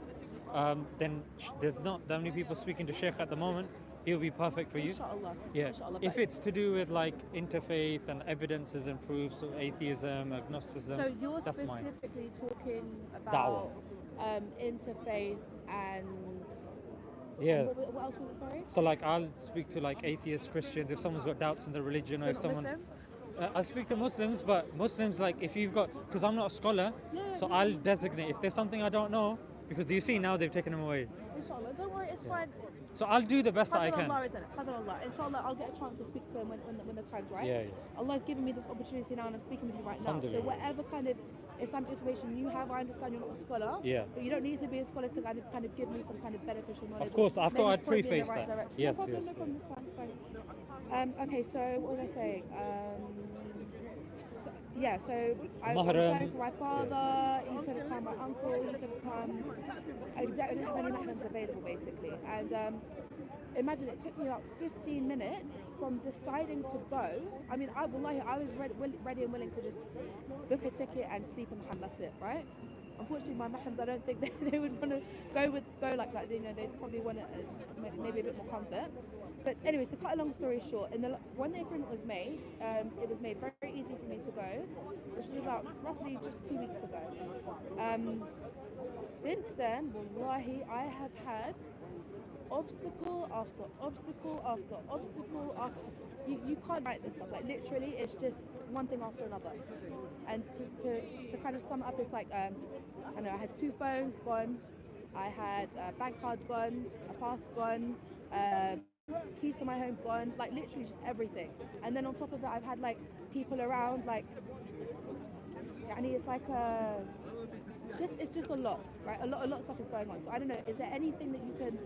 then there's not that many people speaking to Sheikh at the moment. He'll be perfect for you. Inshallah. Yeah. Inshallah. If it's to do with like interfaith and evidences and proofs of atheism, agnosticism, so you're that's specifically talking about interfaith and what else was it? Sorry. So like I'll speak to like atheists, Christians, if someone's got doubts in the religion, or if someone. Muslims? I'll speak to Muslims, but Muslims, like if you've got, because I'm not a scholar, I'll designate if there's something I don't know, because do you see now they've taken them away. Inshallah, don't worry, it's fine. So I'll do the best that I can. Allah, isn't it? Allah. Inshallah, I'll get a chance to speak to him when the time's right. Yeah. Allah's given me this opportunity now, and I'm speaking with you right now. So whatever kind of Islamic information you have, I understand you're not a scholar. Yeah. But you don't need to be a scholar to kind of give me some kind of beneficial knowledge. Of course, I thought I'd preface that. Yes. No problem. It's fine. Okay, so what was I saying? So Yeah, so I was Mahram. going for my father, he could have come, my uncle, he could have come. I didn't have any mahrams available basically. And imagine it took me about 15 minutes from deciding to go. I mean, I was ready and willing to just book a ticket and sleep in the ham, that's it, right? Unfortunately, my mahrams, I don't think they would want to go like that. You know, they'd probably want maybe a bit more comfort. But anyways, to cut a long story short, when the agreement was made, it was made very easy for me to go. This was about roughly just 2 weeks ago. Since then, wallahi, I have had obstacle after obstacle after obstacle after. You can't write this stuff, like literally it's just one thing after another. And to kind of sum it up, it's like I know I had 2 phones gone, I had a bank card gone, a pass gone, keys to my home gone, like literally just everything. And then on top of that, I've had like people around, like, and it's like it's just a lot, right? A lot of stuff is going on. So I don't know, is there anything that you can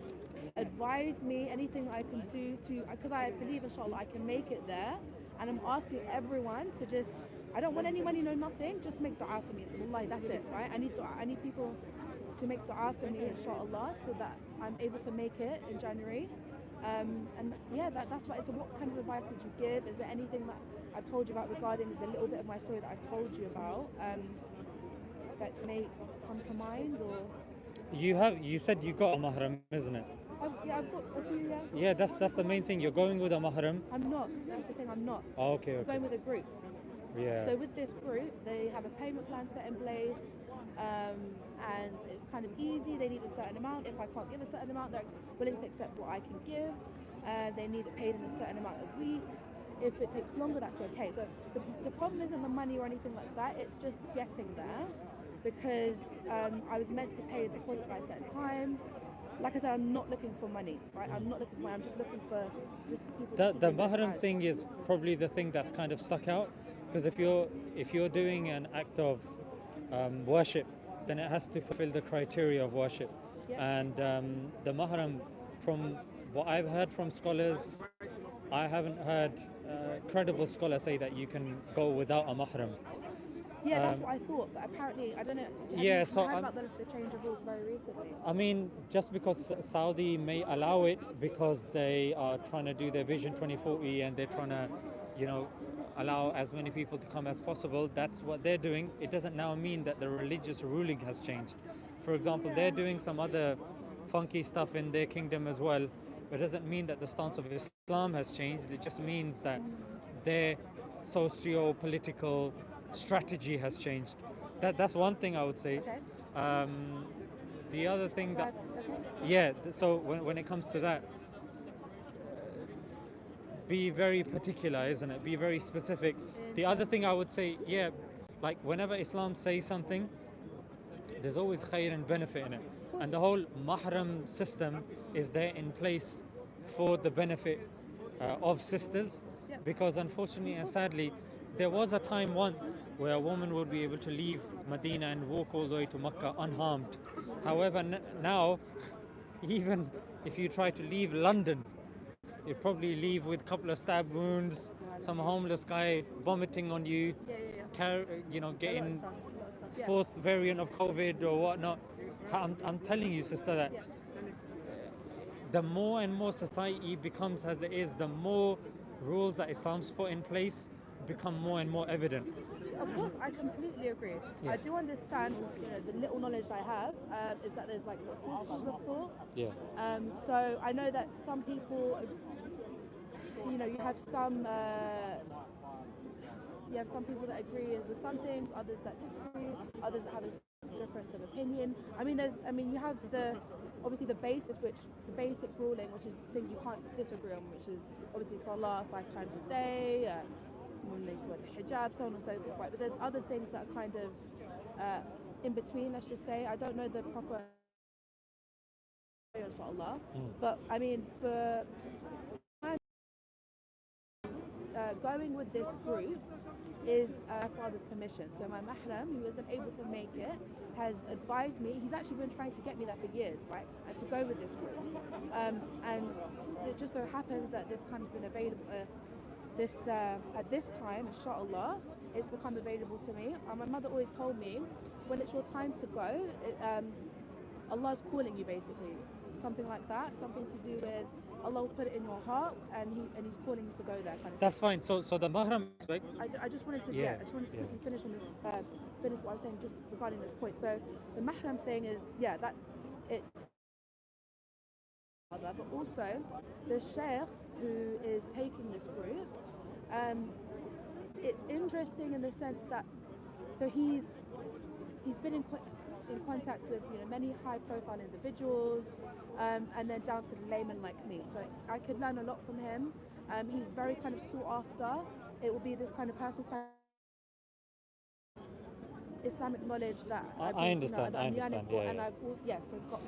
advise me, anything that I can do to, because I believe inshallah I can make it there, and I'm asking everyone to just, I don't want any money, no nothing, just make dua for me. Wallahi, that's it, right? I need dua, I need people to make dua for me inshallah, so that I'm able to make it in January. And yeah, that's what. So what kind of advice would you give? Is there anything that I've told you about regarding the little bit of my story that I've told you about that may come to mind? Or You said you got a mahram, isn't it? I've got a few. Yeah, that's the main thing. You're going with a mahram. I'm not. That's the thing. I'm not. Oh, okay. I'm going with a group. Yeah. So with this group, they have a payment plan set in place, and it's kind of easy. They need a certain amount. If I can't give a certain amount, they're willing to accept what I can give. They need it paid in a certain amount of weeks. If it takes longer, that's okay. So the problem isn't the money or anything like that. It's just getting there, because I was meant to pay a deposit by a certain time. Like I said, I'm not looking for money, right? I'm not looking for money. I'm just looking for just people. The mahram thing is probably the thing that's kind of stuck out, because if you're doing an act of worship, then it has to fulfill the criteria of worship. Yep. And the mahram, from what I've heard from scholars, I haven't heard credible scholars say that you can go without a mahram. Yeah, that's what I thought, but apparently, I don't know. Yeah, Have so you heard about the change of rules very recently? I mean, just because Saudi may allow it because they are trying to do their Vision 2040 and they're trying to, allow as many people to come as possible, that's what they're doing. It doesn't now mean that the religious ruling has changed. For example, they're doing some other funky stuff in their kingdom as well, but it doesn't mean that the stance of Islam has changed. It just means that their socio-political strategy has changed. That's one thing I would say. Okay. The other thing that, Okay. so when it comes to that, be very particular, isn't it? Be very specific. The other thing I would say, like whenever Islam says something, there's always khair and benefit in it. And the whole mahram system is there in place for the benefit of sisters, because unfortunately and sadly, there was a time once where a woman would be able to leave Medina and walk all the way to Mecca unharmed. However, now, even if you try to leave London, you'd probably leave with a couple of stab wounds, some homeless guy vomiting on you, getting fourth variant of COVID or whatnot. I'm telling you, sister, that the more and more society becomes as it is, the more rules that Islam's put in place become more and more evident. Of course, I completely agree. Yeah. I do understand, the little knowledge I have is that there's like 4 schools of thought. Yeah. So I know that some people, you have some people that agree with some things, others that disagree, others that have a difference of opinion. You have obviously the basic ruling, which is things you can't disagree on, which is obviously salah 5 times a day, when they wear the hijab, so on and so forth, right? But there's other things that are kind of in between, let's just say. I don't know the proper inshallah, but I mean, for going with this group is my father's permission. So my mahram, who isn't able to make it, has advised me. He's actually been trying to get me there for years, right? And to go with this group. And it just so happens that this time's been available. At this time, inshallah, it's become available to me. My mother always told me, when it's your time to go, Allah's calling you basically. Something like that, something to do with Allah will put it in your heart and He's calling you to go there kind of That's fine. So the mahram aspect. I just wanted to Yeah, I just wanted to yeah. quickly finish on this finish what I was saying just regarding this point. So the mahram thing is that it but also the sheikh who is taking this group, it's interesting in the sense that so he's been in contact with many high profile individuals, and then down to the layman like me, so I could learn a lot from him. He's very kind of sought after. It will be this kind of personal type Islamic knowledge that I understand. that I'm yearning for, Yeah, and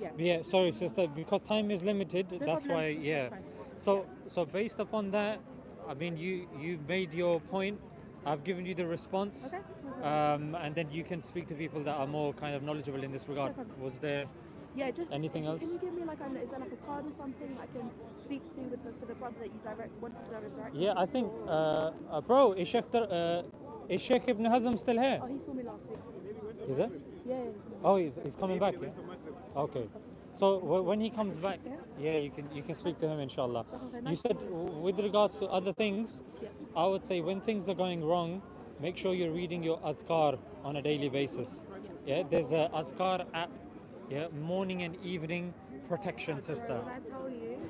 yeah. I've Yeah, sorry, sister, because time is limited. No that's problem. why. Yeah. That's fine. So based upon that, I mean, you made your point. I've given you the response. Okay. No problem. And then you can speak to people that are more kind of knowledgeable in this regard. No problem. Was there Yeah, just anything else? Can you give me is there like a card or something I can speak to for the brother that you wanted to direct? Yeah, I think, bro, is Sheikh Ibn Hazm still here? Oh, he saw me last week. Is it? Yeah, he saw me. Oh, he's coming back. Yeah. Okay. So when he comes back, Yeah. yeah, you can speak to him, inshallah. Okay, You nice said to meet with regards to other things, Yeah. I would say when things are going wrong, make sure you're reading your adhkar on a daily basis. Yeah, there's a adhkar app. Yeah, morning and evening protection, sister. When I tell you,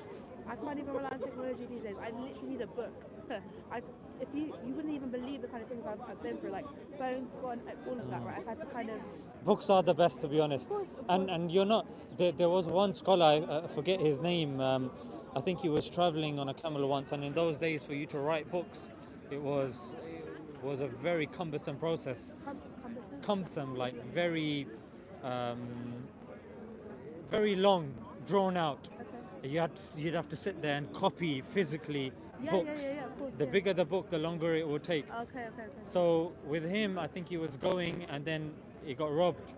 I can't even rely on technology these days. I literally need a book. If you wouldn't even believe the kind of things I've been through, like phones gone, all of that. Right, I've had to kind of. Books are the best, to be honest. Of course. And you're not. There was one scholar, I forget his name. I think he was traveling on a camel once, and in those days, for you to write books, it was a very cumbersome process. Cumbersome. Cumbersome, like very, very long, drawn out. Okay. You'd have to sit there and copy physically Yeah, books. yeah, of course. The yeah. bigger the book, the longer it would take. Okay. So with him, I think he was going, and then he got robbed,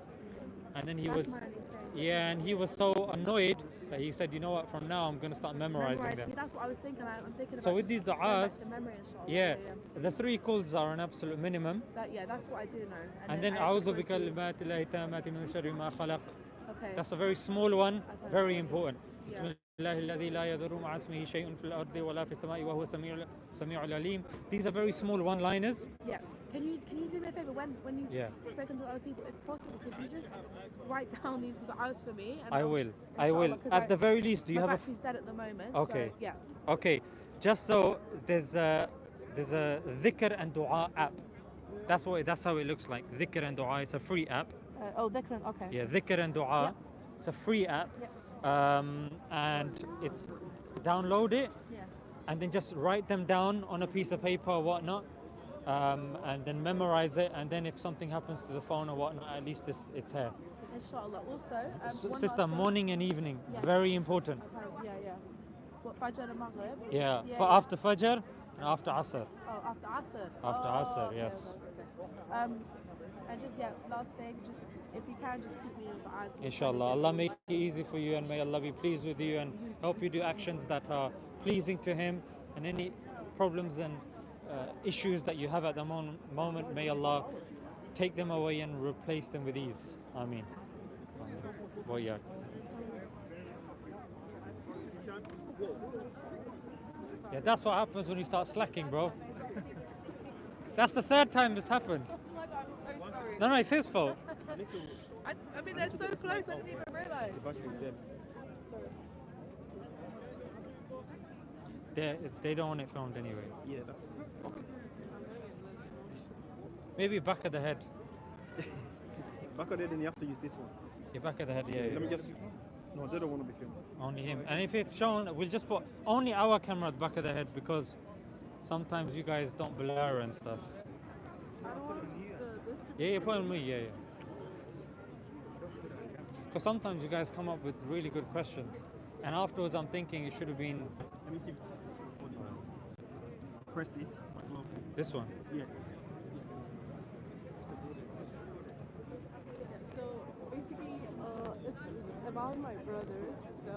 and then he That's was. my only thing. Yeah, and he was so annoyed that he said, you know what, from now I'm going to start memorizing them. That's what I was thinking. I'm thinking about So with these going back du'as, to memory, inshallah. yeah, the 3 quls are an absolute minimum. That's what I do know. And then Ayatul أعوذ Kursi. بكلمات الله التامات من شر ما خلق. Okay. That's a very small one, Okay. very important. Yeah. بسم الله الذي لا يضر مع اسمه شيء في الأرض ولا في السماء وهو سميع العليم. These are very small one-liners. Yeah. Can you do me a favor when you've Yeah. spoken to other people, if possible, could you just write down these du'as for me? And I I'll- will. inshallah, 'cause At the very least, do you my have a battery's dead at the moment. Okay. So, yeah. Okay, just so there's a dhikr and dua app. That's how it looks like. Dhikr and dua. It's a free app. Dhikran. Okay. Yeah, dhikr and dua. It's a free app, and it's download it Yeah. and then just write them down on a piece of paper or whatnot, and then memorize it. And then if something happens to the phone or whatnot, at least it's here. Inshallah. Also, one Sister, last thing. morning and evening, Yeah. very important. Okay, yeah. What, Fajr and Maghrib? Yeah, Yeah, for yeah. after Fajr and after Asr. Oh, after Asr. After Asr, okay, yes. Okay. And just last thing, just if you can, just keep me in the eyes. Inshallah, Allah make it easy for you, and may Allah be pleased with you and help you do actions that are pleasing to Him. And any problems and issues that you have at the moment, may Allah take them away and replace them with ease. Ameen. Wa Yeah, that's what happens when you start slacking, bro. That's the 3rd time this happened. Oh my God, I'm so sorry. No, it's his fault. I mean, they're so close, I didn't even realise. Battery's dead. They don't want it filmed anyway. Yeah, that's okay. Maybe back of the head. Back on there, then you have to use this one. Yeah, back of the head, yeah. Let me just. No, they don't want to be filmed. Only him. And if it's shown, we'll just put only our camera at the back of the head, because sometimes you guys don't blur and stuff. I don't want this to Yeah, put on me, yeah. Because sometimes you guys come up with really good questions, and afterwards I'm thinking it should have been Let me see if it's recording. Press this. My glove. this one. Yeah. So basically, it's about my brother. So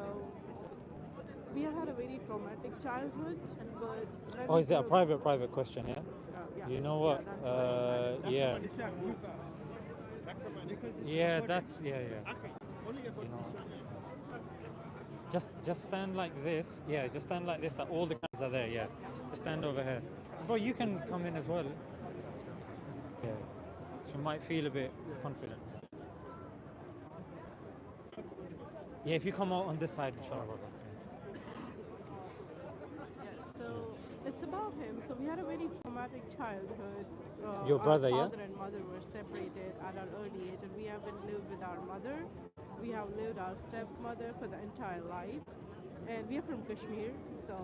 we had a very traumatic childhood, but Oh, is it a private question, yeah? Yeah. You know what? Yeah. Yeah, that's yeah. You know, just stand like this. Yeah, just stand like this. That all the cameras are there. Yeah, just stand over here. Bro, you can come in as well. Yeah, you might feel a bit confident. Yeah, if you come out on this side, inshallah. So it's about him. So we had a very traumatic childhood. Your brother, our yeah? father and mother were separated at an early age, and we haven't lived with our mother. We have lived our stepmother for the entire life, and we are from Kashmir. So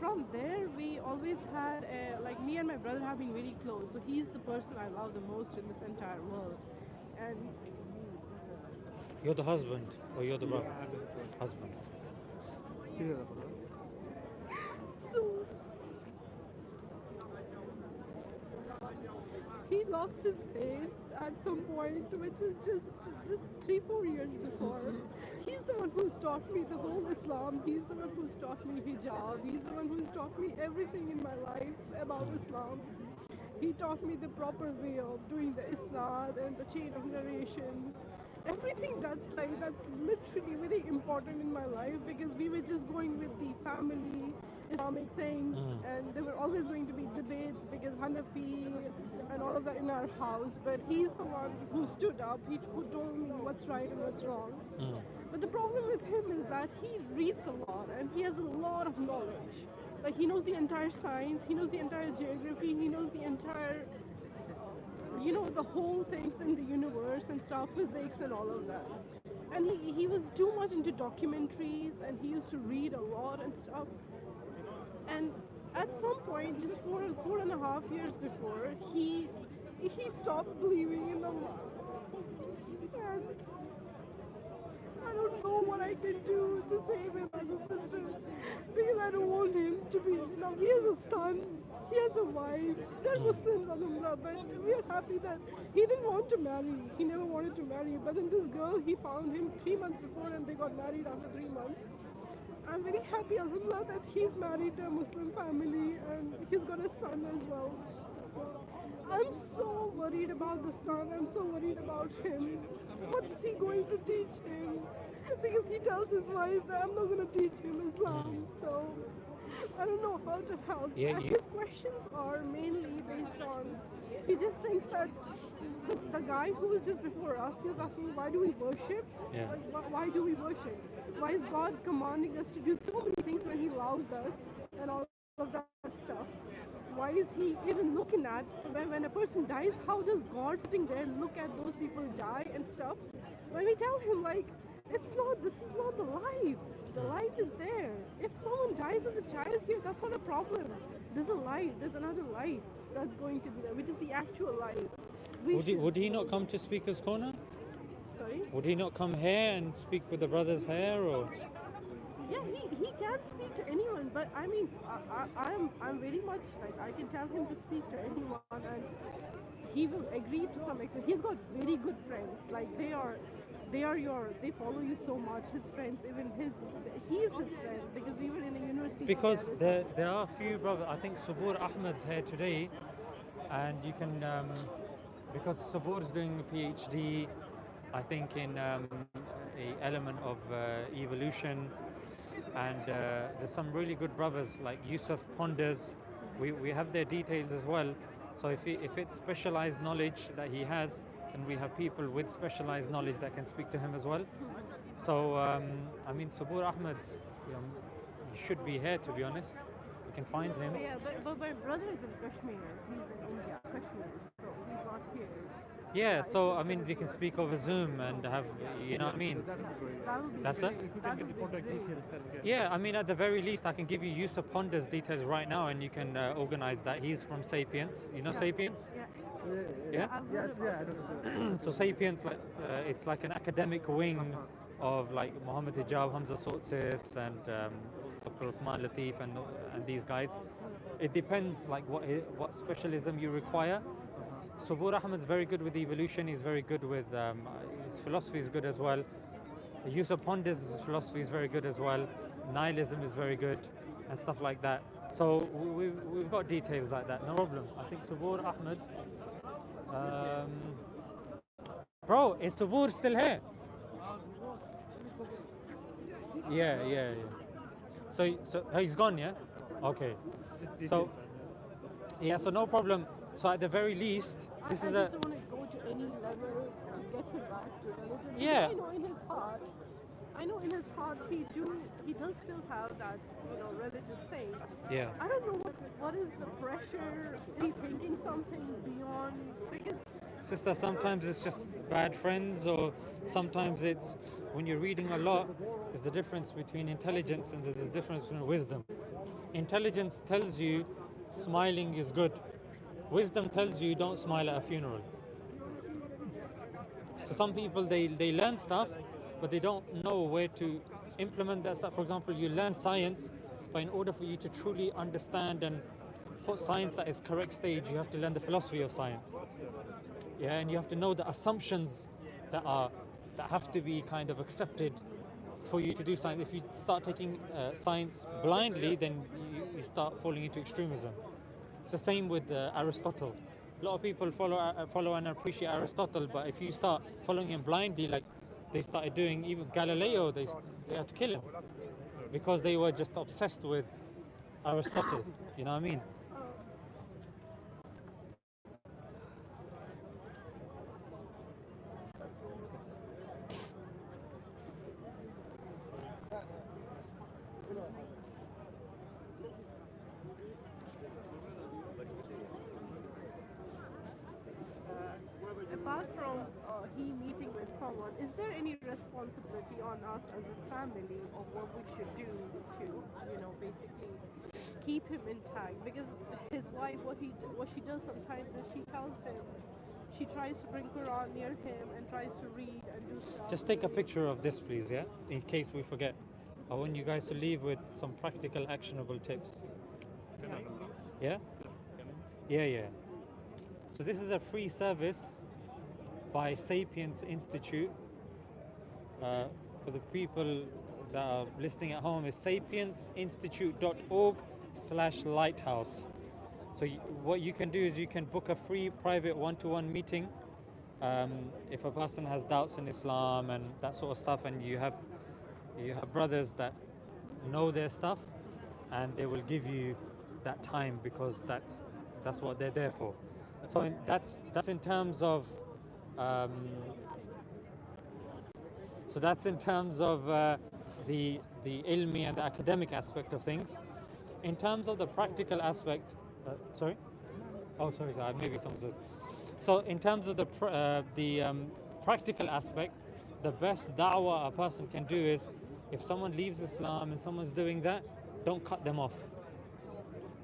from there we always had like me and my brother have been very close. So he's the person I love the most in this entire world, and You're the husband, or you're the brother? Husband. he lost his faith at some point, which is just 3-4 years before. He's the one who's taught me the whole Islam. He's the one who's taught me hijab. He's the one who's taught me everything in my life about Islam. He taught me the proper way of doing the isnad and the chain of narrations. Everything that's literally very important in my life, because we were just going with the family Islamic things, and there were always going to be debates because Hanafi and all of that in our house. But he's the one who stood up, who told me what's right and what's wrong. But the problem with him is that he reads a lot and he has a lot of knowledge. Like he knows the entire science, he knows the entire geography, he knows the entire, the whole things in the universe and stuff, physics and all of that. And he was too much into documentaries, and he used to read a lot and stuff. And at some point, just 4.5 years before, he stopped believing in Allah. And I don't know what I can do to save him as a sister, because I don't want him to be. Now he has a son, he has a wife. They're Muslims, alhamdulillah, but we are happy that he didn't want to marry. He never wanted to marry. But then this girl, he found him 3 months before, and they got married after 3 months. I'm very happy, alhamdulillah, that he's married to a Muslim family and he's got a son as well. I'm so worried about the son. I'm so worried about him. What's he going to teach him? Because he tells his wife that I'm not going to teach him Islam. So I don't know how to help. And his questions are mainly based on, he just thinks that the guy who was just before us, he was asking, why do we worship? Yeah. Like, why do we worship? Why is God commanding us to do so many things when he loves us and all of that stuff? Why is he even looking at, when a person dies, how does God sitting there look at those people die and stuff? When we tell him, like, this is not the life. The life is there. If someone dies as a child here, that's not a problem. There's a life, there's another life that's going to be there, which is the actual life. Would he not come to Speaker's Corner? Sorry? Would he not come here and speak with the brothers here, or? Yeah, he can speak to anyone, but I mean, I'm very much like, I can tell him to speak to anyone, and he will agree to some extent. He's got very good friends, like they follow you so much. His friends, even he's his friend, because we were in a university. Because together, there are a few brothers. I think Sabur Ahmed's here today, and you can because Sabur's doing a PhD, I think in a element of evolution, and there's some really good brothers like Yusuf Ponders. We have their details as well. So if it's specialized knowledge that he has, then we have people with specialized knowledge that can speak to him as well. So I mean, Sabur Ahmed, he should be here, to be honest. We can find him. yeah, but my brother is in Kashmir. He's in India, Kashmir, so he's not here. Yeah, so I mean, they can speak over Zoom and have, you know what I mean? That would be That's great. it? If you That can get would the be contact great. details, then Yeah, I mean, at the very least, I can give you Yusuf Ponder's details right now, and you can organize that. He's from Sapiens. You know Sapiens? Yeah. Yeah? I've heard about I don't know. So Sapiens, like, it's like an academic wing of like Mohammed Hijab, Hamza Sotzis, and Dr. Uthman Latif, and these guys. It depends like what specialism you require. Sabur Ahmed's very good with evolution. He's very good with his philosophy is good as well. Yusuf Ponder's philosophy is very good as well. Nihilism is very good, and stuff like that. So we've got details like that, no problem. I think Subur Ahmed. Um, bro, is Subur still here? Yeah. So he's gone, yeah? Okay. So, yeah, so no problem. So at the very least, this is I a... just don't want to go to any level to get him back to religion. Yeah. Because I know in his heart he does still have that, religious thing. Yeah. I don't know what is the pressure, is he thinking something beyond, because Sister, sometimes it's just bad friends, or sometimes it's when you're reading a lot, there's a difference between intelligence and there's a difference between wisdom. Intelligence tells you smiling is good. Wisdom tells you don't smile at a funeral. So some people, they learn stuff, but they don't know where to implement that stuff. For example, you learn science, but in order for you to truly understand and put science at its correct stage, you have to learn the philosophy of science. Yeah, and you have to know the assumptions that have to be kind of accepted for you to do science. If you start taking science blindly, then you start falling into extremism. It's the same with Aristotle. A lot of people follow and appreciate Aristotle, but if you start following him blindly, like they started doing, even Galileo, they had to kill him because they were just obsessed with Aristotle. You know what I mean? apart from he meeting with someone, is there any responsibility on us as a family of what we should do to, basically keep him intact? Because his wife, what she does sometimes is she tells him, she tries to bring Quran near him and tries to read and do stuff. Just take a picture of this, please, yeah? In case we forget. I want you guys to leave with some practical, actionable tips. Yeah? Yeah. So this is a free service by Sapiens Institute. For the people that are listening at home, is sapiensinstitute.org/lighthouse. So what you can do is you can book a free private one-to-one meeting if a person has doubts in Islam and that sort of stuff, and you have brothers that know their stuff, and they will give you that time because that's what they're there for. So that's in terms of the ilmi and the academic aspect of things. In terms of the practical aspect, sorry. Oh, sorry. Maybe someone said. So in terms of the practical aspect, the best da'wah a person can do is, if someone leaves Islam and someone's doing that, don't cut them off.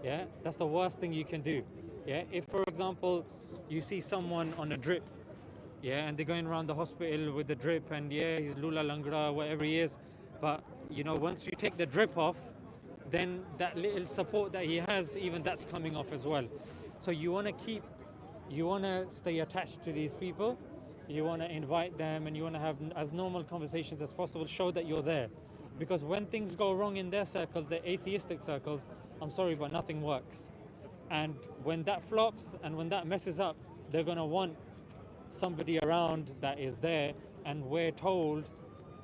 Yeah, that's the worst thing you can do. Yeah, if for example you see someone on a drip, yeah, and they're going around the hospital with the drip, and yeah, he's lula langra, whatever he is, but once you take the drip off, then that little support that he has, even that's coming off as well. So you want to stay attached to these people, you want to invite them, and you want to have as normal conversations as possible, show that you're there. Because when things go wrong in their circles, the atheistic circles, I'm sorry, but nothing works. And when that flops and when that messes up, they're going to want somebody around that is there, and we're told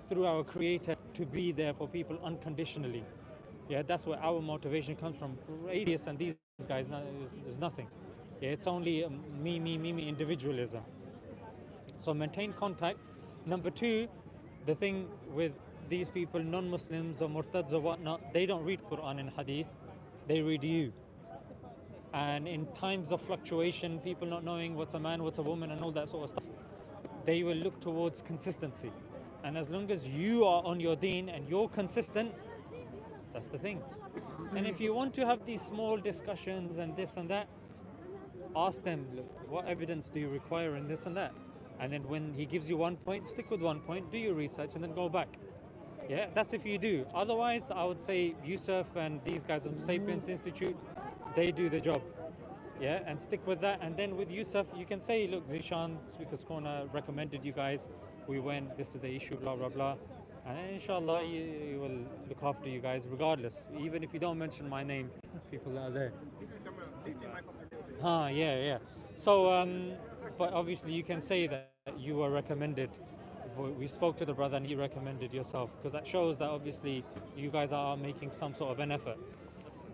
through our Creator to be there for people unconditionally. Yeah, that's where our motivation comes from. Atheists and these guys is nothing. Yeah, it's only me individualism. So maintain contact. Number two, the thing with these people, non-Muslims or murtads or whatnot, they don't read Quran and Hadith, they read you. And in times of fluctuation, people not knowing what's a man, what's a woman, and all that sort of stuff, they will look towards consistency. And as long as you are on your deen and you're consistent, that's the thing. And if you want to have these small discussions and this and that, ask them, look, what evidence do you require in this and that? And then when he gives you one point, stick with one point, do your research, and then go back. Yeah, that's if you do. Otherwise, I would say Yusuf and these guys on Sapiens Institute, they do the job. Yeah, and stick with that. And then with Yusuf, you can say, look, Zishan, Speaker's Corner recommended you guys. We went, this is the issue, blah, blah, blah. And inshallah, he will look after you guys regardless. Even if you don't mention my name, people are there. Yeah. So, but obviously you can say that you were recommended. We spoke to the brother and he recommended yourself, because that shows that obviously you guys are making some sort of an effort.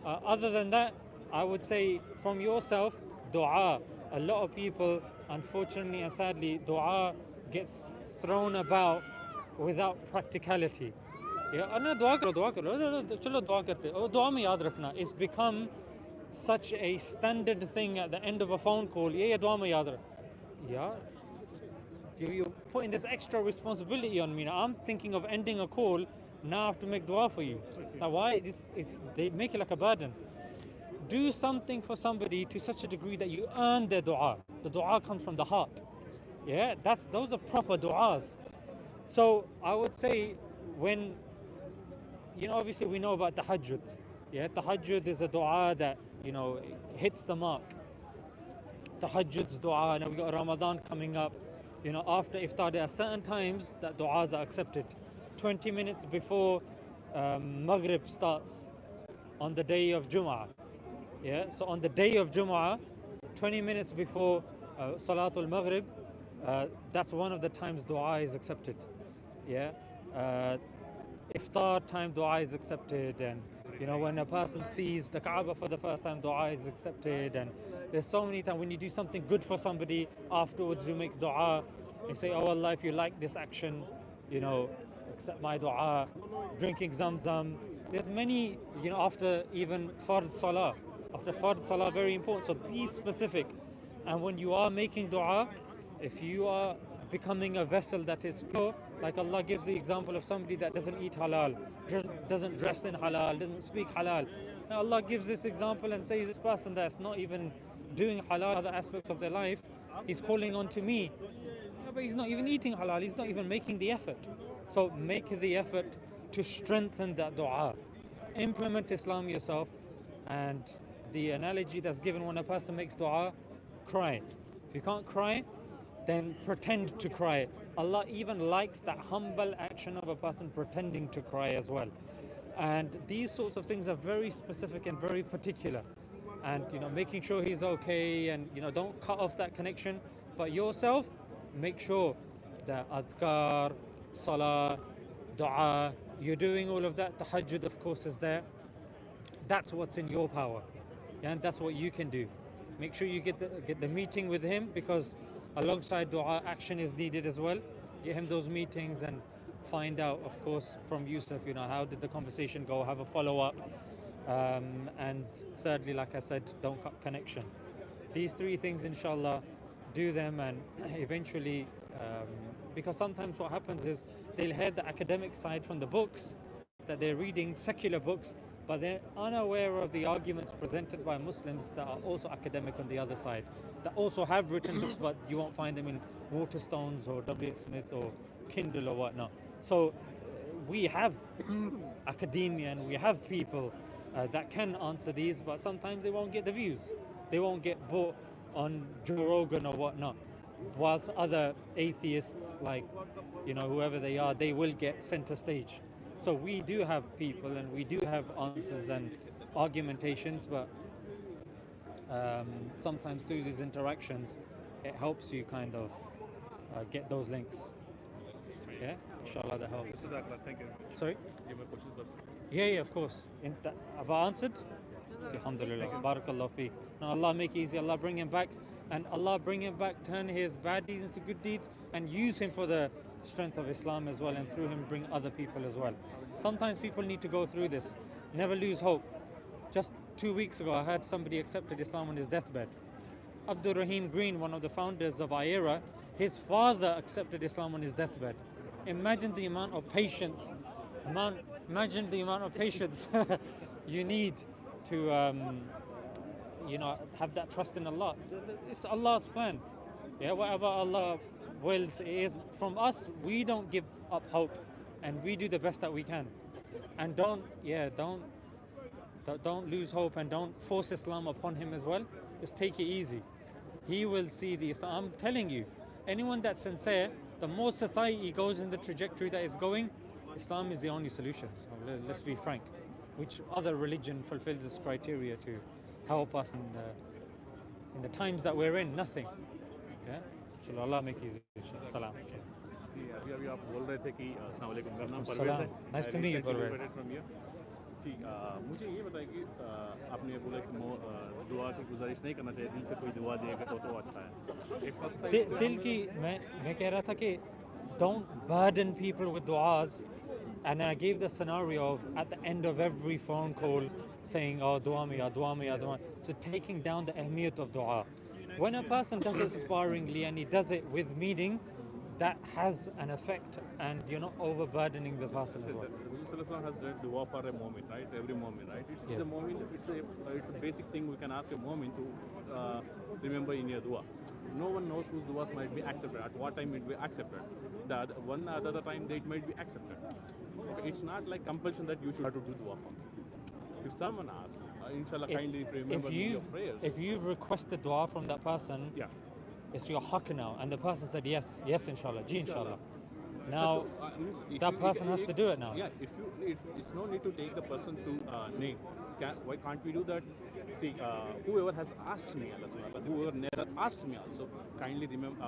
Other than that, I would say from yourself, dua. A lot of people, unfortunately and sadly, dua gets thrown about without practicality. Yeah, अरे दुआ करो, चलो दुआ करते, और दुआ में याद रखना. It's become such a standard thing at the end of a phone call. Yeah, दुआ में याद रख. Yeah, you're putting this extra responsibility on me. Now I'm thinking of ending a call. Now I have to make dua for you. Now why? They make it like a burden. Do something for somebody to such a degree that you earn their dua. The dua comes from the heart. Yeah, those are proper duas. So I would say, when, obviously we know about tahajjud. Yeah, tahajjud is a dua that, hits the mark. Tahajjud's dua. Now we got Ramadan coming up. After iftar, there are certain times that duas are accepted. 20 minutes before Maghrib starts on the day of Jum'ah. Yeah, so on the day of Jum'ah, 20 minutes before Salatul Maghrib, that's one of the times dua is accepted. Yeah, iftar time dua is accepted, and when a person sees the Kaaba for the first time, dua is accepted. And there's so many times when you do something good for somebody, afterwards you make dua. You say, oh Allah, if you like this action, accept my dua. Drinking Zamzam. There's many, after even Fard Salah. After Fard Salah, very important. So be specific. And when you are making dua, if you are becoming a vessel that is pure, like Allah gives the example of somebody that doesn't eat halal, doesn't dress in halal, doesn't speak halal. Now Allah gives this example and says, this person that's not even doing halal, other aspects of their life, he's calling on to me. Yeah, but he's not even eating halal, he's not even making the effort. So make the effort to strengthen that dua. Implement Islam yourself. And the analogy that's given when a person makes dua, cry. If you can't cry, then pretend to cry. Allah even likes that humble action of a person pretending to cry as well. And these sorts of things are very specific and very particular. And making sure he's okay, and don't cut off that connection. But yourself, make sure that adhkar, salah, dua, you're doing all of that. Tahajjud, of course, is there. That's what's in your power. Yeah, and that's what you can do. Make sure you get the meeting with him, because alongside dua, action is needed as well. Get him those meetings and find out, of course, from Yusuf, how did the conversation go, have a follow-up. And thirdly, like I said, don't cut connection. These three things, inshallah, do them, and eventually, because sometimes what happens is they'll hear the academic side from the books that they're reading, secular books, but they're unaware of the arguments presented by Muslims that are also academic on the other side, that also have written books, but you won't find them in Waterstones or W. Smith or Kindle or whatnot. So we have academia and we have people that can answer these, but sometimes they won't get the views. They won't get bought on Joe Rogan or whatnot. Whilst other atheists, like whoever they are, they will get center stage. So we do have people and we do have answers and argumentations, but sometimes through these interactions, it helps you kind of get those links. Yeah, inshallah that helps. Thank you. Sorry? Yeah, of course. Have I answered? Okay, alhamdulillah. Barakallah feek. Now Allah make it easy. Allah bring him back. And Allah bring him back, turn his bad deeds into good deeds, and use him for the strength of Islam as well, and through him bring other people as well. Sometimes people need to go through this. Never lose hope. Just 2 weeks ago, I heard somebody accepted Islam on his deathbed. Abdul Rahim Green, one of the founders of IERA, his father accepted Islam on his deathbed. Imagine the amount of patience. Imagine the amount of patience you need to have that trust in Allah. It's Allah's plan. Yeah, whatever Allah wills, it is from us. We don't give up hope, and we do the best that we can. And don't lose hope, and don't force Islam upon him as well. Just take it easy. He will see the Islam. I'm telling you, anyone that's sincere, the more society goes in the trajectory that it's going, Islam is the only solution. Let's be frank. Which other religion fulfills this criteria to help us in the times that we're in? Nothing. Yeah. Shall Allah make easy. Salam. जी अभी आप बोल रहे थे कि अस्सलाम वालेकुम मेरा नाम परवेज़ Salam. है Nice to meet you, Parvez. From here जी मुझे ये बताइए कि आपने बोला कि दुआ की गुजारिश नहीं करना चाहिए दिल से कोई दुआ देगा तो अच्छा है एक फर्स्ट साइड दिल की मैं कह रहा था कि don't burden people with du'as, and I gave the scenario of at the end of every phone call saying oh dua me ya dua me ya dua, so taking down the ahmiyat of dua. When a person does it sparingly and he does it with meaning, that has an effect, and you're not overburdening the person as well. Rasulullah has done dua for a moment, right? Every moment, right? It's the moment. It's a basic thing we can ask a moment to remember in your dua. No one knows whose duas might be accepted, at what time it will be accepted. The one other time it might be accepted. Okay, it's not like compulsion that you should have to do dua for me. If someone asks, inshallah, kindly remember your prayers. If you've requested dua from that person, it's your haqq now, and the person said yes, inshallah, ji inshallah. Now that person has to do it now. Yeah, it's no need to take the person to name. Why can't we do that? See, whoever has asked me, whoever never asked me also, kindly remember,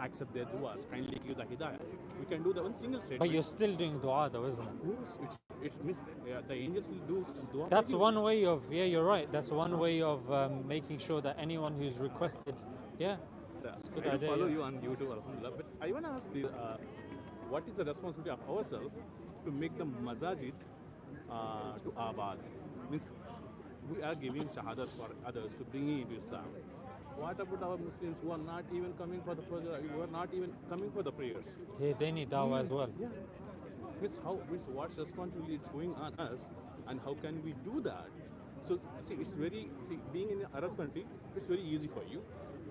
accept their duas, kindly give the hidayah. We can do the one single statement. But you're still doing dua though, isn't it? Of course, the angels will do dua. That's one way of, you're right. That's one way of making sure that anyone who's requested, it's a good I idea. follow you on YouTube, alhamdulillah. But I want to ask you, what is the responsibility of ourselves to make the masajid to abad? Means we are giving shahadat for others to bring into Islam. What about our Muslims who are not even coming for the prayer, who are not even coming for the prayers? Yeah, they need dawah as well. Yeah. What's responsibility is going on us, and how can we do that? So being in an Arab country, it's very easy for you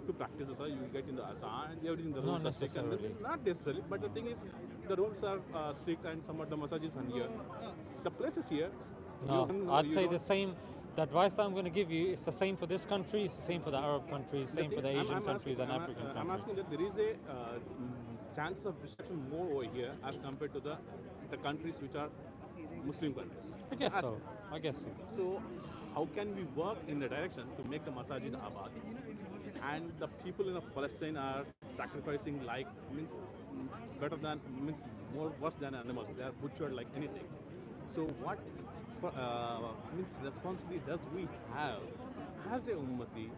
to practice the salah. You get in the azan, everything. The rules Not are strict. Not necessarily, but the thing is, the rules are strict, and some of the masajids are here. The place is here. No, I'd say the same. The advice that I'm going to give you is the same for this country, it's the same for the Arab countries, same for the Asian countries and African countries. I'm asking that there is a chance of destruction more over here as compared to the countries which are Muslim countries. I guess so. So how can we work in the direction to make the masajid abad? And the people in Palestine are sacrificing more worse than animals. They are butchered like anything. So what responsibility does we have as a ummati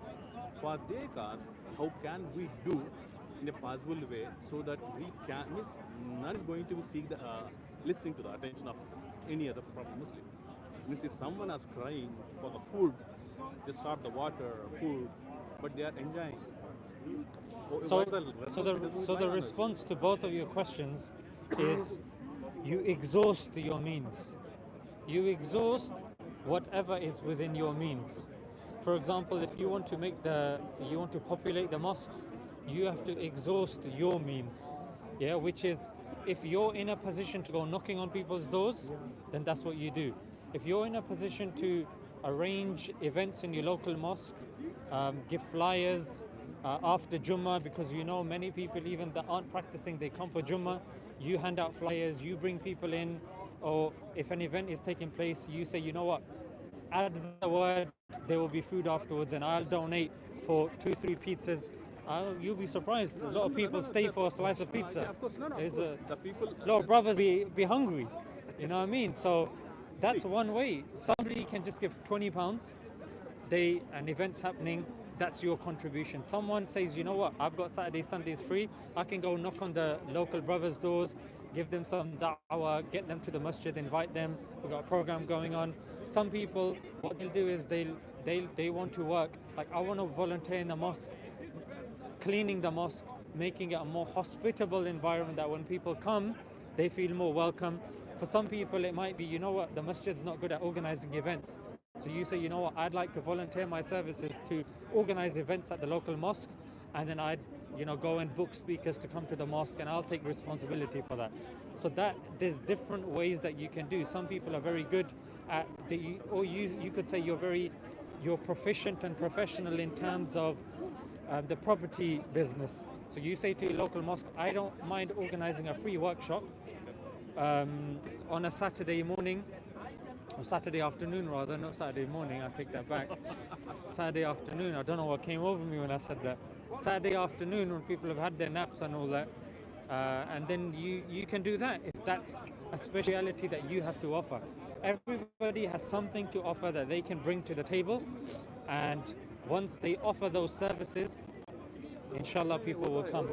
for their cause? How can we do in a possible way so that we can none is going to seek the listening to the attention of any other proper Muslim. If someone is crying for the food, they stop the water, food, but they are enjoying. So the response to both of your questions is you exhaust your means. You exhaust whatever is within your means. For example, if you want to populate the mosques, you have to exhaust your means. Which is, if you're in a position to go knocking on people's doors, then that's what you do. If you're in a position to arrange events in your local mosque, give flyers after Jummah, because many people even that aren't practicing, they come for Jummah, you hand out flyers, you bring people in, or if an event is taking place, you say, you know what, add the word, there will be food afterwards, and I'll donate for 2-3 pizzas. You'll be surprised. A lot of people stay for a slice of pizza. Of course, a lot of brothers be hungry. You know what I mean? So that's one way. Somebody can just give £20. An event's happening. That's your contribution. Someone says, you know what, I've got Saturdays, Sundays free. I can go knock on the local brothers' doors, give them some da'wah, get them to the masjid, invite them. We've got a program going on. Some people, what they'll do is they want to work. Like, I want to volunteer in the mosque, cleaning the mosque, making it a more hospitable environment that when people come, they feel more welcome. For some people, it might be, you know what, the masjid's not good at organizing events. So you say, you know what, I'd like to volunteer my services to organize events at the local mosque, and then I'd go and book speakers to come to the mosque, and I'll take responsibility for that. So there's different ways that you can do. Some people are very good at you could say you're proficient and professional in terms of the property business. So you say to your local mosque, I don't mind organizing a free workshop on a Saturday morning, or Saturday afternoon rather, not Saturday morning, I take that back. Saturday afternoon, I don't know what came over me when I said that. Saturday afternoon when people have had their naps and all that, and then you can do that if that's a speciality that you have to offer. Everybody has something to offer that they can bring to the table, and once they offer those services, inshallah people will come.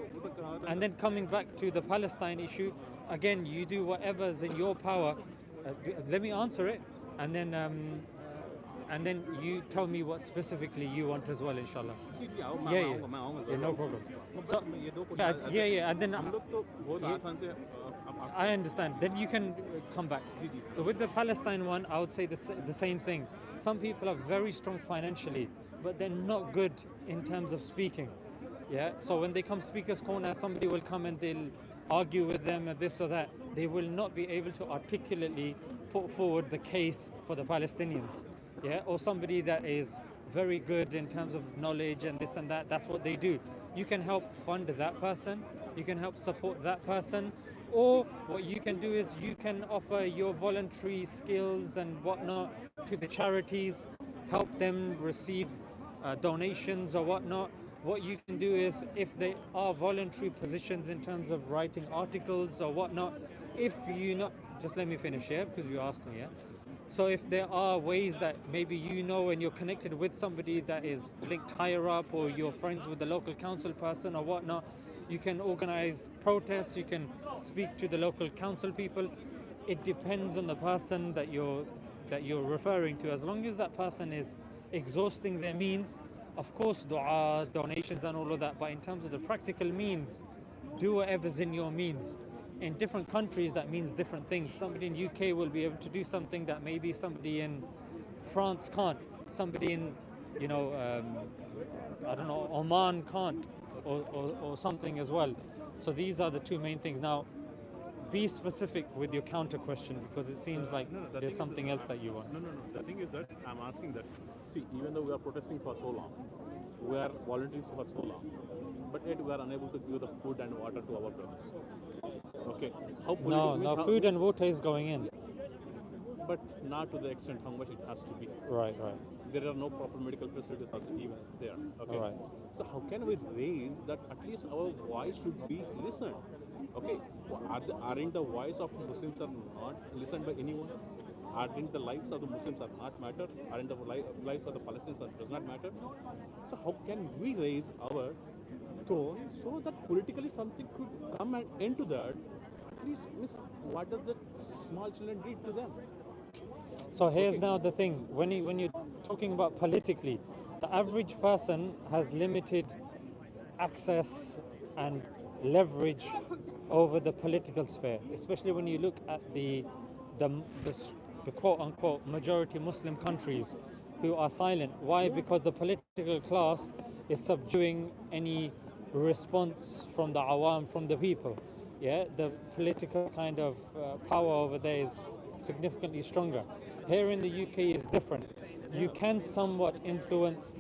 And then coming back to the Palestine issue, again, you do whatever's in your power. Let me answer it, and then you tell me what specifically you want as well, inshallah. Yeah, no problem. So, yeah, and then I understand. Then you can come back. So with the Palestine one, I would say the same thing. Some people are very strong financially, but they're not good in terms of speaking. Yeah. So when they come speakers corner, somebody will come and they'll argue with them or this or that. They will not be able to articulately put forward the case for the Palestinians. Yeah. Or somebody that is very good in terms of knowledge and this and that. That's what they do. You can help fund that person. You can help support that person. Or what you can do is you can offer your voluntary skills and whatnot to the charities, help them receive donations or whatnot. What you can do is, if they are voluntary positions in terms of writing articles or whatnot, if you know, just let me finish here because you asked me, yeah? So if there are ways that maybe you know and you're connected with somebody that is linked higher up, or you're friends with the local council person or whatnot, you can organize protests, you can speak to the local council people. It depends on the person that you're referring to. As long as that person is exhausting their means, of course, dua, donations and all of that, but in terms of the practical means, do whatever's in your means. In different countries, that means different things. Somebody in UK will be able to do something that maybe somebody in France can't. Somebody in, I don't know, Oman can't, or something as well. So these are the two main things. Now, be specific with your counter question, because it seems like there's something else that you want. No. The thing is that I'm asking that, see, even though we are protesting for so long, we are volunteering for so long, but yet we are unable to give the food and water to our brothers. Okay. No, food and water is going in. But not to the extent how much it has to be. Right. There are no proper medical facilities also even there. Okay. Right. So how can we raise that at least our voice should be listened? Okay. Aren't the voice of Muslims are not listened by anyone? Aren't the lives of the Muslims are not matter? Aren't the lives of the Palestinians does not matter? So how can we raise our tone so that politically something could come and end to that? At least, what does that small children do to them? So here's now the thing, when you're talking about politically, the average person has limited access and leverage over the political sphere, especially when you look at the quote-unquote majority Muslim countries who are silent. Why? Because the political class is subduing any response from the awam, from the people. Yeah, the political kind of power over there is significantly stronger. Here in the UK is different. You can somewhat influence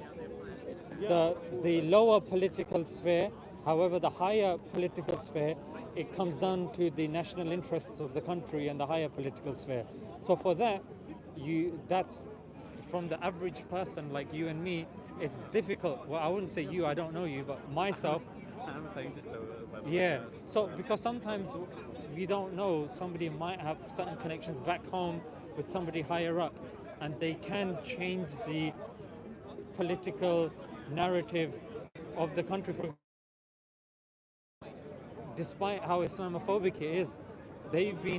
the lower political sphere. However, the higher political sphere, it comes down to the national interests of the country and the higher political sphere. So for that, that's from the average person like you and me, it's difficult. Well, I wouldn't say you, I don't know you, but myself. I'm a scientist. Yeah. So because sometimes we don't know, somebody might have certain connections back home with somebody higher up, and they can change the political narrative of the country. Despite how Islamophobic it is, they've been,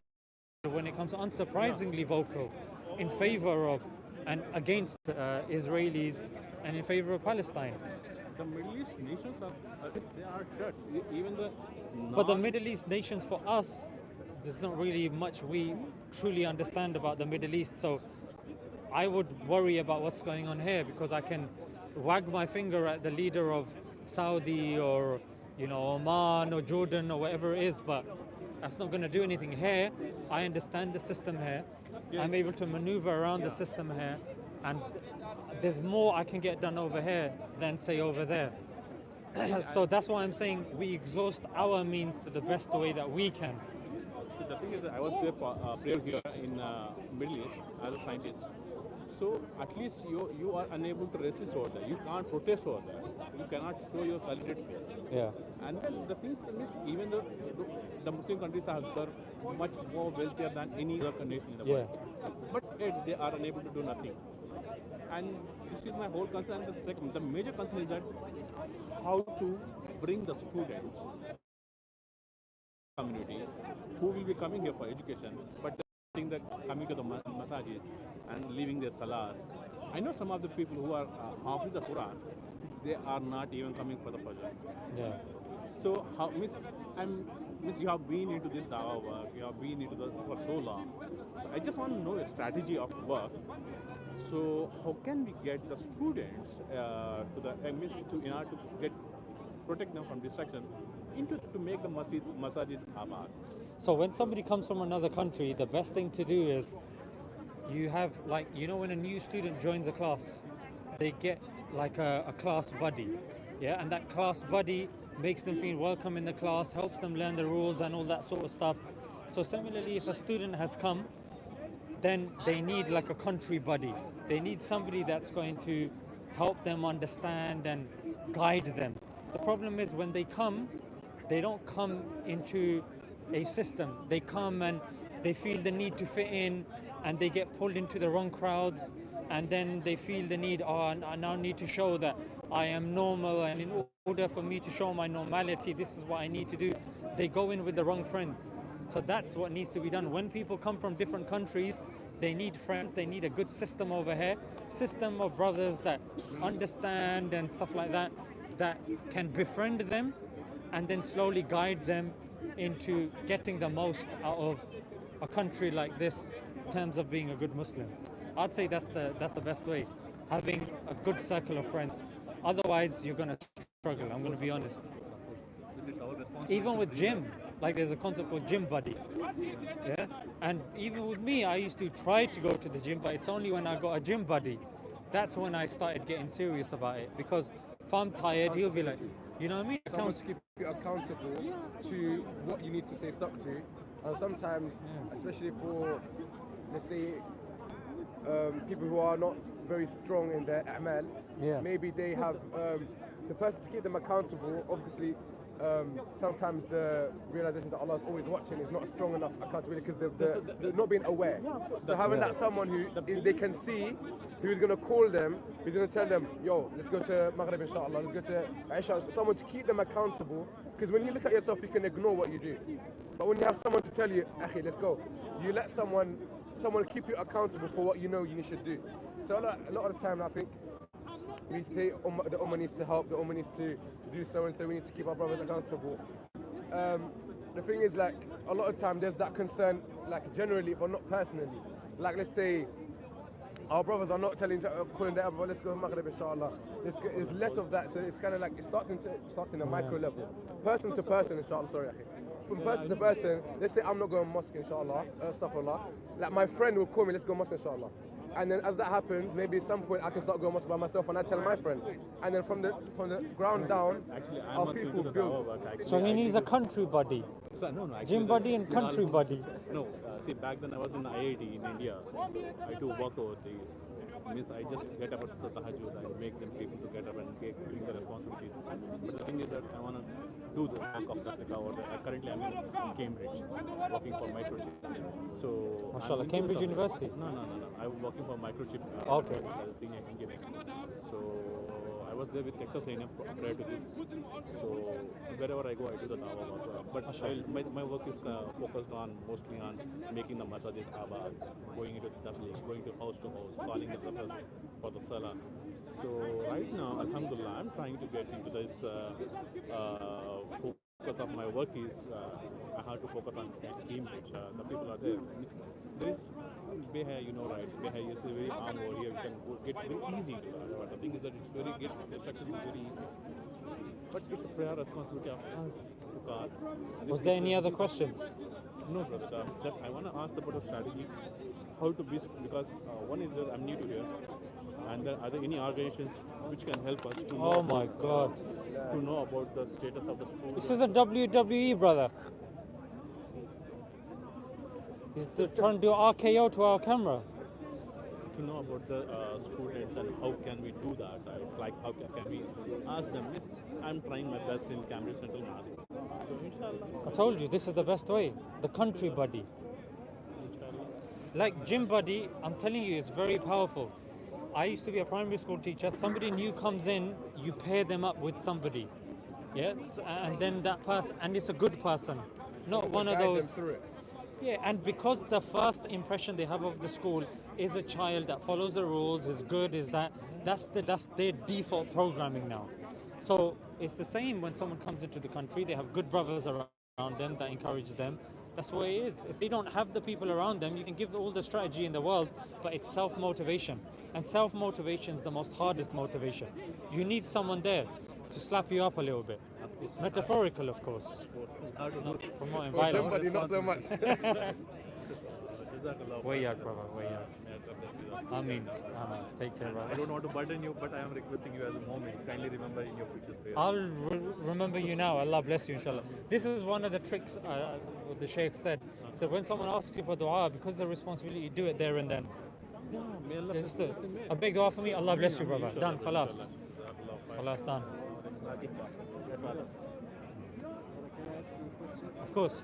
when it comes unsurprisingly vocal in favor of and against Israelis and in favor of Palestine. The Middle East nations they are shut. Even But the Middle East nations, for us, there's not really much we truly understand about the Middle East. So I would worry about what's going on here, because I can wag my finger at the leader of Saudi or Oman or Jordan or whatever it is, but that's not going to do anything here. I understand the system here. Yes. I'm able to maneuver around the system here, and there's more I can get done over here than say over there. So that's why I'm saying we exhaust our means to the best way that we can. the thing is, that I was there prayer here in Middle East as a scientist. So at least you are unable to resist over there. You can't protest over there. You cannot show your solidarity. Yeah. And then the things is, even though the Muslim countries are much more wealthier than any other nation in the world, but yet they are unable to do nothing. And this is my whole concern. The major concern is that how to bring the students community who will be coming here for education, but the thing that coming to the masajid and leaving their salahs. I know some of the people who are Hafiz of Quran, they are not even coming for the Fajr. Yeah. So how miss you have been into this dawah work, you have been into this for so long. So I just want to know a strategy of work. So how can we get the students to the in order to get protect them from distraction, to make the masajid abad? So when somebody comes from another country, the best thing to do is you have, like, you know, when a new student joins a class, they get like a class buddy, yeah, and that class buddy makes them feel welcome in the class, helps them learn the rules and all that sort of stuff. So similarly, if a student has come, then they need like a country buddy. They need somebody that's going to help them understand and guide them. The problem is when they come, they don't come into a system. They come and they feel the need to fit in, and they get pulled into the wrong crowds, and then they feel the need, I now need to show that I am normal, and in order for me to show my normality, this is what I need to do. They go in with the wrong friends. So that's what needs to be done. When people come from different countries, they need friends, they need a good system over here, system of brothers that understand and stuff like that, that can befriend them and then slowly guide them into getting the most out of a country like this in terms of being a good Muslim. I'd say that's the best way, having a good circle of friends. Otherwise, you're going to struggle, I'm going to be honest. This is our responsibility. Even with gym, like there's a concept called gym buddy. Yeah, and even with me, I used to try to go to the gym, but it's only when I got a gym buddy, that's when I started getting serious about it. Because if I'm tired, he'll be like, you know what I mean? Someone to keep you accountable to what you need to stay stuck to. And sometimes, especially for, let's say, people who are not very strong in their a'mal, maybe they have the person to keep them accountable. Obviously, sometimes the realization that Allah is always watching is not a strong enough accountability because they're not being aware. So having that someone who they can see, who's going to call them, who's going to tell them, yo, let's go to Maghrib inshallah, let's go to Isha, someone to keep them accountable. Because when you look at yourself, you can ignore what you do. But when you have someone to tell you, Akhi, let's go, you let someone keep you accountable for what you know you should do. So a lot of the time, I think we need to take, the Ummah needs to help, the Ummah needs to do so and so, we need to keep our brothers accountable. The thing is, like, a lot of time there's that concern, like generally, but not personally. Like, let's say, our brothers are not calling the other, let's go Maghrib inshallah. There's less of that, so it's kind of like, it starts in a micro level. Person to person, inshallah, sorry, Akhi. From person to person, let's say I'm not going mosque inshallah, astaghfirullah. Like my friend will call me, let's go mosque inshallah. And then as that happens, maybe at some point I can start going mosque by myself and I tell my friend. And then from the ground down, our people build. So he needs a country buddy. So, no, Gym buddy and country buddy. No, see, back then I was in IIT in India. I do work over these. Means I just get up at tahajjud and make them people to get up and bring the responsibilities. But the thing is that I want to do this work of Tatlika over there. Currently I'm in Cambridge, working for Microchip. So, MashaAllah, Cambridge University? No. I'm working for Microchip okay. as a senior engineer. So I was there with Texas A&M prior to this. So wherever I go, I do the dawah work. But my work is focused on mostly on making the masajid abad, going into the tabligh, going to house, calling the brothers for the salah. So right now, alhamdulillah, I'm trying to get into this focus of my work is I have to focus on Cambridge. The people are there. There is Behar, you know, right? Behar is very arm over here. You can get very easy. But the thing is that it's very good. The structure is very easy. But it's a prayer responsibility of us to God. Was there any other questions? No, brother. That's I want to ask about the strategy. How to be, because one is that I'm new to here. And are there any organizations which can help us to know, oh my God, to know about the status of the students? This is a WWE, brother. He's trying to do RKO to our camera. To know about the students and how can we do that, like how can we ask them. Yes, I'm trying my best in Cambridge Central Mass. So inshallah, I told you, this is the best way. The country buddy. inshallah. Like gym buddy, I'm telling you, it's very powerful. I used to be a primary school teacher. Somebody new comes in, you pair them up with somebody. Yes, and then that person, and it's a good person, not one of Guide them those. through it. Yeah, and because the first impression they have of the school is a child that follows the rules, is good, is that's their default programming now. So it's the same when someone comes into the country, they have good brothers around them that encourage them. That's the way it is. If they don't have the people around them, you can give all the strategy in the world, but it's self-motivation. And self-motivation is the most hardest motivation. You need someone there to slap you up a little bit. Metaphorical, of course. Not promoting Well, violence. somebody, not so much. Way out, brother, way out. Ameen. Take care, I brother. don't want to burden you, but I am requesting you as a moment. Kindly remember in your future prayers. I'll remember you now. Allah bless you, inshallah. This is one of the tricks what the Shaykh said. So when someone asks you for dua, because the responsibility, you do it there and then. Yeah, may Allah Just bless you. a big dua for me. Allah bless you, brother. Done. Khalas. Khalas, done. Of course.